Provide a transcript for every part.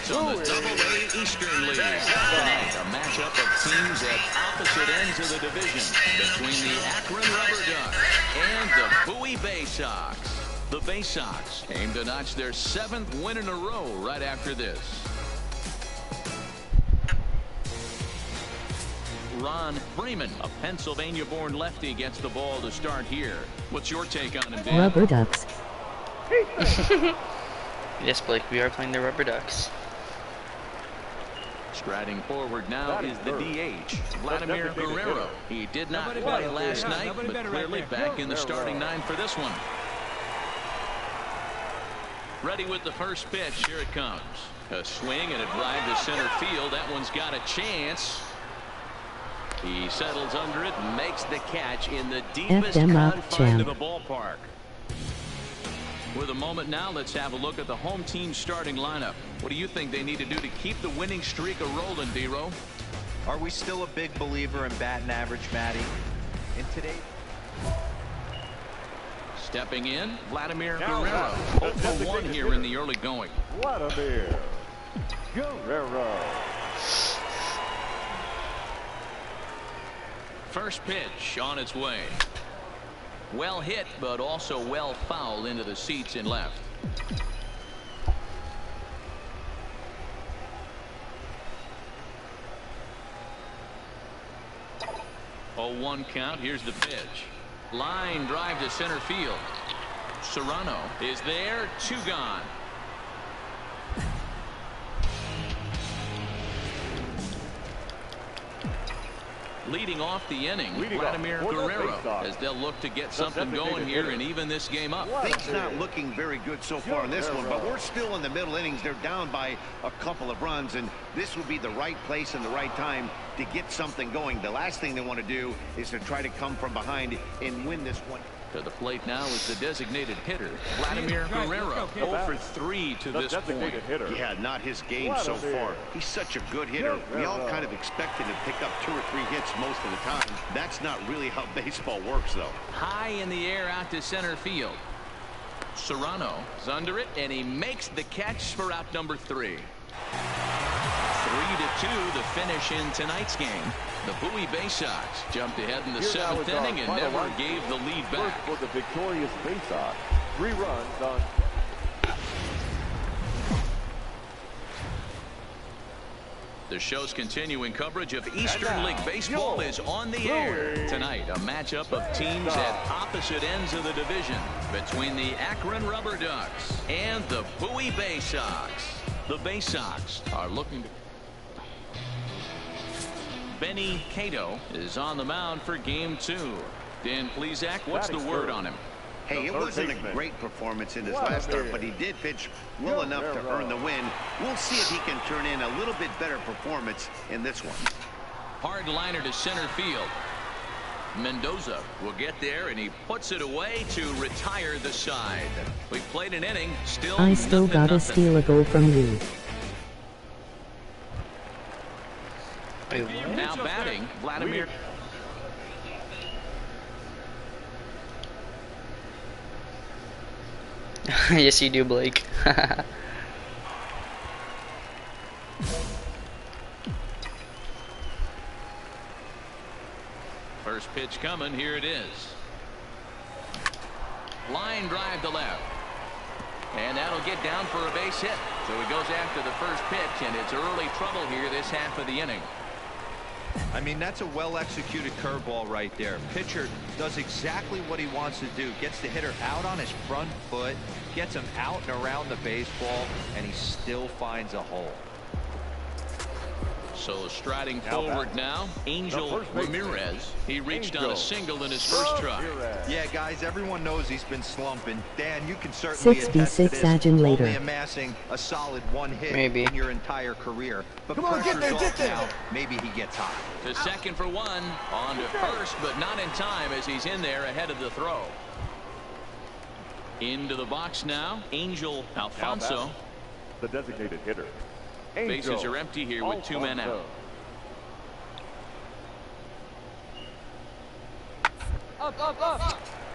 It's on the Double-A Eastern League. Tonight, a matchup of teams at opposite ends of the division between the Akron Rubber Ducks and the Bowie Bay Sox. The Bay Sox aim to notch their 7th win in a row right after this. Ron Freeman, a Pennsylvania-born lefty, gets the ball to start here. What's your take on him, Dan? Rubber Ducks. Yes, Blake, we are playing the Rubber Ducks. Striding forward now is the DH, Vladimir Guerrero. He did not play last night, but clearly back in the starting 9 for this one. Ready with the first pitch. Here it comes. A swing and a drive to center field. That one's got a chance. He settles under it and makes the catch in the deepest confine of the ballpark. With a moment now, let's have a look at the home team starting lineup. What do you think they need to do to keep the winning streak a-rolling, D-Row? Are we still a big believer in batting average, Matty? In today, stepping in, Vladimir Guerrero. 0-1 here in the early going. Vladimir Guerrero. First pitch on its way. Well hit, but also well fouled into the seats in left. Oh, 1 count. Here's the pitch. Line drive to center field. Serrano is there. 2 gone. Leading off the inning, Vladimir Guerrero, as they'll look to get something going here and even this game up. Things not looking very good so far in this one, but we're still in the middle innings. They're down by a couple of runs, and this would be the right place and the right time to get something going. The last thing they want to do is to try to come from behind and win this one. To the plate now is the designated hitter, Vladimir Guerrero. 0 for 3 to this point. Yeah, not his game so far. He's such a good hitter. We all kind of expected to pick up 2 or 3 hits most of the time. That's not really how baseball works, though. High in the air out to center field. Serrano is under it, and he makes the catch for out number 3. 3-2 the finish in tonight's game. The Bowie Bay Sox jumped ahead in the 7th inning and never gave the lead back. For the victorious Bay Sox, 3 runs on. The show's continuing coverage of Eastern League Baseball is on the air. Tonight, a matchup of teams at opposite ends of the division between the Akron Rubber Ducks and the Bowie Bay Sox. The Bay Sox are looking to... Benny Cato is on the mound for game 2. Dan Plesac, what's the word on him? Hey, it wasn't a great performance in his last start, but he did pitch well enough to earn the win. We'll see if he can turn in a little bit better performance in this one. Hard liner to center field. Mendoza will get there, and he puts it away to retire the side. We've played an inning. I still gotta steal a goal from you. Now batting, Vladimir. Yes, you do, Blake. First pitch coming. Here it is. Line drive to left. And that'll get down for a base hit. So he goes after the first pitch, and it's early trouble here this half of the inning. I mean, that's a well-executed curveball right there. Pitcher does exactly what he wants to do. Gets the hitter out on his front foot, gets him out and around the baseball, and he still finds a hole. So striding forward now, Angel Ramirez. He reached on a single in his first try. Yeah, guys, everyone knows he's been slumping. Dan, you can certainly attest to 66 this. Agent later. Only amassing a solid 1 hit in your entire career. But pressure's off now. Maybe he gets hot. To second for 1. On to first, but not in time as he's in there ahead of the throw. Into the box now, Angel Alfonso. The designated hitter. Bases are empty here with 2 men out.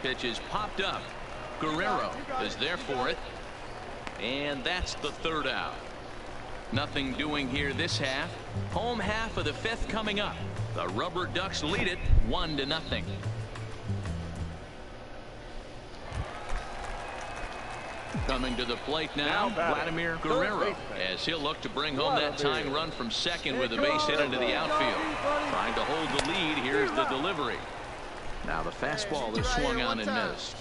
Pitch is popped up. Guerrero is there for it. And that's the 3rd out. Nothing doing here this half. Home half of the 5th coming up. The Rubber Ducks lead it 1-0. Coming to the plate now, Vladimir Guerrero, as he'll look to bring home that tying run from second with a base hit into the outfield. Trying to hold the lead. Here's the delivery. Now the fastball is swung on and missed.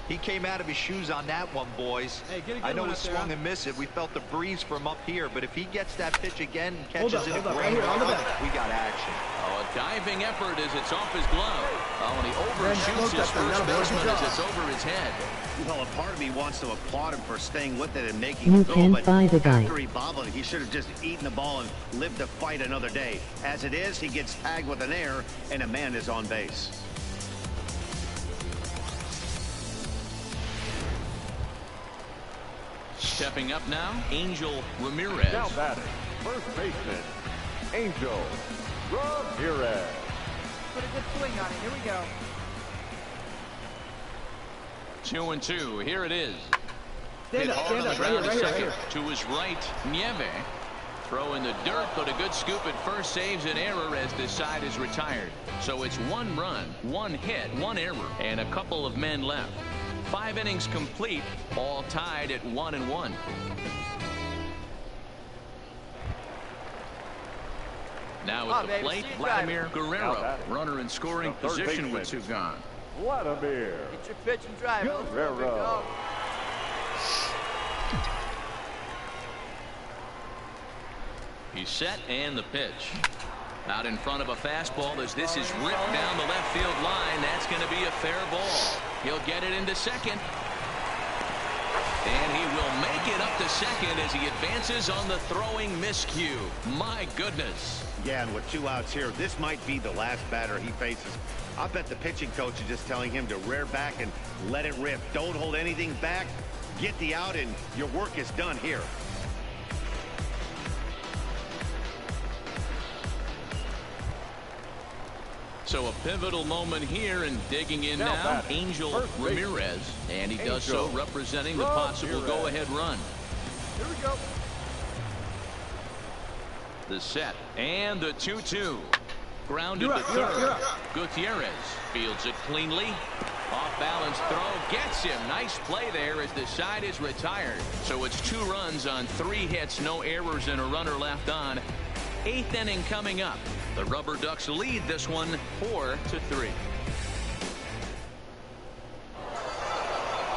He came out of his shoes on that one, boys. I know he swung and missed it. We felt the breeze from up here, but if he gets that pitch again and catches it right here, we got action. Oh, a diving effort as it's off his glove. Oh, and he overshoots his first baseman as it's over his head. Well, a part of me wants to applaud him for staying with it and making You it go, can but buy the guy. after he bobbled, he should have just eaten the ball and lived to fight another day. As it is, he gets tagged with an error, and a man is on base. Stepping up now, Angel Ramirez. Now batting, first baseman, Angel Ramirez. Put a good swing on it. Here we go. 2-2. Here it is. Stand Hit up, hard on stand the up. ground Right to here, second. right here. To his right, Nieve. Throw in the dirt, but a good scoop at first saves an error as this side is retired. So it's 1 run, 1 hit, 1 error, and a couple of men left. 5 innings complete, all tied at 1-1. Now at the plate, Vladimir Guerrero. Runner in scoring position with 2 gone. Vladimir Get your pitch and drive. Guerrero. He's set and the pitch. Out in front of a fastball as this is ripped down the left field line. That's going to be a fair ball. He'll get it into second. And he will make it up to second as he advances on the throwing miscue. My goodness. Yeah, and with 2 outs here, this might be the last batter he faces. I bet the pitching coach is just telling him to rear back and let it rip. Don't hold anything back. Get the out, and your work is done here. So a pivotal moment here, and digging in now, Angel Ramirez. And he does so representing the possible go-ahead run. Here we go. The set and the 2-2. Grounded to third. Gutierrez fields it cleanly. Off balance throw gets him. Nice play there as the side is retired. So it's 2 runs on 3 hits, no errors, and a runner left on. 8th inning coming up. The Rubber Ducks lead this one 4-3.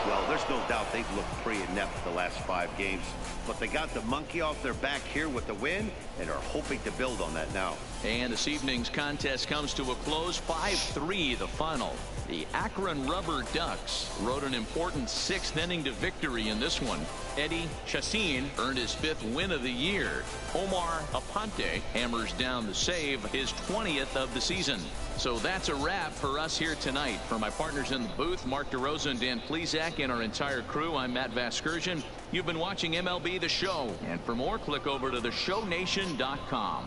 Well, there's no doubt they've looked pretty inept the last 5 games, but they got the monkey off their back here with the win and are hoping to build on that now. And this evening's contest comes to a close. 5-3 the final. The Akron Rubber Ducks rode an important 6th inning to victory in this one. Eddie Chassin earned his 5th win of the year. Omar Aponte hammers down the save, his 20th of the season. So that's a wrap for us here tonight. For my partners in the booth, Mark DeRosa and Dan Plesac, and our entire crew, I'm Matt Vasgersian. You've been watching MLB The Show. And for more, click over to theshownation.com.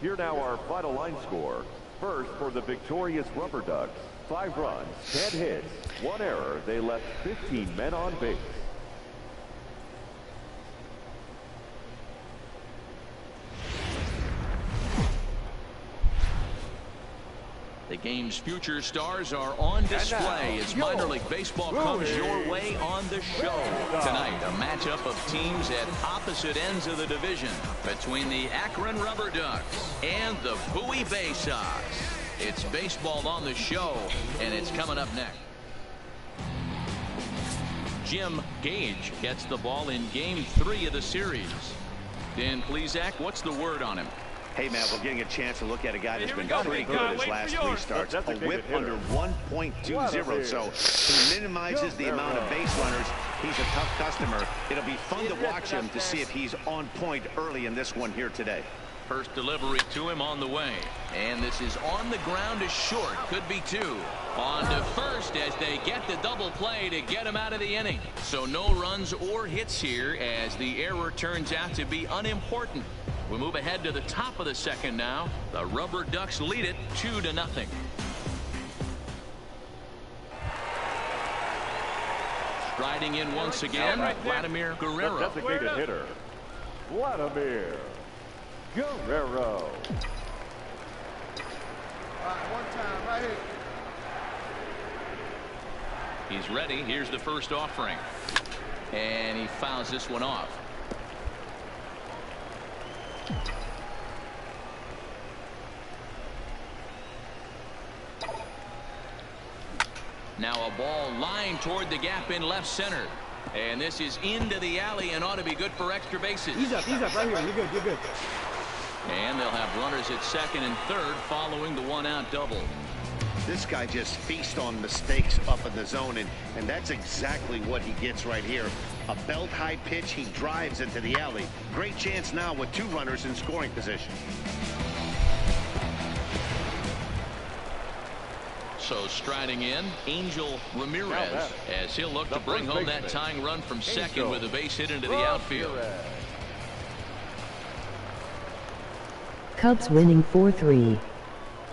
Here now our final line score. First for the victorious Rubber Ducks. 5 runs, 10 hits, 1 error. They left 15 men on base. The game's future stars are on display as minor league baseball comes your way on the show. Tonight, a matchup of teams at opposite ends of the division between the Akron Rubber Ducks and the Bowie Bay Sox. It's baseball on the show, and it's coming up next. Jim Gage gets the ball in Game 3 of the series. Dan Plesac, what's the word on him? Hey, man, we're getting a chance to look at a guy that's been pretty good his last 3 starts. A whip under 1.20, so he minimizes the amount of base runners. He's a tough customer. It'll be fun to watch him to see if he's on point early in this one here today. First delivery to him on the way. And this is on the ground to short. Could be 2. On to first as they get the double play to get him out of the inning. So no runs or hits here as the error turns out to be unimportant. We move ahead to the top of the second now. The Rubber Ducks lead it 2-0. Striding in once again, Vladimir Guerrero. The designated hitter, Vladimir Guerrero. All right, one time, right here. He's ready. Here's the first offering. And he fouls this one off. Now a ball lined toward the gap in left center. And this is into the alley and ought to be good for extra bases. Ease up, right here. You're good, you're good. And they'll have runners at second and third following the one-out double. This guy just feasts on mistakes up in the zone, and that's exactly what he gets right here. A belt-high pitch, he drives into the alley. Great chance now with 2 runners in scoring position. So striding in, Angel Ramirez, as he'll look to bring home that tying run from second with a base hit into the outfield. Cubs winning 4-3.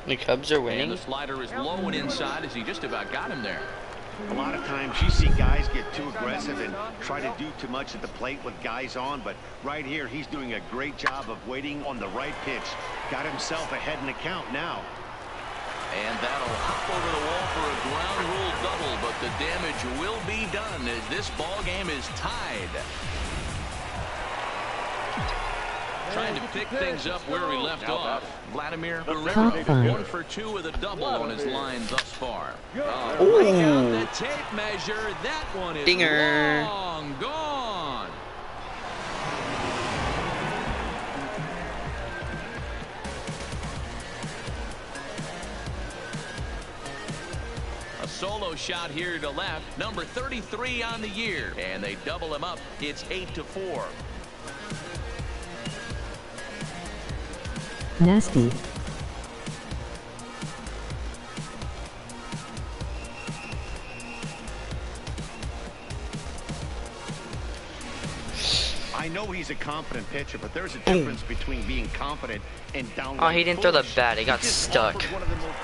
The Cubs are And winning. the slider is low and inside as he just about got him there. A lot of times you see guys get too aggressive and try to do too much at the plate with guys on, but right here he's doing a great job of waiting on the right pitch. Got himself ahead in the count now. And that'll hop over the wall for a ground rule double, but the damage will be done as this ball game is tied. Trying to pick things up where we left off. Vladimir Guerrero, 1 for 2 with a double on his line thus far. Break out the tape measure. That one is Dinger. long gone. A solo shot here to left. Number 33 on the year. And they double him up. It's 8-4. Nasty. I know he's a confident pitcher, but there's a difference between being confident and downright Oh, he didn't throw the foolish. bat. He got just stuck. offered one of the most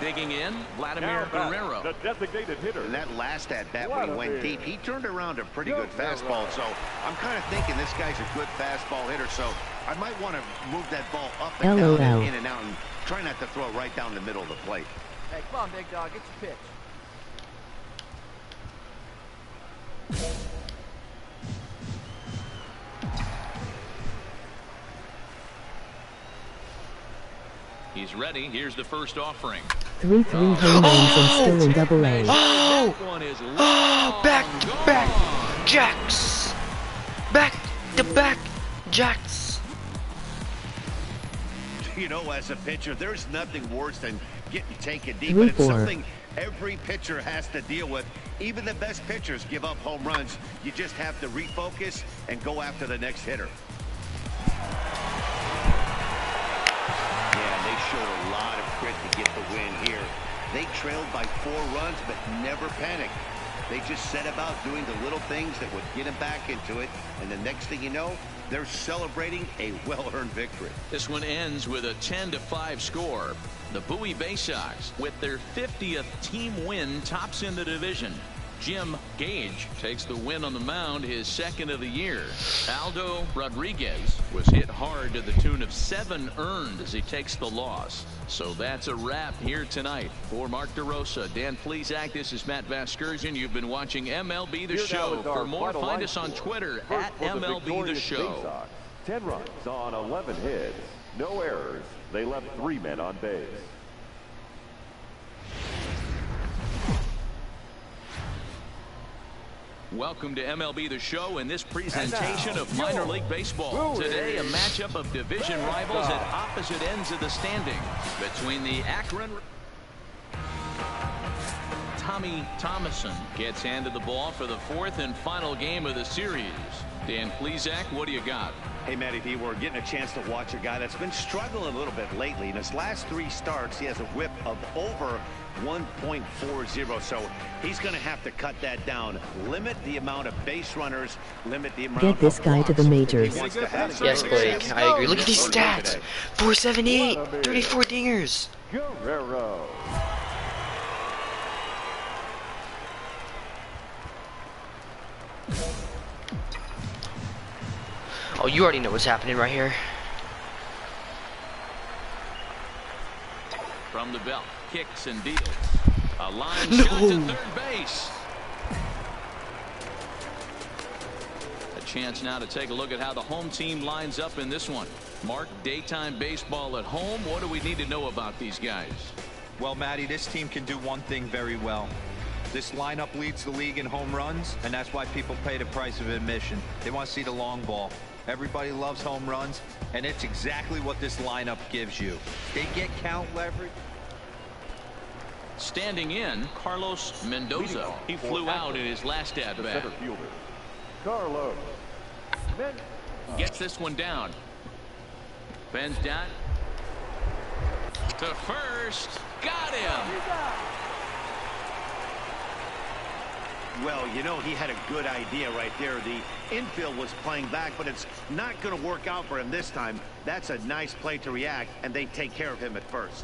Digging in, Vladimir Guerrero. The designated hitter. And that last at bat when he went deep, he turned around a pretty good fastball. So I'm kind of thinking this guy's a good fastball hitter. So I might want to move that ball up and down LOL. and in and out and try not to throw it right down the middle of the plate. Hey, come on, big dog. Get your pitch. He's ready. Here's the first offering. 3-3 home runs and still in Double-A. Oh! That one is Oh! Back to long back gone. jacks. Back to back jacks. You know, as a pitcher, there's nothing worse than getting taken deep. 3-4. But it's something every pitcher has to deal with. Even the best pitchers give up home runs. You just have to refocus and go after the next hitter. Yeah, they showed a lot of grit to get the win here. They trailed by 4 runs, but never panicked. They just set about doing the little things that would get them back into it. And the next thing you know, they're celebrating a well-earned victory. This one ends with a 10-5 score. The Bowie Bay Sox, with their 50th team win, tops in the division. Jim Gage takes the win on the mound, his second of the year. Aldo Rodriguez was hit hard to the tune of 7 earned as he takes the loss. So that's a wrap here tonight. For Mark DeRosa, Dan Plesac, this is Matt Vasgersian. You've been watching MLB The Show. For more, find us on Twitter at MLB The Show. 10 runs on 11 hits. No errors. They left 3 men on base. Welcome to MLB The Show and this presentation of minor league baseball. Today, a matchup of division rivals at opposite ends of the standing between the Akron. Tommy Thomason gets handed the ball for the 4th and final game of the series. Dan Plesac, what do you got? Hey, Matty D, we're getting a chance to watch a guy that's been struggling a little bit lately. In his last 3 starts, he has a whip of over 1.40, so he's going to have to cut that down. Limit the amount of base runners, limit the amount Get this of guy to the walks majors. he wants to have. Yes, Blake, I agree. Look at these stats. 478, 34 dingers. Guerrero. Oh, you already know what's happening right here. From the belt, kicks and deals. A line shot to third base. A chance now to take a look at how the home team lines up in this one. Mark, daytime baseball at home. What do we need to know about these guys? Well, Matty, this team can do one thing very well. This lineup leads the league in home runs, and that's why people pay the price of admission. They want to see the long ball. Everybody loves home runs, and it's exactly what this lineup gives you. They get count leverage. Standing in, Carlos Mendoza. He flew out in his last at-bat. Carlos. Gets this one down. Bends down. To first. Got him. Well, you know, he had a good idea right there. The infield was playing back, but it's not going to work out for him this time. That's a nice play to react, and they take care of him at first.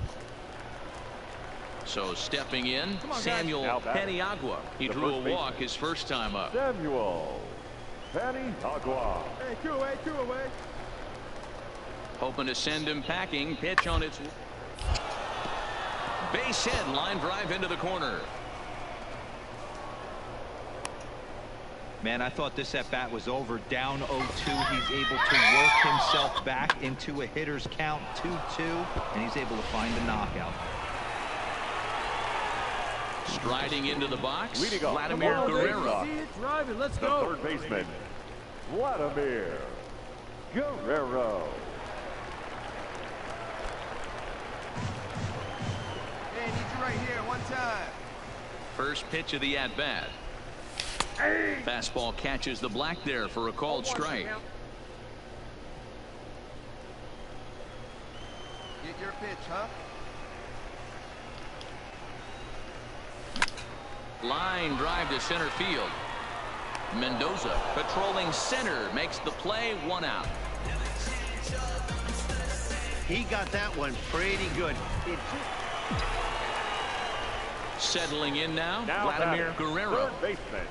So stepping in, Samuel Paniagua. He drew a walk his first time up. Samuel Paniagua. Hey, two away. Hoping to send him packing. Pitch on its base hit. Line drive into the corner. Man, I thought this at-bat was over. Down 0-2. He's able to work himself back into a hitter's count, 2-2, and he's able to find the knockout. Striding into the box, Leading off, Vladimir Guerrero. See it driving. Let's The go. third baseman, Vladimir Guerrero. Hey, need you right here. One time. First pitch of the at-bat. Fastball catches the black there for a called strike. Get your pitch, huh? Line drive to center field. Mendoza patrolling center makes the play. 1 out. He got that one pretty good. Settling in now, Now Vladimir batting, Guerrero. Third baseman,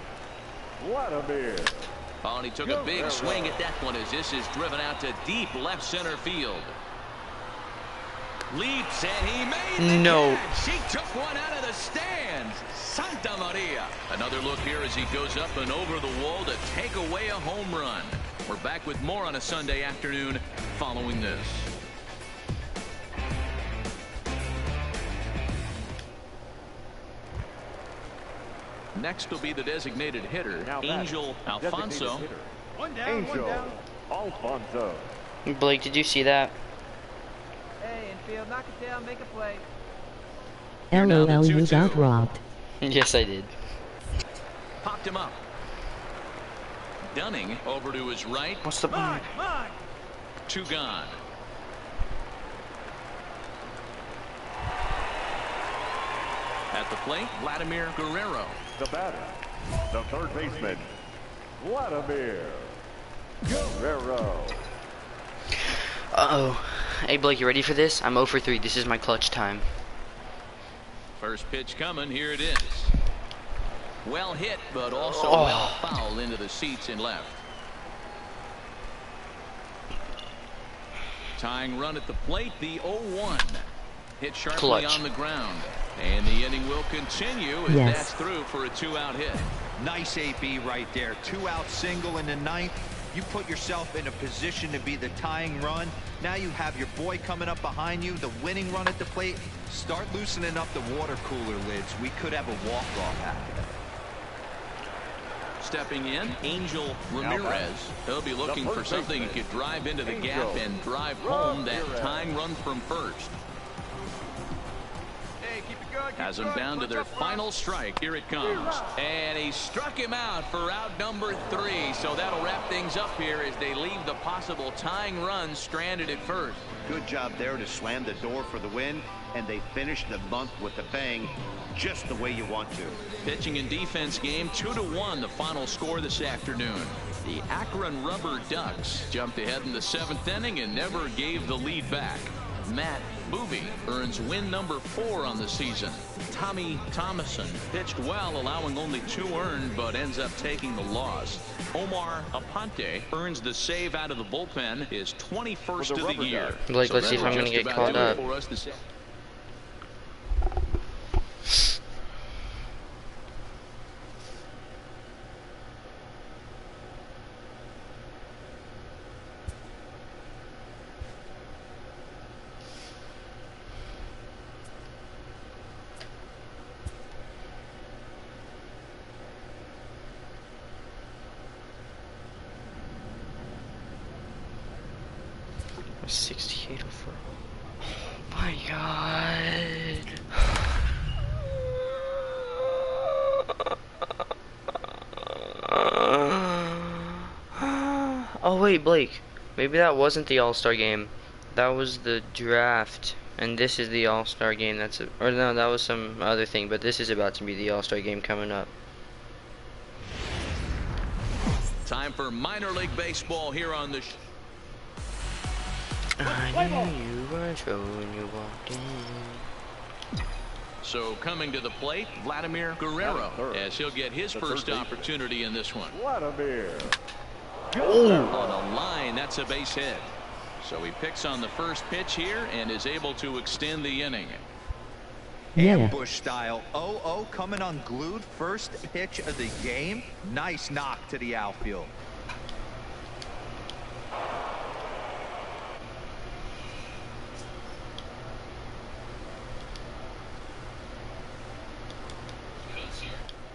Vladimir. Oh, and he took a big swing at that one as this is driven out to deep left center field. Leaps and he made the catch. He took one out of the stands. Santa Maria. Another look here as he goes up and over the wall to take away a home run. We're back with more on a Sunday afternoon following this. Next will be the designated hitter, Now Angel Alfonso. Hitter, One down. Angel Alfonso. Blake, did you see that? Hey, infield, knock it down, make a play. now the LOL, you 2-2. got robbed. Yes, I did. Popped him up. Dunning over to his right. What's the point? Mine. 2 gone. At the plate, Vladimir Guerrero. The batter, the third baseman, Vladimir Guerrero. Uh-oh. Hey, Blake, you ready for this? I'm 0 for 3. This is my clutch time. First pitch coming. Here it is. Well hit, but also Oh. well fouled into the seats in left. Tying run at the plate, the 0-1. Hit sharply Clutch. on the ground. And the inning will continue as Yes. that's through for a 2-out hit. Nice AB right there. 2-out single in the ninth. You put yourself in a position to be the tying run. Now you have your boy coming up behind you, the winning run at the plate. Start loosening up the water cooler lids. We could have a walk-off happen. Stepping in, Angel Ramirez. He'll be looking for something he could drive into the gap and drive home that tying run from first. Hey, keep it going. Has them down to their final strike. Here it comes. And he struck him out for out number 3. So that'll wrap things up here as they leave the possible tying run stranded at first. Good job there to slam the door for the win, and they finished the month with a bang, just the way you want to. Pitching and defense game, 2-1 the final score this afternoon. The Akron Rubber Ducks jumped ahead in the 7th inning and never gave the lead back. Matt Booby earns win number 4 on the season. Tommy Thomason pitched well, allowing only 2 earned, but ends up taking the loss. Omar Aponte earns the save out of the bullpen, his 21st of the year. Blake, let's see if I'm going to get caught up. Oh my god. Oh wait, Blake. Maybe that wasn't the All-Star game. That was the draft. And this is the All-Star game. Or no, that was some other thing, but this is about to be the All-Star game coming up. Time for minor league baseball here on the I knew you were trouble when you walked in. So coming to the plate, Vladimir Guerrero, as he'll get his first opportunity in this one. Vladimir. On a line, that's a base hit. So he picks on the first pitch here and is able to extend the inning. Ambush style. 0-0 coming unglued. First pitch of the game. Nice knock to the outfield.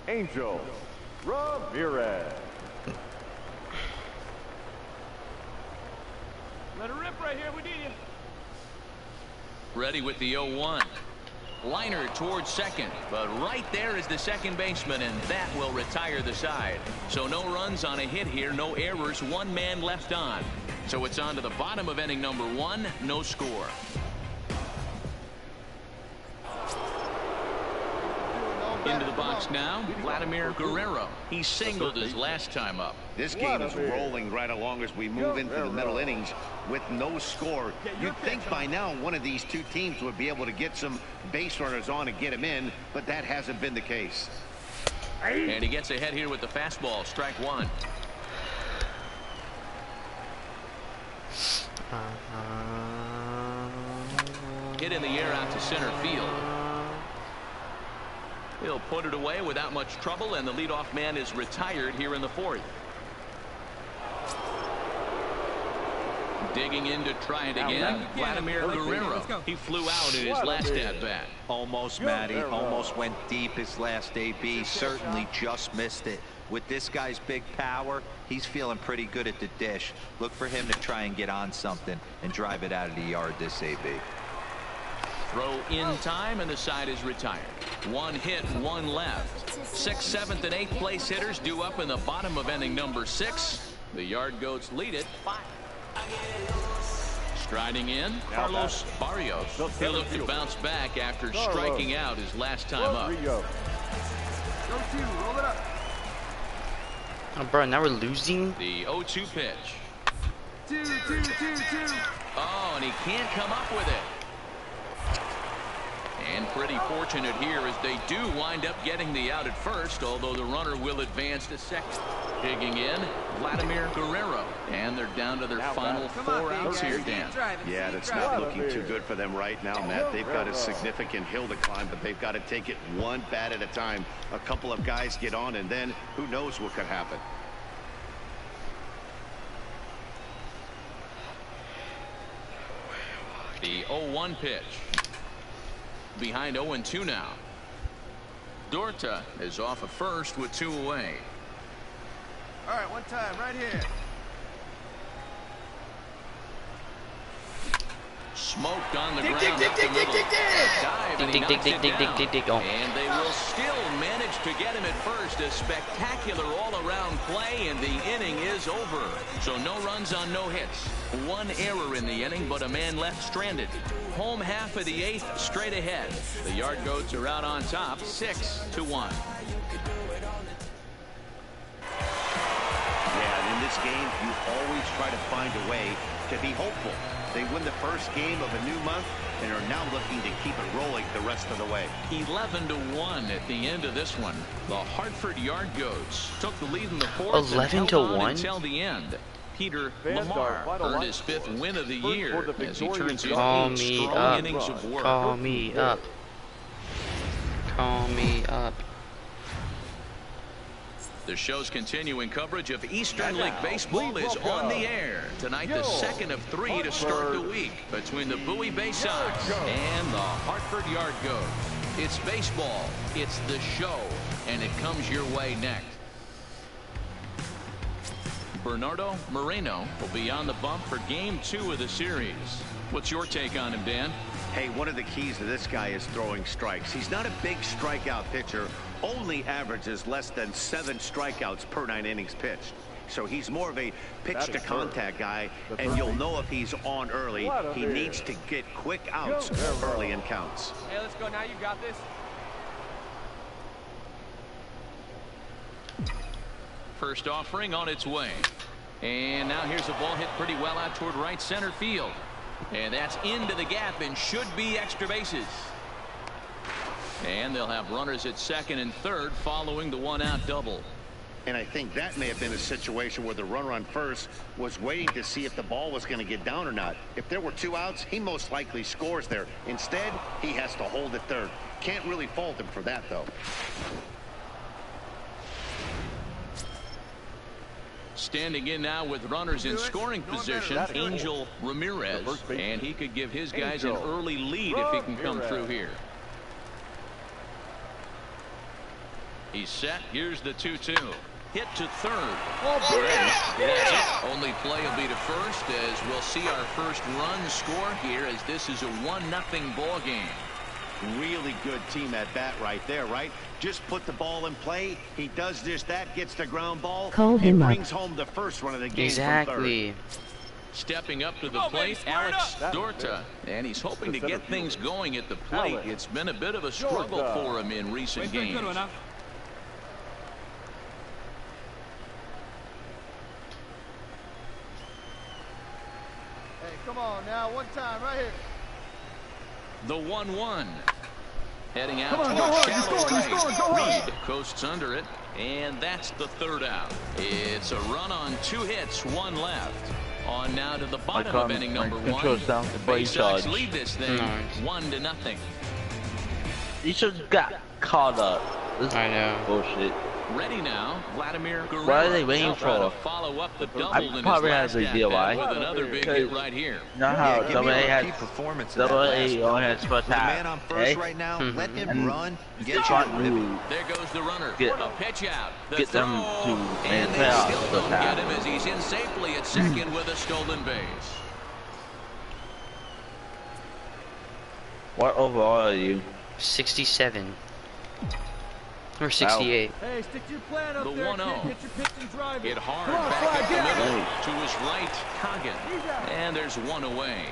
Angel Ramirez. Let it rip right here. We need you. Ready with the 0-1. Liner towards second, but right there is the second baseman, and that will retire the side. So no runs on a hit here, no errors, 1 man left on. So it's on to the bottom of inning number 1, no score. Into the box now, Vladimir Guerrero. He singled his last time up. This game is rolling right along as we move into the middle innings with no score. You'd think by now one of these two teams would be able to get some base runners on and get them in, but that hasn't been the case. And he gets ahead here with the fastball, strike 1. Hit in the air out to center field. He'll put it away without much trouble, and the leadoff man is retired here in the 4th. Digging in to try it again, Vladimir Guerrero. He flew out in his last at-bat. Almost, Matty. Almost went deep his last AB. Certainly just missed it. With this guy's big power, he's feeling pretty good at the dish. Look for him to try and get on something and drive it out of the yard this AB. Throw in time, and the side is retired. 1 hit, 1 left. 6th, 7th, and 8th place hitters due up in the bottom of inning number 6. The Yard Goats lead it 5. Striding in, Carlos Barrios. He'll look to bounce back after striking out his last time up. Go 2, roll it up. Oh, bro, now we're losing. The 0-2 pitch. 2. Oh, and he can't come up with it. And pretty fortunate here as they do wind up getting the out at first, although the runner will advance to second. Digging in, Vladimir Guerrero. And they're down to their final 4 outs here, Dan. Yeah, that's not looking too good for them right now, Matt. They've got a significant hill to climb, but they've got to take it 1 bat at a time. A couple of guys get on, and then who knows what could happen. The 0-1 pitch. Behind 0-2 now. Dorta is off at first with 2 away. All right, 1 time, right here. smoked on the ground up the middle. Dive, and he knocks it down. And they will still manage to get him at first. A spectacular all-around play, and the inning is over. So no runs on no hits. One error in the inning, but a man left stranded. Home half of the 8th, straight ahead. The Yard Goats are out on top, 6-1. Yeah, and in this game, you always try to find a way to be hopeful. They win the first game of a new month and are now looking to keep it rolling the rest of the way. 11-1 at the end of this one. The Hartford Yard Goats took the lead in the 4th 11-1 until the end. Peter Lamar earned his 5th win of the year as he turns in 8 strong innings of work. Call me up. Call me up. The show's continuing coverage of Eastern League Baseball is on the air. Tonight, the second of 3 to start the week between the Bowie Bay Sox and the Hartford Yard Goats. It's baseball, it's the show, and it comes your way next. Bernardo Moreno will be on the bump for Game 2 of the series. What's your take on him, Dan? Hey, one of the keys to this guy is throwing strikes. He's not a big strikeout pitcher, only averages less than 7 strikeouts per 9 innings pitched. So he's more of a pitch-to-contact guy, and you'll know if he's on early. He needs to get quick outs early in counts. Hey, let's go now. You got this. First offering on its way. And now here's a ball hit pretty well out toward right center field. And that's into the gap and should be extra bases. And they'll have runners at second and third following the one-out double. And I think that may have been a situation where the runner on first was waiting to see if the ball was going to get down or not. If there were 2 outs, he most likely scores there. Instead, he has to hold at third. Can't really fault him for that, though. Standing in now with runners in scoring position, Angel Ramirez, and he could give his guys an early lead if he can come through here. He's set. Here's the 2-2. Hit to third. That's it. Only play will be to first, as we'll see our first run score here, as this is a 1-0 ball game. Really good team at bat right there, right? Just put the ball in play. He does just that, gets the ground ball, Call and him up. brings home the first run of the game. Exactly. Stepping up to the plate, Alex Dorta, and he's hoping to get things going at the plate. It's been a bit of a struggle for him in recent games. Hey, come on now. One time right here. The 1-1. Heading out towards shallow right. Reed coasts under it, and that's the third out. It's a run on 2 hits, 1 left. On now to the bottom of inning number 1. The Bay Sox lead this thing 1-0. You should have got caught up. This I know. Bullshit. Ready now, Vladimir Guerrero. What are they waiting To for? follow up the double I in his probably last have no idea why. with another big hit right here. You know how give double me A a has key performance in that double last A only has first The half. man on first eh? right now, let him And run, get the you front moving. move. There goes the runner. Get- a pitch out. The get them throw, to and make they playoffs still first don't get half. him as he's in safely at second with a stolen base. What overall are you? 67. Or 68. Hey, stick to your plan up The there, 1-0. kid. Get your pitch and drive Hit it. hard Come on, back Fly, up the get middle it. to his right, Coggin. And there's 1 away.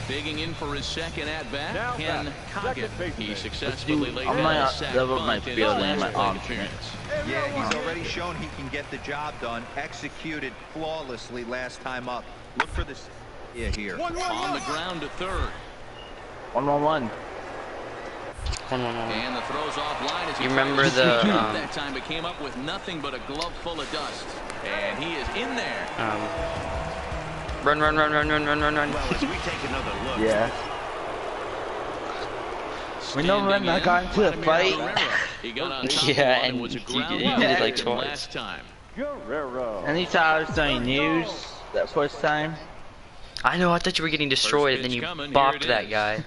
Digging in for his second at-bat, Now Ken back, Coggin. second He baseman. successfully laid I'm down gonna a sac level my bunt in his field and last my plate arm appearance. Yeah, he's already shown he can get the job done. Executed flawlessly last time up. Look for this here. On the ground to third. 1-1-1. And the throws off line as he You remember tries to the, shoot up that time, but came up with nothing but a glove full of dust. And he is in there. Run. Well, as we take another look, Yeah. We know when I got into a fight. He got on top Yeah, of one and was a he ground did ball it like hit twice. last time. Guerrero. Anytime I was doing news that first time, I know, I thought you were getting destroyed, and then pitch you coming, here bopped it that is. guy.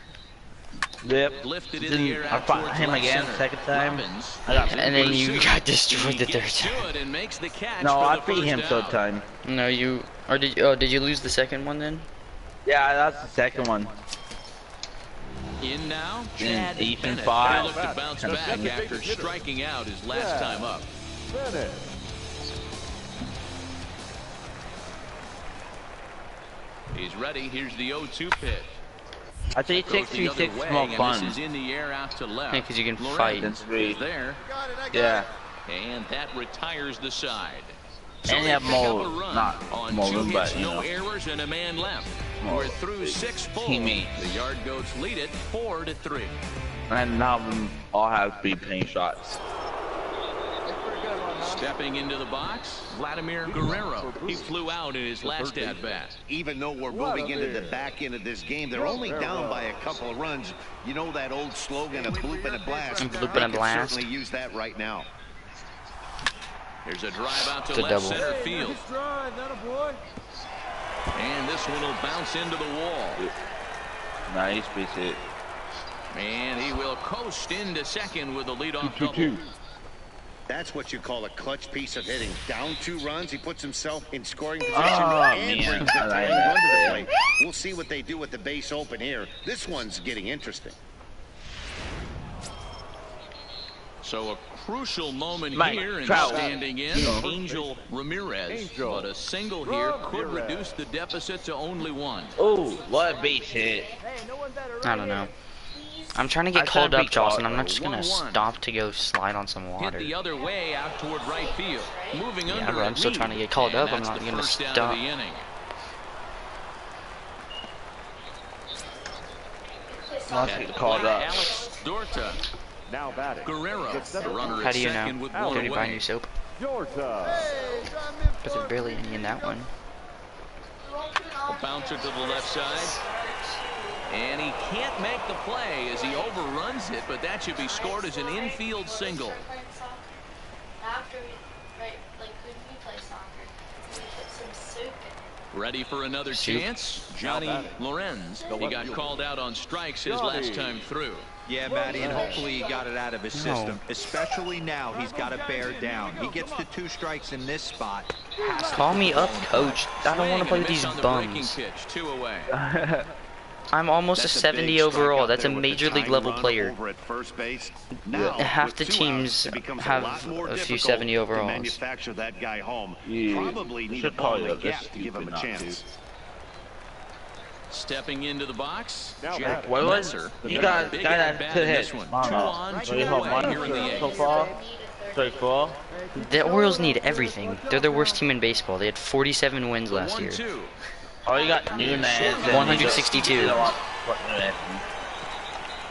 Yep. Lifted in the air I out fought towards him left again, center. second time. Robbins. I got And then you got destroyed the He third gets to time. it and makes the catch No, for I the beat first him down. third time. No, you, or did you, oh, did you lose the second one then? Yeah, that's the second one. In now, Chad Ethan Bennett. five. They look to bounce back after striking out his last time up. Bennett. He's ready. Here's the 0-2 pitch. I think Goes the other 6v6 way, more and fun. This is in the air out to left. Yeah, 'cause you can Lorenz fight. That's great. is there, Yeah. and that retires the side. And they have pick up more, a run not on more 2 room, hits, but you no know, errors, and a man left. more We're through 6 full. teammates. The Yard Goats lead it 4-3. And now them all have to be paying shots. Stepping into the box, Vladimir Guerrero. He flew out in his last at-bat. Even though we're moving into the back end of this game, they're only down by a couple of runs. You know that old slogan, a bloop and a blast. A bloop and a They could blast. certainly use that right now. There's a drive out to It's a left double. center field. And this one will bounce into the wall. Nice base hit. And he will coast into second with a leadoff double. That's what you call a clutch piece of hitting. Down 2 runs, he puts himself in scoring position Oh, and man. brings the I like tying run to the that. plate. We'll see what they do with the base open here. This one's getting interesting. So a crucial moment Mike here, and Trout. standing in, Angel Ramirez. But a single here could reduce the deficit to only 1. Oh, what a base hit. I don't know. I'm trying to I get tried called to up, be Jocelyn. caught. I'm not just gonna 1-1. stop to go slide on some Hit water. the other way out toward right field. Moving Yeah, under but I'm at still lead. trying to get called And up. I'm that's not the gonna first down stop. of the inning. Not to get called up. Alex Dorta. Now batting. Guerrero, the runner How at do you second know? with one Did you buy away. new soap? Dorta. But there's barely any in that one. A bouncer to the left side. And he can't make the play as he overruns it, but that should be scored as an infield single. Ready for another chance? Johnny Lorenz. He got called out on strikes his last time through. Yeah, Matty, and hopefully he got it out of his system. Especially now, he's got to bear down. He gets the 2 strikes in this spot. Call me up, coach. I don't want to play with these On the breaking bums. pitch, 2 away. I'm almost a That's 70 big overall. strike out That's a there with the major league tying level run player. over at first base. Now, Half with the 2 teams outs, it becomes have a lot more a few difficult 70 to overalls. manufacture that guy home. Yeah. Probably need a Should ball call in you the up. That's gap to give him a stupid not chance. Stepping into the box, Now Jack batting. What was Messer. you Got got a big that at-bat to in hit? this one. Wow. 2 on, 2 So you have away one here in the so 8th. far. Straight 4. The Orioles need everything. They're the worst team in baseball. They had 47 wins last year. 1-2. Oh, you got Nunez. and 162. you don't want Nunez.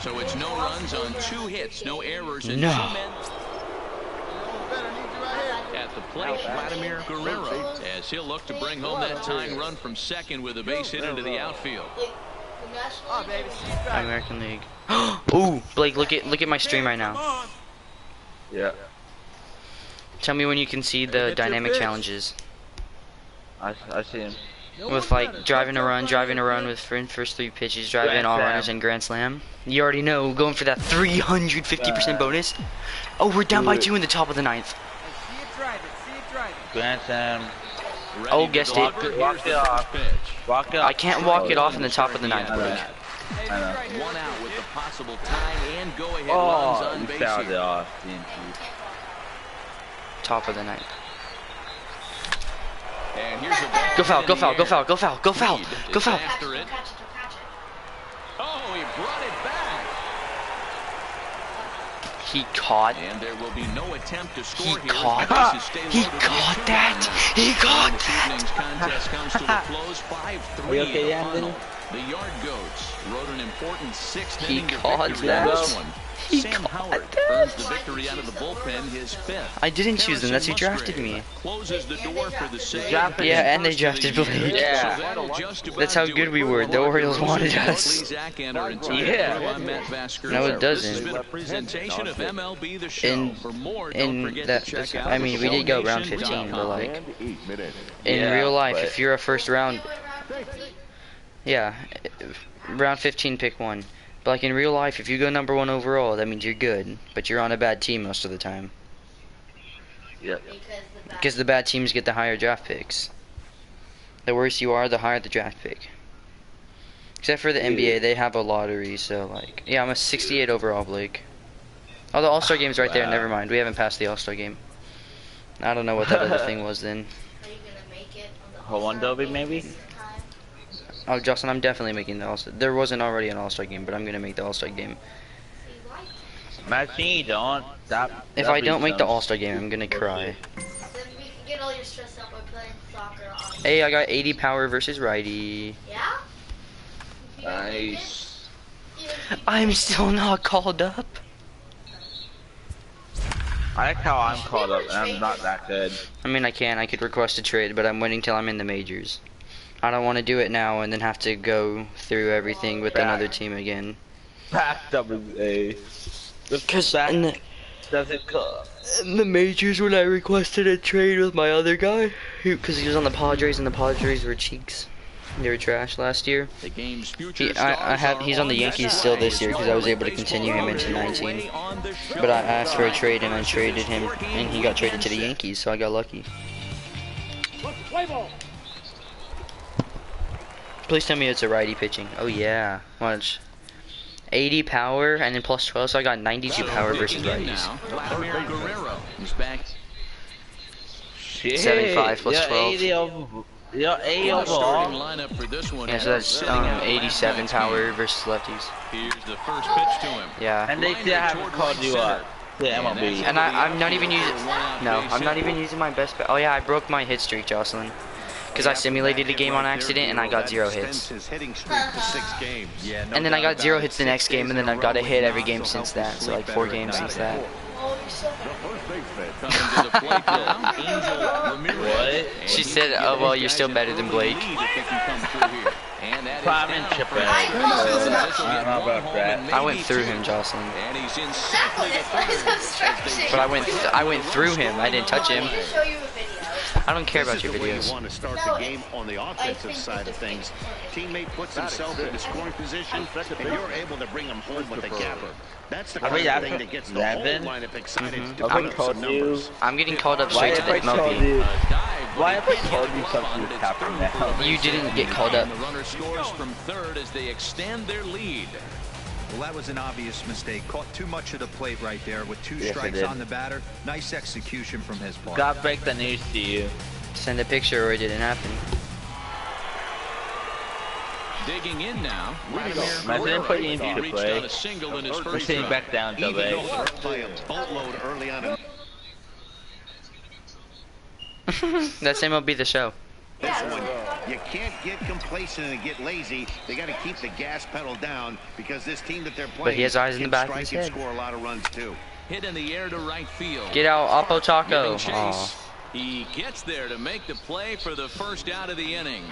So it's no runs on 2 hits, no errors, and No. 2 men. At the plate, Vladimir Guerrero, as he'll look to bring home that tying run from second with a base hit into the outfield. Oh, baby, see you back. American League. Ooh, Blake, look at my stream right now. Yeah, Tell me when you can see the dynamic challenges I see him. with like driving a run with first 3 pitches, driving Grand all slam. runners and grand slam. You already know, going for that 350% bonus. Oh, we're down by 2 in the top of the 9th. See it drive it. See it drive it. Grand Slam. Ready Oh, to guessed deliver. it. Here's Walk the it first off. pitch. Walk it I can't walk it off in the top of the 9th, I know Blake. that. Hey, I know. right here. 1 out with the possible tying and go-ahead runs Oh, on you base fouled it here. off, didn't you? Top of the 9th. And here's a ball Go foul, in go the foul, go air. foul, go foul, go foul, Reed go is foul. after it. Oh, he brought it back. He caught. And there will be no attempt to score He here. caught. The bases stay He loaded with caught 2 that. runners. He caught This that. evening's contest comes to a close. 5-3 Are you okay, the Anthony? final. The Yard Goats wrote an important 6th He inning to caught victory that. in this one. He Sam caught Howard that. earns the victory out of the bullpen, his 5th. I didn't choose them. That's who Harrison drafted me. Musgrave closes the door for the save. drafted Yeah, His and they first of the drafted year. Blake. Yeah. So that'll just about That's how do good it. we were. The Orioles wanted us. Zach Enter and Tom Yeah. Crew. I'm Matt Vasker. No, it This has doesn't. been a presentation of MLB The Show. In- For more, don't in forget that- to check out I mean, we did go round 15, showNation.com. but like And 8 minutes. in Yeah, real life, but- if you're a first round, yeah, round 15, pick 1. But like in real life, if you go #1 overall, that means you're good, but you're on a bad team most of the time. Yep. Because the bad teams get the higher draft picks. The worse you are, the higher the draft pick. Except for the NBA, they have a lottery, so like, yeah, I'm a 68 overall, Blake. Oh, the All-Star game's right there. Never mind, we haven't passed the All-Star game. I don't know what that other thing was then. Hold on, Dobby, maybe? Oh, Justin, I'm definitely making the All-Star. There wasn't already an All-Star game, but I'm gonna make the All-Star game. Imagine you don't. If I don't make the All-Star game, I'm gonna cry. Hey, I got 80 power versus righty. Yeah? Nice. I'm still not called up. I like how I'm caught up and I'm not that good. I mean, I could request a trade, but I'm waiting till I'm in the majors. I don't want to do it now and then have to go through everything with another team again. Back WA. Because doesn't in the majors when I requested a trade with my other guy, because he was on the Padres and the Padres were cheeks. They were trash last year. The game's He's on the Yankees still this year because I was able to continue him into 19. But I asked for a trade and I traded him, and he got traded to the Yankees, so I got lucky. Please tell me it's a righty pitching. Oh yeah, watch. 80 power and then plus 12, so I got 92 power versus righties. He's back. 75 plus 12. Yeah, 80 overall. Lineup for this one. Yeah, so that's 87 power versus lefties. Here's the first pitch to him. Yeah. And they still haven't called you up to MLB. And I'm not even using. No, I'm not even using my best. Oh yeah, I broke my hit streak, Jocelyn. Because I simulated a game on accident and I got 0 hits. And then I got 0 hits the next game, and then I've got a hit every game since that. So like 4 games since that. What? She said, "Oh well, you're still better than Blake." Prime and chipper. I don't know about that. I went through him, Jocelyn. But I went through him. I didn't touch him. I don't care about your videos. You want to start the game on the offensive side of things. Teammate puts himself in the scoring position, and you're able to bring him home with a gapper. That's the kind of thing that gets the whole lineup excited to put up some numbers. I'm getting called up straight to the MLB. Why if I told you something was happening now? You didn't get called up. The runner scores from third as they extend their lead. Well, that was an obvious mistake. Caught too much of the plate right there with 2 Yes, strikes on the batter. Nice execution from his part. God break the news to you. Send a picture or it didn't happen. Digging in now. Imagine putting you into play. On a single in his We're first sitting drive. back down, Even Double by a boatload early on. That's MLB The Show. This one, you can't get complacent and get lazy. They got to keep the gas pedal down because this team that they're playing But he has eyes in the back of strike his and head. score a lot of runs too. Hit in the air to right field. Get out, Oppo Taco. Giving Aw. chase. He gets there to make the play for the first out of the inning.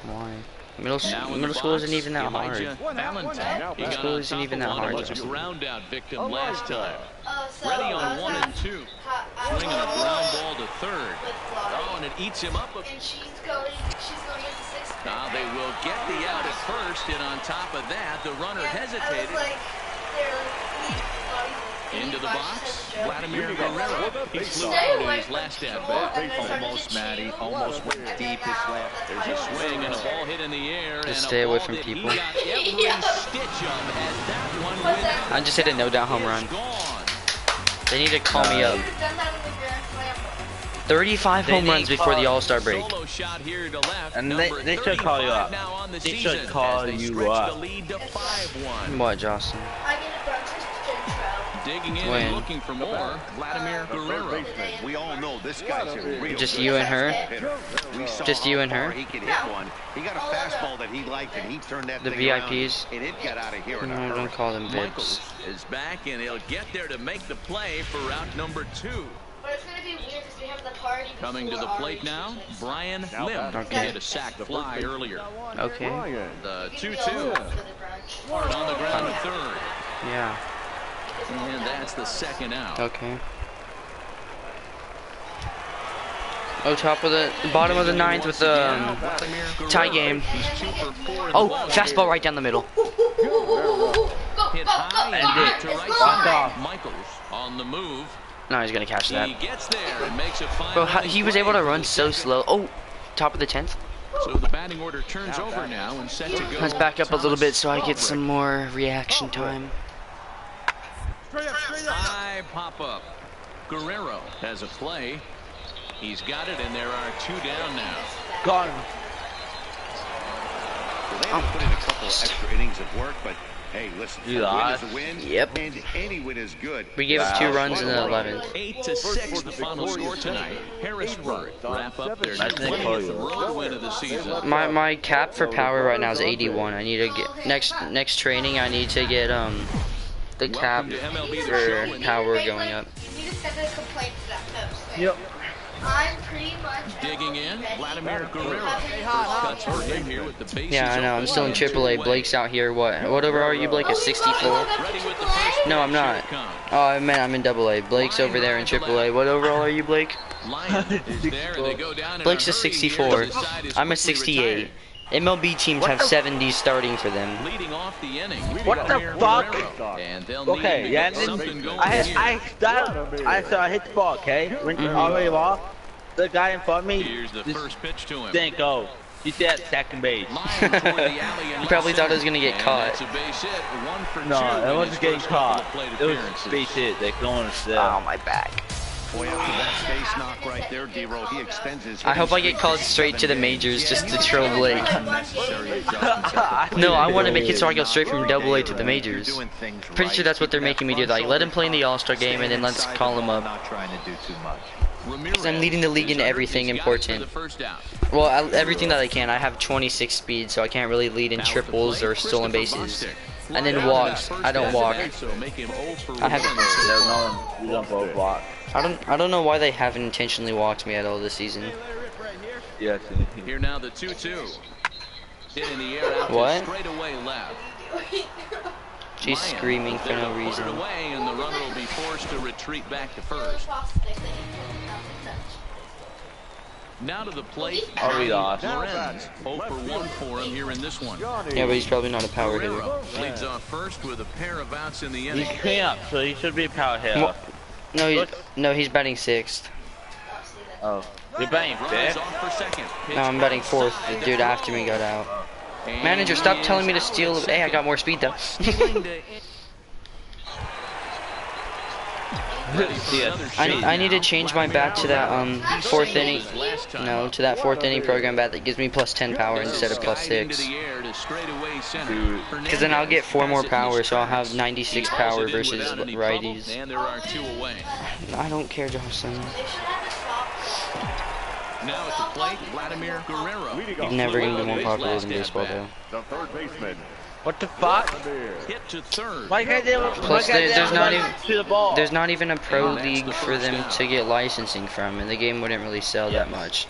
Why? Middle Now in the school box, isn't even that hard. Elijah Valentine. He got School on isn't top even of that one hard, and was a Justin. ground out victim last time. Ready on 1 and 2. Swinging a ground ball to third. Oh, and it eats him up. And she's going into 6th. Now they will get the out at first, and on top of that, the runner hezitated. Into the box, Vladimir Guerrero. He flew out in his last at bat. Almost, Matty. Almost went deep his left. There's a swing and a ball hit in the air. Just and stay a away ball from that people. He got every stitch of as that one went out. I just hit a no-doubt home run. Gone. They need to call me up. 35 home runs before the All-Star break. Solo shot here to left. And Number they should call you 35 up. now on the They season should call as they you stretch up. the lead to 5-1. What, Jocelyn? Digging in When? and looking for more, Vladimir Guerrero. We all know this guy's a real Just you and her? hitter. We saw Just you how and her? far he could hit one. He got a fastball that he liked, and he turned that The thing around, VIPs? and it got out of here in a No, hurry. don't call them Michaels VIPs. is back, and he'll get there to make the play for route number 2. But it's gonna be weird because we have the party. Coming to the plate now, Brian Lim. Okay. He had a sac fly earlier. Okay. The 2-2. Hard on the ground at third. Yeah. And that's the second out. Okay. Oh, top of the bottom of the ninth with the tie game. Oh, fastball right down the middle. Hit high and to right side. Michaels on the move. No, he's gonna catch that. He gets there and makes a fine. Bro, he was able to run so slow. Oh, top of the 10th. So the batting order turns over now and set to go. Let's back up a little bit so I get some more reaction time. High pop up. Guerrero has a play. He's got it, and there are 2 down now. Gone. Well, they had to put in a couple extra innings of work, but hey, listen, a win is a win. Yep. And any win is good. We gave up 2 runs in the 11th. 8-6 the final score tonight. Harrisburg wrap up their 20th road win of the season. My cap for power right now is 81. I need to get next training. I need to get the cap for power going up. You need to send a complaint to that post. Yep. I'm pretty much Digging in, Vladimir Guerrero. Cuts for him here with the bases. Yeah, I know. I'm still in AAA. Blake's out here. What overall are you, Blake? A 64? No, I'm not. Oh, man, I'm in AA. Blake's over there in AAA. What overall are you, Blake? Blake's a 64. I'm a 68. MLB teams have 70s starting for them. What the fuck? Okay, yeah, I hit the ball, okay? Went all the way off. The guy in front of me just didn't go. He's at second base. He probably thought it was gonna get caught. No, it wasn't getting caught. It was base hit. They're going to Oh, my back. Boy, after that space knock right there, D-Roll, he extends his. I hope I get called straight to the majors just to troll Blake. No, I want to make it so I go straight from AA to the majors. Pretty sure that's what they're making me do. Like, let him play in the All-Star game and then let's call him up. Not trying to do too much. Because I'm leading the league in everything important. Well, everything that I can. I have 26 speed, so I can't really lead in triples or stolen bases. And then walks. I don't walk. I have. You don't both walk. I don't know why they haven't intentionally walked me at all this season. Yes. Here now the 2-2. Hit in the air out What? straight away left. She's screaming for no reason. Away, and the runner will be forced to retreat back to first. Now to the plate. I'll read off. Lorenz, 0 for 1 for him here in this one. Yeah, but he's probably not a power hitter. Leads off first with a pair of outs in the He's inning. clean up, so he should be a power hitter. No, he's batting 6th. Oh, you're batting Runners 5th? off for second. No, I'm batting 4th. The dude after me got out. Manager, stop telling me to steal. Hey, I got more speed though. I need to change my bat to that 4th inning. No, to that 4th inning program bat that gives me plus 10 power instead of plus 6. Because then I'll get 4 more power, so I'll have 96 power versus righties. And there are 2 away. I don't care, Johnson. Now at the plate, Vladimir Guerrero. He's never gonna be more popular than baseball, though. The third baseman. What the fuck? Hit to third. Why can't they Plus, there's not even a pro And that's league the for first them down. to get licensing from, and the game wouldn't really sell that much.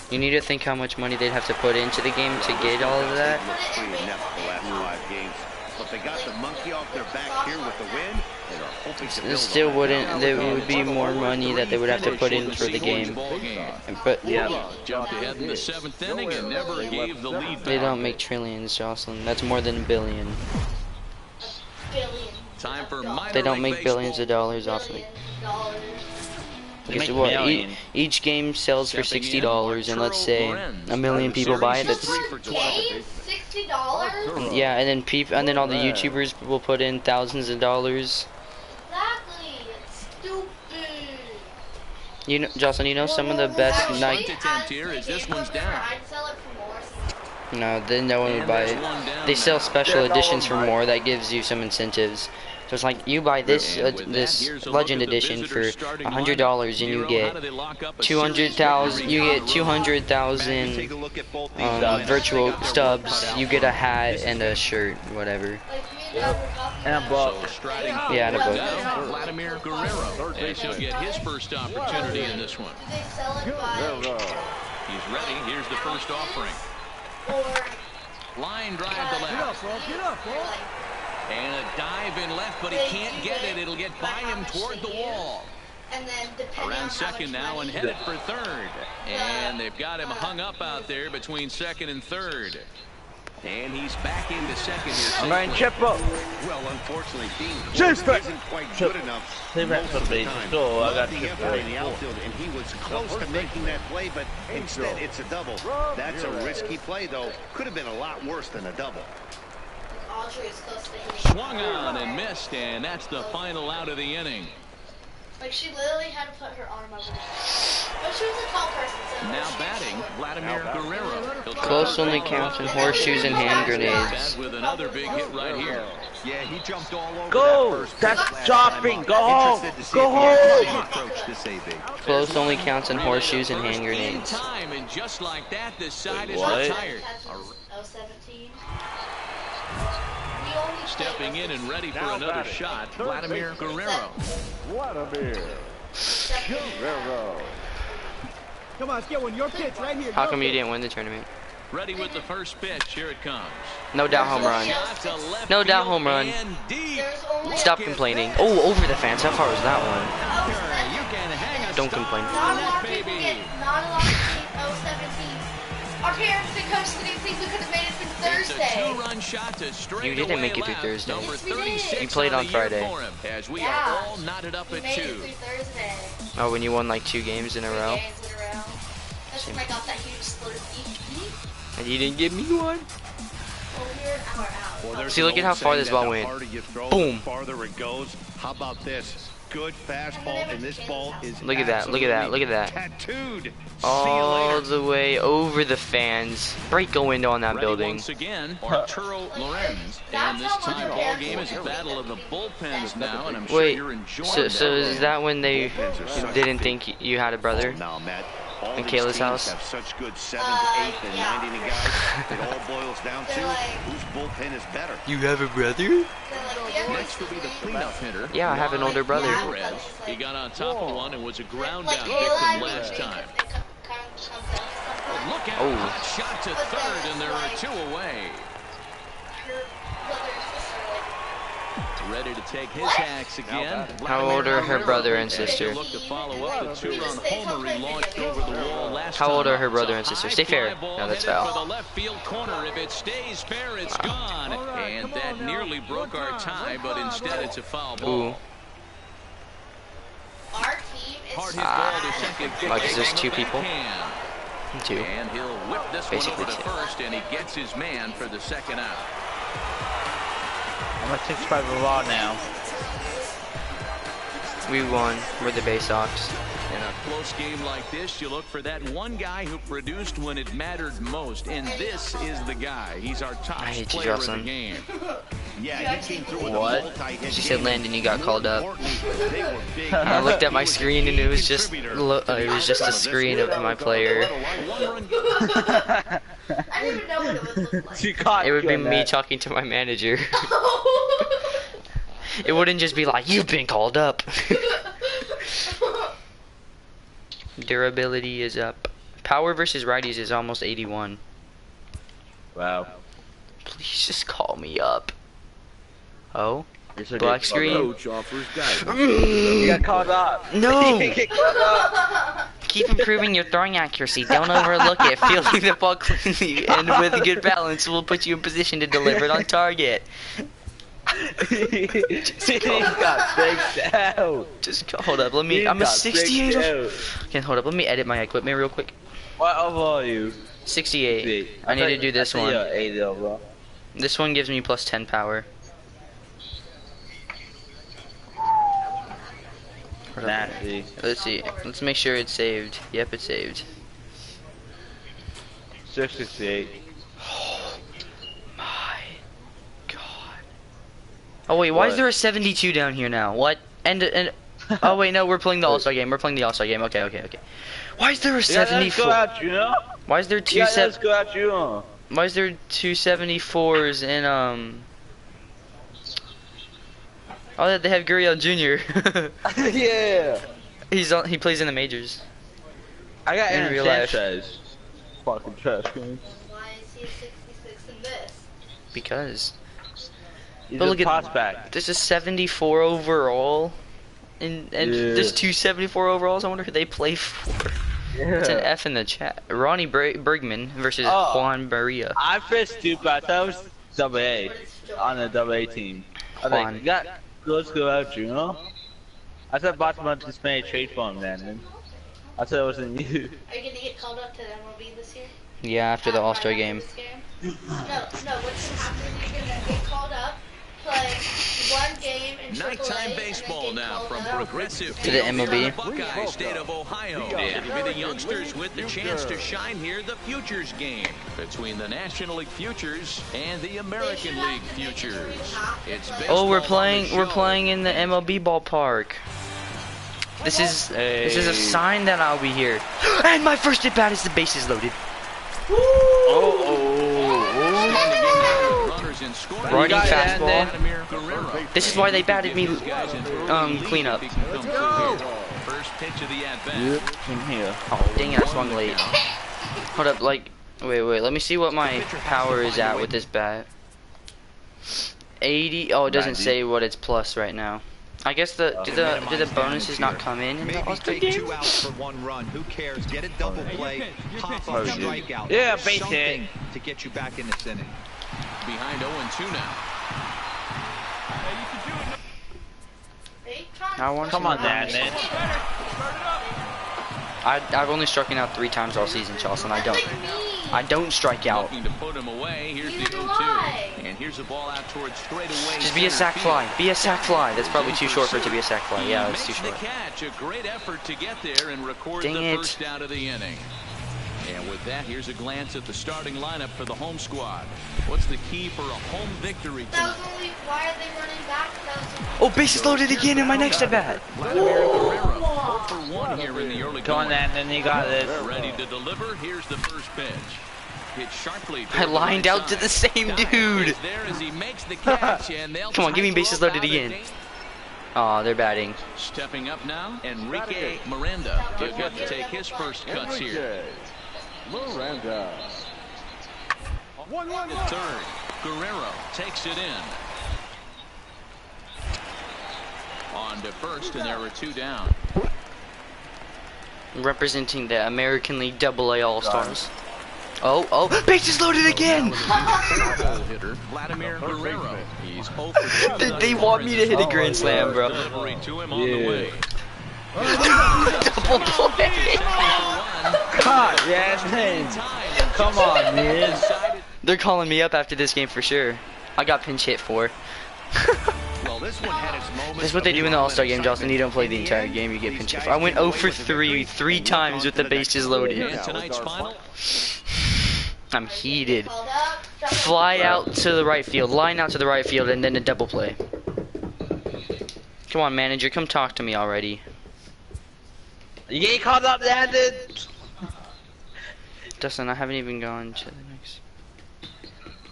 You need to think how much money they'd have to put into the game to get all of that. Pretty inept the last 5 games. But they got the monkey off their back here with the win. And are hoping to It build still on that. wouldn't. There would be more money that they would have to put in for the game. But Jumped ahead in the 7th inning and never gave the lead they back. don't make trillions, Jocelyn. That's more than a billion. Time for minor They don't league make billions of baseball. dollars off of it. Because make what? million. Each game sells for $60, and let's say a million people buy it. That's Game? $60? yeah, and then all the YouTubers will put in thousands of dollars. Exactly. It's stupid. You know, Jocelyn, you know some of the best night. Attempt here as this one's down. I'd sell it for more. No, then no one would buy it. They sell special editions for more. That gives you some incentives. So it's like you buy this this Legend Edition for $100 and you get 200,000. You get 200,000 virtual stubs. You get a hat and a shirt, whatever. And a book. Yeah, and a book. Now, Vladimir Guerrero. And he'll get his first opportunity in this one. Do they sell it by He's ready. Here's the first offering. Line drive to left. Get up, bro. And a dive in left, but he can't get it. It'll get by him toward the wall. And then depending on Around how second much now money and headed for third. And And they've got him hung up out there between second and third. And he's back into second here. I'm going triple. Well, unfortunately, being Just isn't quite good enough. They went for the base. So I got the effort in the outfield, and he was close to making that play, but instead it's a double. That's a risky play, though. Could have been a lot worse than a double. Swung on and missed, and that's the final out of the inning. Like, she literally had to put her arm over the But she was a tall person, so... Now batting, Vladimir Guerrero. Close only counts in horseshoes and hand grenades. With another big hit right here. Yeah, he jumped all over go. that That's first dropping. Go home. Go home. Close only counts in horseshoes and hand grenades. Time, and just like that, the side is What? retired. 017. Stepping in and ready for another shot, Vladimir Guerrero. Vladimir Guerrero. Come on, let's get one. Your pitch right here. How come you didn't win the tournament? Ready with the first pitch. Here it comes. No doubt home run. No doubt home run. Stop complaining. Oh, over the fence. How far was that one? Don't complain. Not a lot of people get, not a lot of teams, 017. Our parents didn't come to these things. We could have made it through Thursday. Two-run shot to straight You didn't make it through left. Thursday. Number Yes, we did. 36 You played on the year Friday. for him, as we Yeah. are all knotted up We at made it 2. through Thursday. Oh, when you won like 2 games in a row? Games in a row. That's when I got that huge Slurpee. And you didn't give me one? Well, we were an hour out. Well, there's See, look an at how old far saying this that ball the went. harder you throw, Boom. the farther it goes. How about this? Good fastball, and this ball is Look at that, look at that, look at that. tattooed. See you All later. the way over the fans. Break a window on that Ready building. once again, Arturo Lorenz. And this time ball game is a battle of the bullpens now, and I'm sure Wait, you're enjoying so that. is that when they didn't think you had a brother? Now, Matt, all In these Kayla's teams house? have such good 7th, 8th, and yeah. 9th inning guys. It all boils down to They're like- whose bullpen is better. You have a brother? They're like, yeah, Next will be the cleanup hitter. Yeah, I have an older brother. Perez. He got on top of one and was a ground like down Kayla, victim I last think time. it kind of comes down to something. Look out, Oh. hot shot to third, and there are 2 away. Your brother and sister, like, Ready to take his hacks again. How old are her brother and Take a sister? look to follow up the 2-run homer he launched over the wall last How old time are her out. brother It's and a sister? high Stay fair. fly ball No, that's headed foul. for the left field corner. If it stays fair, it's gone. And that nearly broke our tie, but instead it's a foul ball. Ooh. our team is Hard hit ball to second. Oh, 'cause there's 2 people? Backhand. 2. And he'll whip this Basically one over to 2. first, and he gets his man for the second out. I'm at 6-5 overall now. We won. We're the Bay Sox. In a close game like this, you look for that one guy who produced when it mattered most, and this is the guy. He's our top I hate you, player of the Jocelyn. game. Yeah, he came through with What? a multi-hit She said game. Landon, you got called up. Importantly, they were big. And I looked at my He was screen and it was just contributor to it the was just a outcome of this screen one. of my player. One-run I didn't even know what it would look like. She caught It would you be on me that. talking to my manager. It wouldn't just be like, you've been called up. Durability is up. Power versus righties is almost 81. Wow. Please just call me up. Oh? It's a Black good screen. coach offers guidance. You got called up. No! You get called up. Keep improving your throwing accuracy. Don't overlook it. Fielding the ball cleanly and with a good balance will put you in position to deliver it on target. He got faked out. Just hold up. Let me. He I'm a got 68. faked out. Okay, hold up. Let me edit my equipment real quick. What overall are you? 68. I need to do this one. Yeah, 80 overall. This one gives me plus 10 power. Nasty. Let's see. Let's make sure it's saved. Yep, it's saved. 68. Oh my god. Oh wait, why is What? there a 72 down here now? What? And oh wait, no, we're playing the All-Star game. We're playing the All-Star game. Okay. Why is there a Yeah, let's 74? go out, you know? Why is there two Yeah, let's go out, you know? Why is there two 74s in Oh, they have Gurriel Jr. Yeah. He plays in the majors. I got In Aaron real life. Sanchez. Fucking trash can. Why is he 66 in this? Because He's But a look at- prospect. there's a 74 overall, and Yeah. there's two 74 overalls. I wonder who they play for. It's an F in the chat. Ronnie Bergman versus Juan Barria. I feel stupid. I thought it was double A on the double A team. I was like, you got good skill out, you know? I thought Boston just made a trade for him, man. I thought it wasn't you. Are you gonna get called up to the MLB this year? Yeah, after the All-Star game. No, what's gonna happen is you're gonna get called up, play one game in Nighttime AAA, baseball now from Progressive to the MLB. Buckeye State of Ohio. It'll be the youngsters with the chance to shine here. The Futures game between the National League Futures and the American League Futures. It's we're playing in the MLB ballpark. This is a sign that I'll be here. And my first at bat is the bases loaded. Righty fastball. This is why they batted me cleanup. First pitch of the at-bat. In here. Oh, dang it, I swung late. Hold up, like, wait, let me see what my power is at with this bat. 80, oh, it doesn't say what it's plus right now. I guess did the bonuses not come in the All-Star game? 2 outs for 1 run. Who cares? Get a double play, pop up, strikeout. Yeah, base something hit to get you back in this inning. Behind 0-2 now. Come on, Dad, man. I've only struck out 3 times all season, Charleston. I don't strike out. Looking to put him away. Here's the 0-2. And here's a ball out towards straightaway. Just be a sack fly. Be a sack fly. That's probably too short for it to be a sack fly. Yeah, it's too short. Catch. A great effort to get there and record Dang the it. first out of the inning. And with that, here's a glance at the starting lineup for the home squad. What's the key for a home victory tonight? Why are they running back? Oh, bases loaded again in my next at bat. Vladimir Guerrero, 0 for 1 here in the early Come on, going. then you got this. Ready to deliver. Here's the first pitch. Hit sharply. I lined out to the same dude. There as he makes the catch, and they'll Come on, give me bases loaded again. Oh, they're batting. Stepping up now, Enrique Miranda. He'll get to take his first cuts here. Miranda. Third, Guerrero takes it in. On to first, and there were 2 down. Representing the American League AA All-Stars. Oh, bases loaded again! Hitter Vladimir Guerrero. He's 0 for 2. They want me to hit a grand slam, bro. Delivery to him on the way. Double play. God, yes, man. Come on, man. They're calling me up after this game for sure. I got pinch hit for. Well, this one had its moments. That's what they do in the All-Star game, Justin. You don't play the entire game, you get pinch hit for. I went 0 for 3 times with the bases loaded. And tonight's final. I'm heated. Fly out to the right field, line out to the right field, and then a double play. Come on, manager, come talk to me already. You get caught up, Landon. Dustin, I haven't even gone to the next.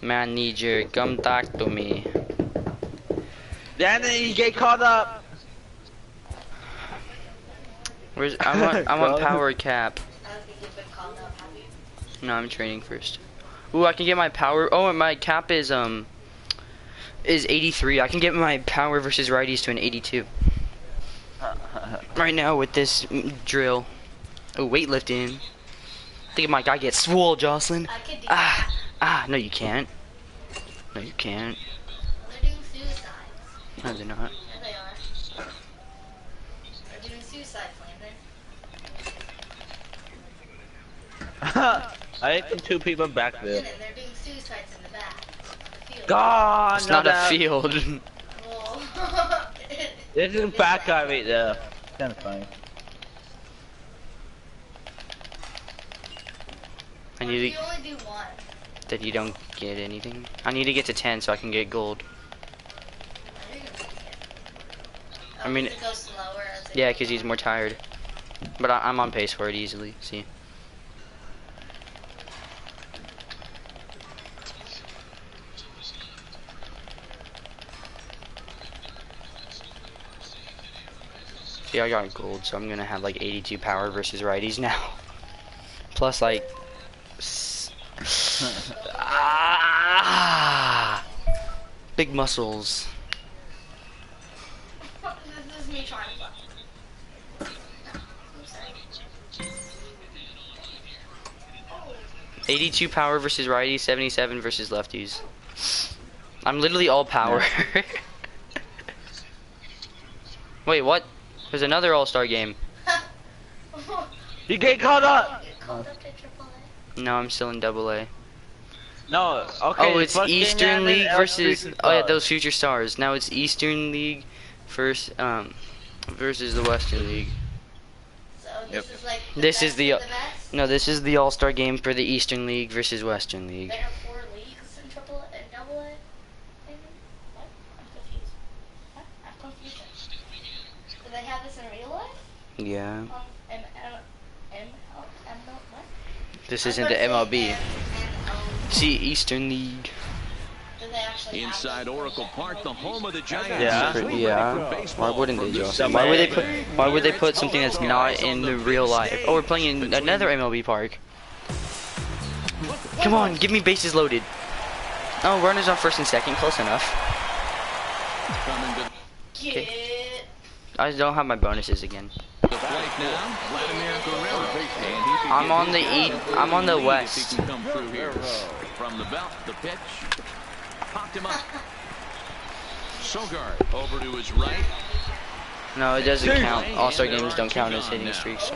Manager, come talk to me. Landon, you get caught up. Where's I'm on power cap. No, I'm training first. Ooh, I can get my power. Oh, and my cap is 83. I can get my power versus righties to an 82. Right now with this drill. Oh, weightlifting. Think my guy gets swole, Jocelyn. No, you can't. No, you can't. They're doing suicides. No, they're not. Yeah, they are. They're doing suicides, Landon. I think 2 people back there. They're doing suicides in the back. The field. God, It's not a field. Well, This is a back guy right there. Kind of funny. I need you only do 1. that you don't get anything. I need to get to 10 so I can get gold. I mean, It goes slower as it yeah, because he's more tired. But I'm on pace for it easily. See. See, I got gold, so I'm gonna have like 82 power versus righties now. Plus like. Big muscles. This is me trying to fuck. I'm sorry. 82 power versus righties, 77 versus lefties. I'm literally all power. Wait, what? There's another all-star game. You get caught up! No, I'm still in AA. No, okay. Oh, it's Eastern League versus... Oh yeah, those future stars. Now it's Eastern League versus the Western League. So this is like This is the... best? No, this is the all-star game for the Eastern League versus Western League. There are 4 leagues in Triple and Double A. Maybe? What? I'm confused. What? I'm confused. Do they have this in real life? Yeah. What? This isn't the MLB. See, Eastern League. Do they actually have Inside this? Oracle Park, the home of the Giants. Yeah. Why wouldn't they, Justin? Why would they put something that's not in the real life? Oh, we're playing in another MLB park. Come on, give me bases loaded. Oh, runners on first and second, close enough. Get I don't have my bonuses again. The plate now, Vladimir Guerrero. And he I'm on the I'm on the west. He can come through here. From the belt, the pitch. Popped him up. Sogard over to his right. No, it doesn't count. All-star games don't count as hitting streaks.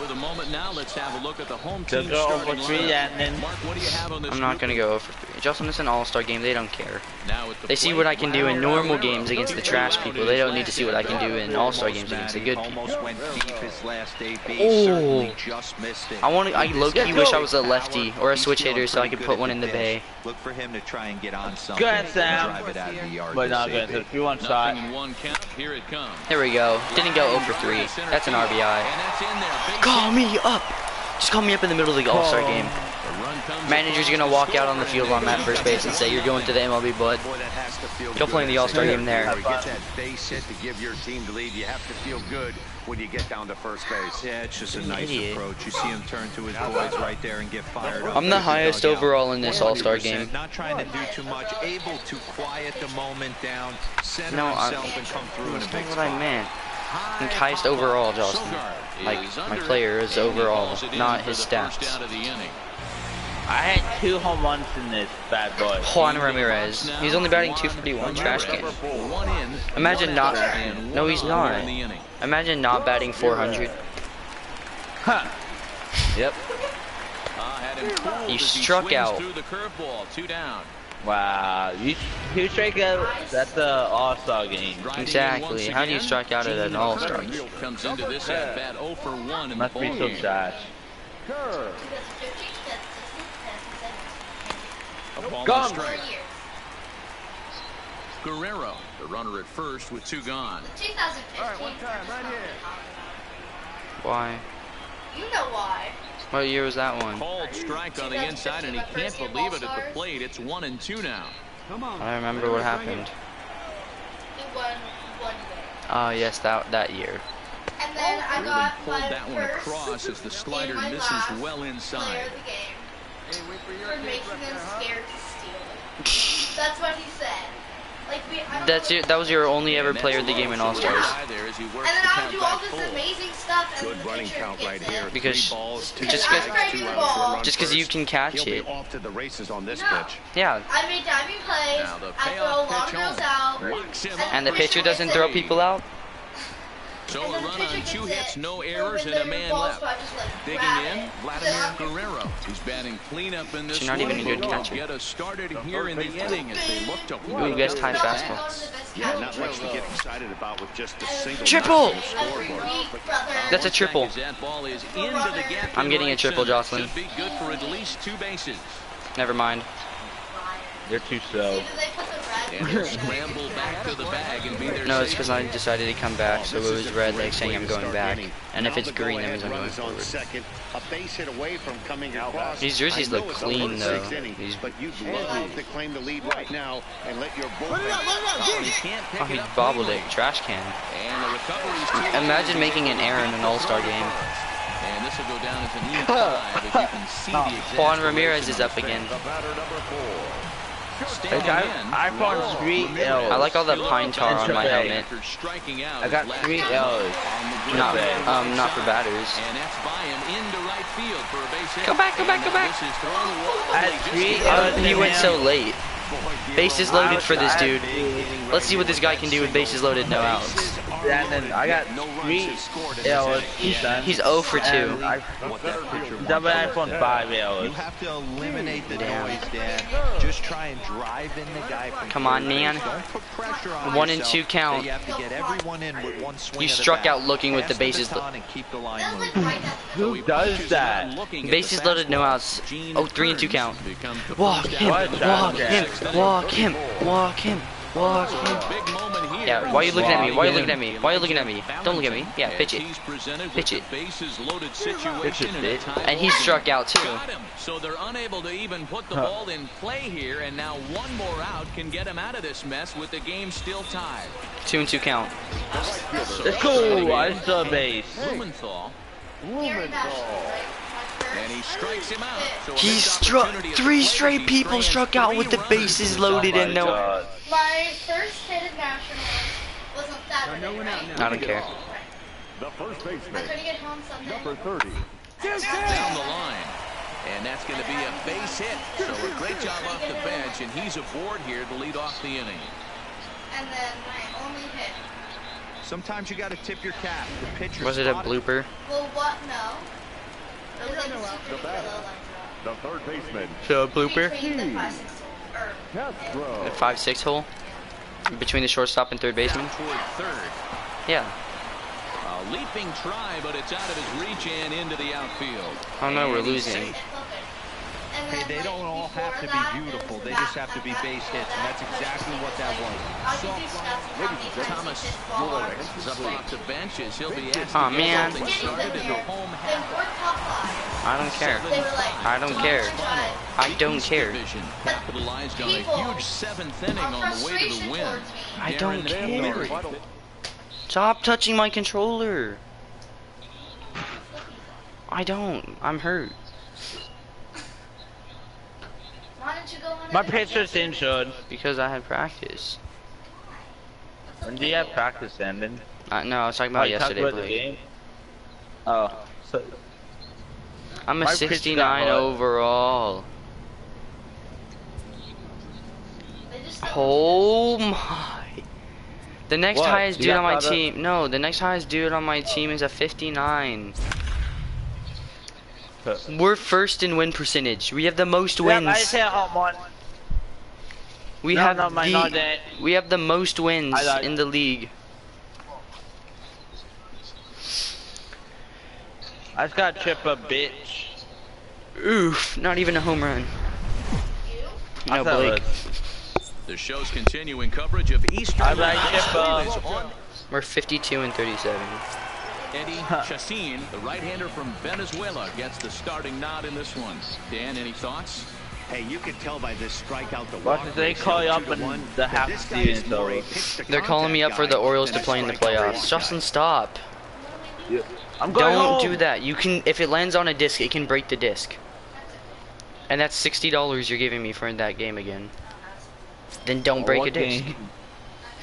With a moment now, let's have a look at the home They'll team go starting over 3 lineup. and then... Mark, what do you have on this I'm not group? gonna go over 3. Justin, it's an all-star game. They don't care. Now at the They see plate, what I can do in Vladimir normal Guerrero. games against the trash people. They don't need to see what I can do in all-star games against the good people. Almost went deep his last AB. Oh. Certainly just missed it. I low-key wish I was a lefty or a switch hitter so I could put one in the bay. Look for him to try and get on something. Good, Sam. Drive it out of the yard. But to not good. safety. If you want shot. Nothing in one count. Here it comes. There we go. Didn't go 0 for 3. That's an RBI. And that's in there. Base Call hit. me up. Just call me up in the middle of the all-star game. The run comes Manager's across gonna the walk out on the scoreboard, field on that first base and say, "You're going to the MLB, bud." Boy, that has to feel Go play in the good. All-Star game there. You get that base hit to give your team the lead. You have to feel good when you get down to first base. Yeah, it's just a nice Idiot. approach. You see him turn to his boys right there and get fired up. I'm the highest Dugout. overall in this All-Star 100%, game. Not trying to do too much, able to quiet the moment down, center No, himself, and come through in a That's big not what I spot. meant. I'm highest overall, Justin. Like, my player is overall, not his stats. I had 2 home runs in this bad boy. Juan Ramirez. He's only batting 241, trash can. Imagine not. No, he's not. Imagine not batting 400. Huh. Yep. You struck out. Wow. You strike out. That's the All-Star game. Exactly. How do you strike out at an All-Star game? Comes into this at bat 0 for 1 in the Must be so ballgame. trash. A ball Gone. and strike. Guerrero, the runner at first with 2 gone. 2015. Why? You know why. What year was that one? Called strike on the inside, and he can't believe it at the plate. It's 1 and 2 now. I don't remember what happened. He won 1 game. Oh, yes, that year. And then I Really got pulled my that one first across as the slider and my misses last well player inside. of the game for making them scared to steal it. That's what he said. Like I don't know. That was your only ever player of the game in All Stars. And then I would do all this amazing stuff and Good the running pitcher count gets right it. here. Because 3 balls, 2 just I'm strikes, driving 2 the outs, 1 ball. run just because you first. can catch He'll be it. off to the races on this No. pitch. Yeah. I made diving plays. Now the I throw payoff long pitch drills home. out. Locks him up. And the pitcher doesn't gets throw it. people out? So And a then the run pitcher on gets 2 it. hits, no Or errors, when and a they're man balls, left. so I just, like, Digging grab in, it. Vladimir Guerrero. He's batting cleanup in this She's not even a good one. catcher. Get us started here in the inning as they look to Ooh, guess high fastball. Yeah, not much to get excited about with just a single Triple! knock on the scoreboard. That's a triple. As that ball is into the gap I'm in getting a right triple, center. Jocelyn. Should be good for at least 2 bases. Never mind. They're too slow. And he'll scramble back to the bag and be there. No, it's because I decided to come back, so it was red, like saying I'm going back. And if it's green, that means I'm going forward. Second, a base hit away from coming across. These jerseys I know look it's clean, only though. 6 innings, These- but you'd love to claim the lead right now and let your bullpen. He can't pick Oh, he it up bobbled cleanly. it. Trash can. And the recovery's too Imagine late. making an error in an All-Star game. And this will go down as an E5 if you can see the Juan Ramirez is up again. The batter number 4. I found 3 L's. I like all that pine tar on my helmet. I got 3 L's. Not for batters. Go back. I had 3 L's. He went so late. Bases loaded for this dude. Let's see what this guy can do with bases loaded, no outs. And then I got 3 L's. He's 0 for 2. Double iPhone 5 L's. You have to eliminate the noise, Dad. Just try and drive in the guy from Come on, man. Don't put pressure on 1 and 2 count. You have to get everyone in with one swing. You struck out looking with the bases. And keep the line moving. Who does that? Bases loaded, no outs. Oh, 3 and 2 count. Walk him. Yeah, why are you looking at me? Don't look at me. Yeah, pitch it. And he struck out too. So they're unable to even put the ball in play here, and now one more out can get him out of this mess with the game still tied. 2 and 2 count. It's cool. I still base. Blumenthal. And he strikes him out. So He struck 3 straight people struck out with the bases loaded and no. My first hit at Nationals was on Saturday. I don't care. The first I baseman, couldn't get home Sunday. number 30. down the line. And that's going to be a base hit. So a great job off the bench, and he's aboard here to lead off the inning. And then my only hit. Sometimes you got to tip your cap. The pitcher Was it a blooper? Well, what? No. It was like The super batter, low the third baseman, So a blooper? between the 5-6 Castro. A 5-6 hole? Between the shortstop and third baseman? Toward third. Yeah. A leaping try, but it's out of his reach and into the outfield. Oh no, we're losing. Hey, they don't all have to be beautiful. They just have to be base hits, and that's exactly what that was. Thomas Flores is up off the benches. He'll be asked Aw, to man. get something started in the home half. I don't care. I don't care. I don't care. Division capitalized on a huge 7th inning on the way to the win. I don't Darren care. Murray. Stop touching my controller. I don't. I'm hurt. My pitcher's injured. Because I had practice. When do you have practice, Andon? No, I was talking about you talked yesterday. about the Blake. game? Oh. So, I'm a my pitch got 69 hot. overall. Oh my. The next What? highest You dude got on my caught up? team. No, the next highest dude on my team is a 59. We're first in win percentage. We have the most wins. Yeah, I say home one. We No, have no, my not that. we have the most wins I like- in the league. I just got trip a bitch. Oof, not even a home run. I No, thought it Blake. was- The show's continuing coverage of Eastern I like Baseball Chippa. is on. We're 52 and 37. Eddie Chacin, the right-hander from Venezuela, gets the starting nod in this one. Dan, any thoughts? Hey, you can tell by this strikeout to What walk did they ratio, call you up 2 to in 1, the that half this guy is season, more a so- pitch to They're calling me up contact for the guy Orioles than to a play in the strike rate playoffs. guy. Justin, stop. I'm going Don't home. do that. You can, if it lands on a disc, it can break the disc. And that's $60 you're giving me for that game again. Then don't break a What disc. game?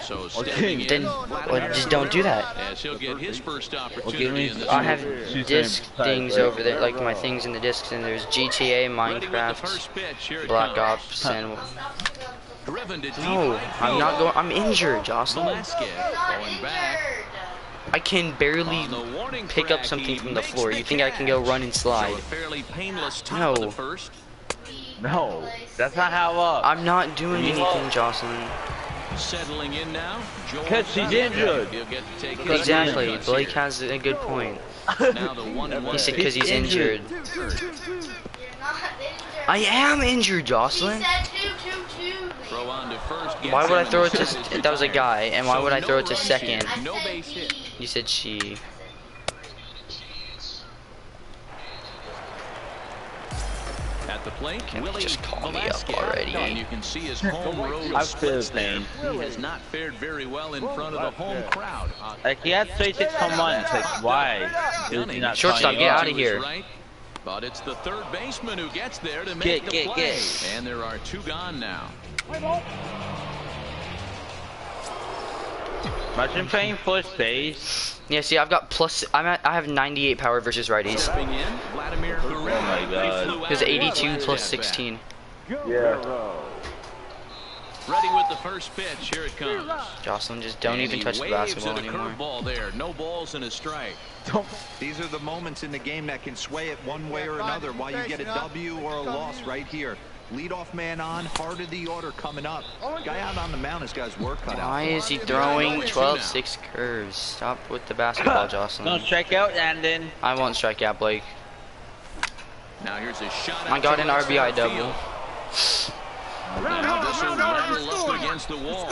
So stepping in, Then well, just don't do that. as he'll get his first opportunity in this I one. have She's disc saying things type, over there, like my things in the discs, and there's GTA, Ready with the Minecraft, first pitch. Here it Black comes. Ops, and Driven to deep no, right I'm field. not going. I'm injured, Jocelyn. Velasquez going back. I can barely On the warning pick track, up something he from the makes floor. the You think I can go catch. run and So slide? a fairly painless top No. of the first. No, that's not how up. I'm not doing anything, Jocelyn. Settling in now. Joel 'Cause she's injured. He'll get to take his Exactly. chances Blake here. has a good point. Now the 1-1 He said pitch. because he's injured. You're not injured. I am injured, Jocelyn. She said 2-2-2. Throw on to first. Gets Why would I in, throw it and to? That was a guy, and why So would I no throw it to runs second? here, No I said base hit. he. You said she. At the plate, Can you Willie just call me up Velasquez. already? And you can see his home road I splits feel there. pain. He has not fared very well in front of the home crowd. Like he had 36 home runs. Like why? Is he not Shortstop, playing get up? out of here. Right. But it's the third baseman who gets there to make the play. And there are 2 gone now. Imagine playing first base. Yeah, see, I've got plus. I have 98 power versus righties. In, Vladimir Guerrero. Oh my God. Because 82 plus 16. Yeah. Ready with the first pitch. Here it comes. Jocelyn, just don't even touch the basketball anymore. Curveball there. No balls and a strike. These are the moments in the game that can sway it one way or another. Why you get a W or a loss right here. Leadoff man on, heart of the order coming up. Guy out on the mound has got his work cut out. Why is he throwing 12-6 curves? Stop with the basketball, Jocelyn. Don't strike out, and then I won't strike out, Blake. Now here's a shot. I got an RBI double. Now this will level up against the wall.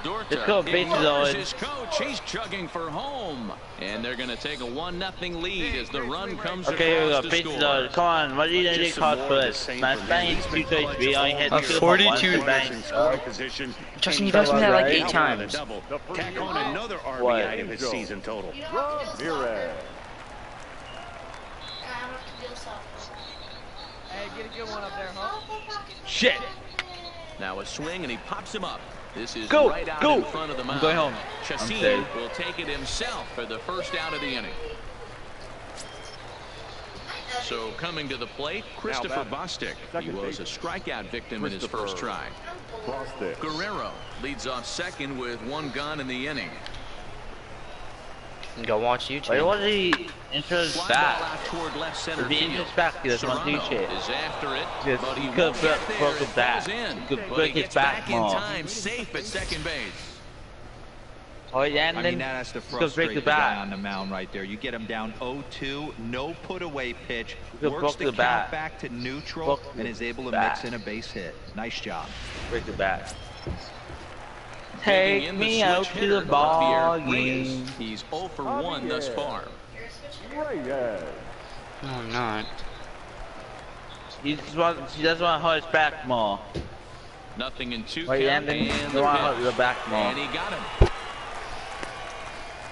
Dorta ignores his coach. He's chugging for home. And they're going to take a 1-0 lead as the run comes okay, here we go. across Pitch the load. score. Come on, what are you going to call for this? My Spain's 2-3. I hit 42. Justin, you've asked me that like 8 times. Tack on another RBI of his season total. Hey, get a good one up there, huh? Shit. Now a swing and he pops him up. This is Go, right out go. in front of the mound. I'm going home. Chassin will take it himself for the first out of the inning. So coming to the plate, Christopher Bostic. He was a strikeout victim in his first try. Guerrero leads off second with 1 gone in the inning. Go watch YouTube. Wait, what did he enter his back? Toward left center If he field. enters back, he doesn't want to do shit. Is after it, Yes, but he he could won't get there. broke his It back. falls in, He could but break he his gets back back in more. time, safe at second base. Oh, yeah, and I then mean, that has to break the frustrate the back. guy on the mound right there. You get him down 0-2, no put away pitch, He works broke the the count bat. back to neutral, Broke and the is able to bat. mix in a base hit. Nice job. Break the back. Digging Take in me switch out to hitter, the ball Javier Reyes. game. He's 0 for 1 thus far. No, I'm not. He doesn't want to hold his back more. Nothing in 2 Wait, count, and then and you want to hold the the pitch. back more. And he got him.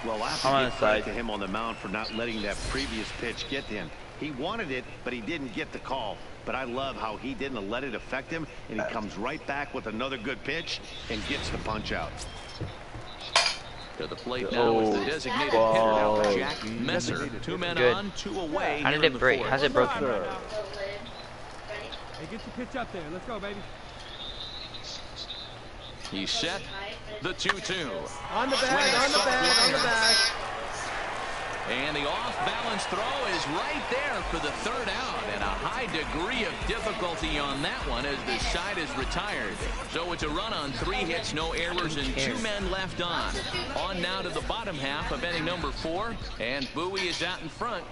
Well, I have I'm on to the give credit side. to him on the mound for not letting that previous pitch get to him. He wanted it, but he didn't get the call. But I love how he didn't let it affect him, and he comes right back with another good pitch and gets the punch out. To the plate now is the designated hitter, now Jack Messer. 2 men Good. on, 2 away. How did it break? How's it broken? Hey, get your pitch up there. Let's go, baby. He's set. The 2-2. On the bag, on the bag, on the bag. And the off-balance throw is right there for the 3rd out. And a high degree of difficulty on that one as the side is retired. So it's a run on 3 hits, no errors, and 2 men left on. On now to the bottom half of inning number 4. And Bowie is out in front.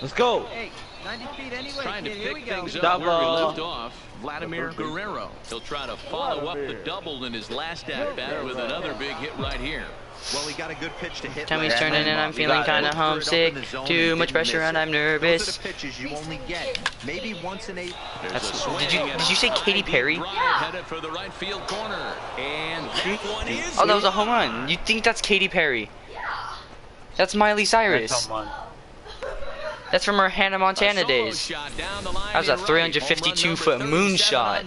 Let's go. Hey, 90 feet anyway, Trying to kid. Here we pick go. things up Double. where we left off. Vladimir Guerrero. He'll try to follow up the double in his last at-bat with another big hit right here. Well, he got a good pitch to hit. Tommy's last turning time and I'm up. feeling He got kinda it. Put it up in homesick. the zone Too and much didn't pressure miss and it. I'm Those nervous. are the pitches you only get maybe once in 8. Did you say Katy Perry? Headed for the right field corner. And that one is Oh, that was a home run. You think that's Katy Perry? That's Miley Cyrus. That's from her Hannah Montana days. That was a 352-foot moonshot.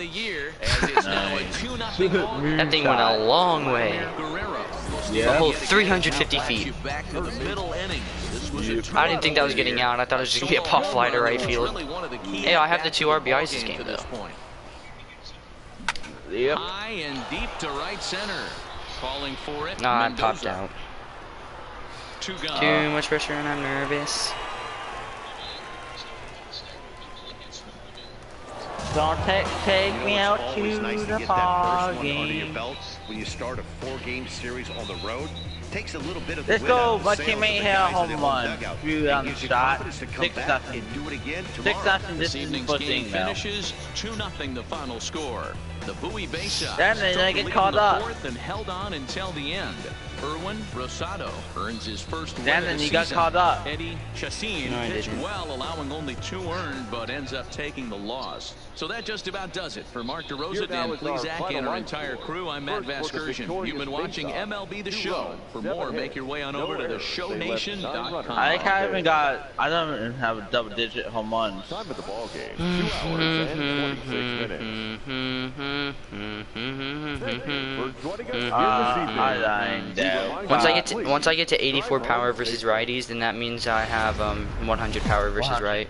That thing went a long way. A whole 350 feet. I didn't think that was getting out. I thought it was just going to be a pop fly to right field. Hey, I have the 2 RBIs this game, though. Yep. High and deep to right center. Calling for it. Nah, I popped out. 2 gone. Too much pressure and I'm nervous. Don't take me out Always to nice to the get that ball first one under your game. belt when you start a 4-game series on the road. Takes a little bit of the Let's wind go. out of the My sails of teammate the hit a guys in home their run. dugout. Few It on the gives you shot. confidence to come 6-0. back and do it again tomorrow. 6-0. This This is evening's the game thing now. finishes 2-0 the final score. The Bowie Bayside Then they took the get lead caught in the up. 4th and held on until the end. Erwin Rosado earns his first win Dan, of the then you season. got called up. Eddie Chassin No, I pitched didn't. well, allowing only 2 earned, but ends up taking the loss. So that just about does it. For Mark DeRosa, Dan Plesac, and our entire crew, I'm Matt Vasgersian. You've been watching MLB The Show. For more, make your way on over to theshownation.com. I haven't got. I don't even have a double-digit home runs. Time of the ball game, 2 hours and 26 minutes. For joining us here this evening. Once I get to 84 power versus righties, then that means I have 100 power versus right.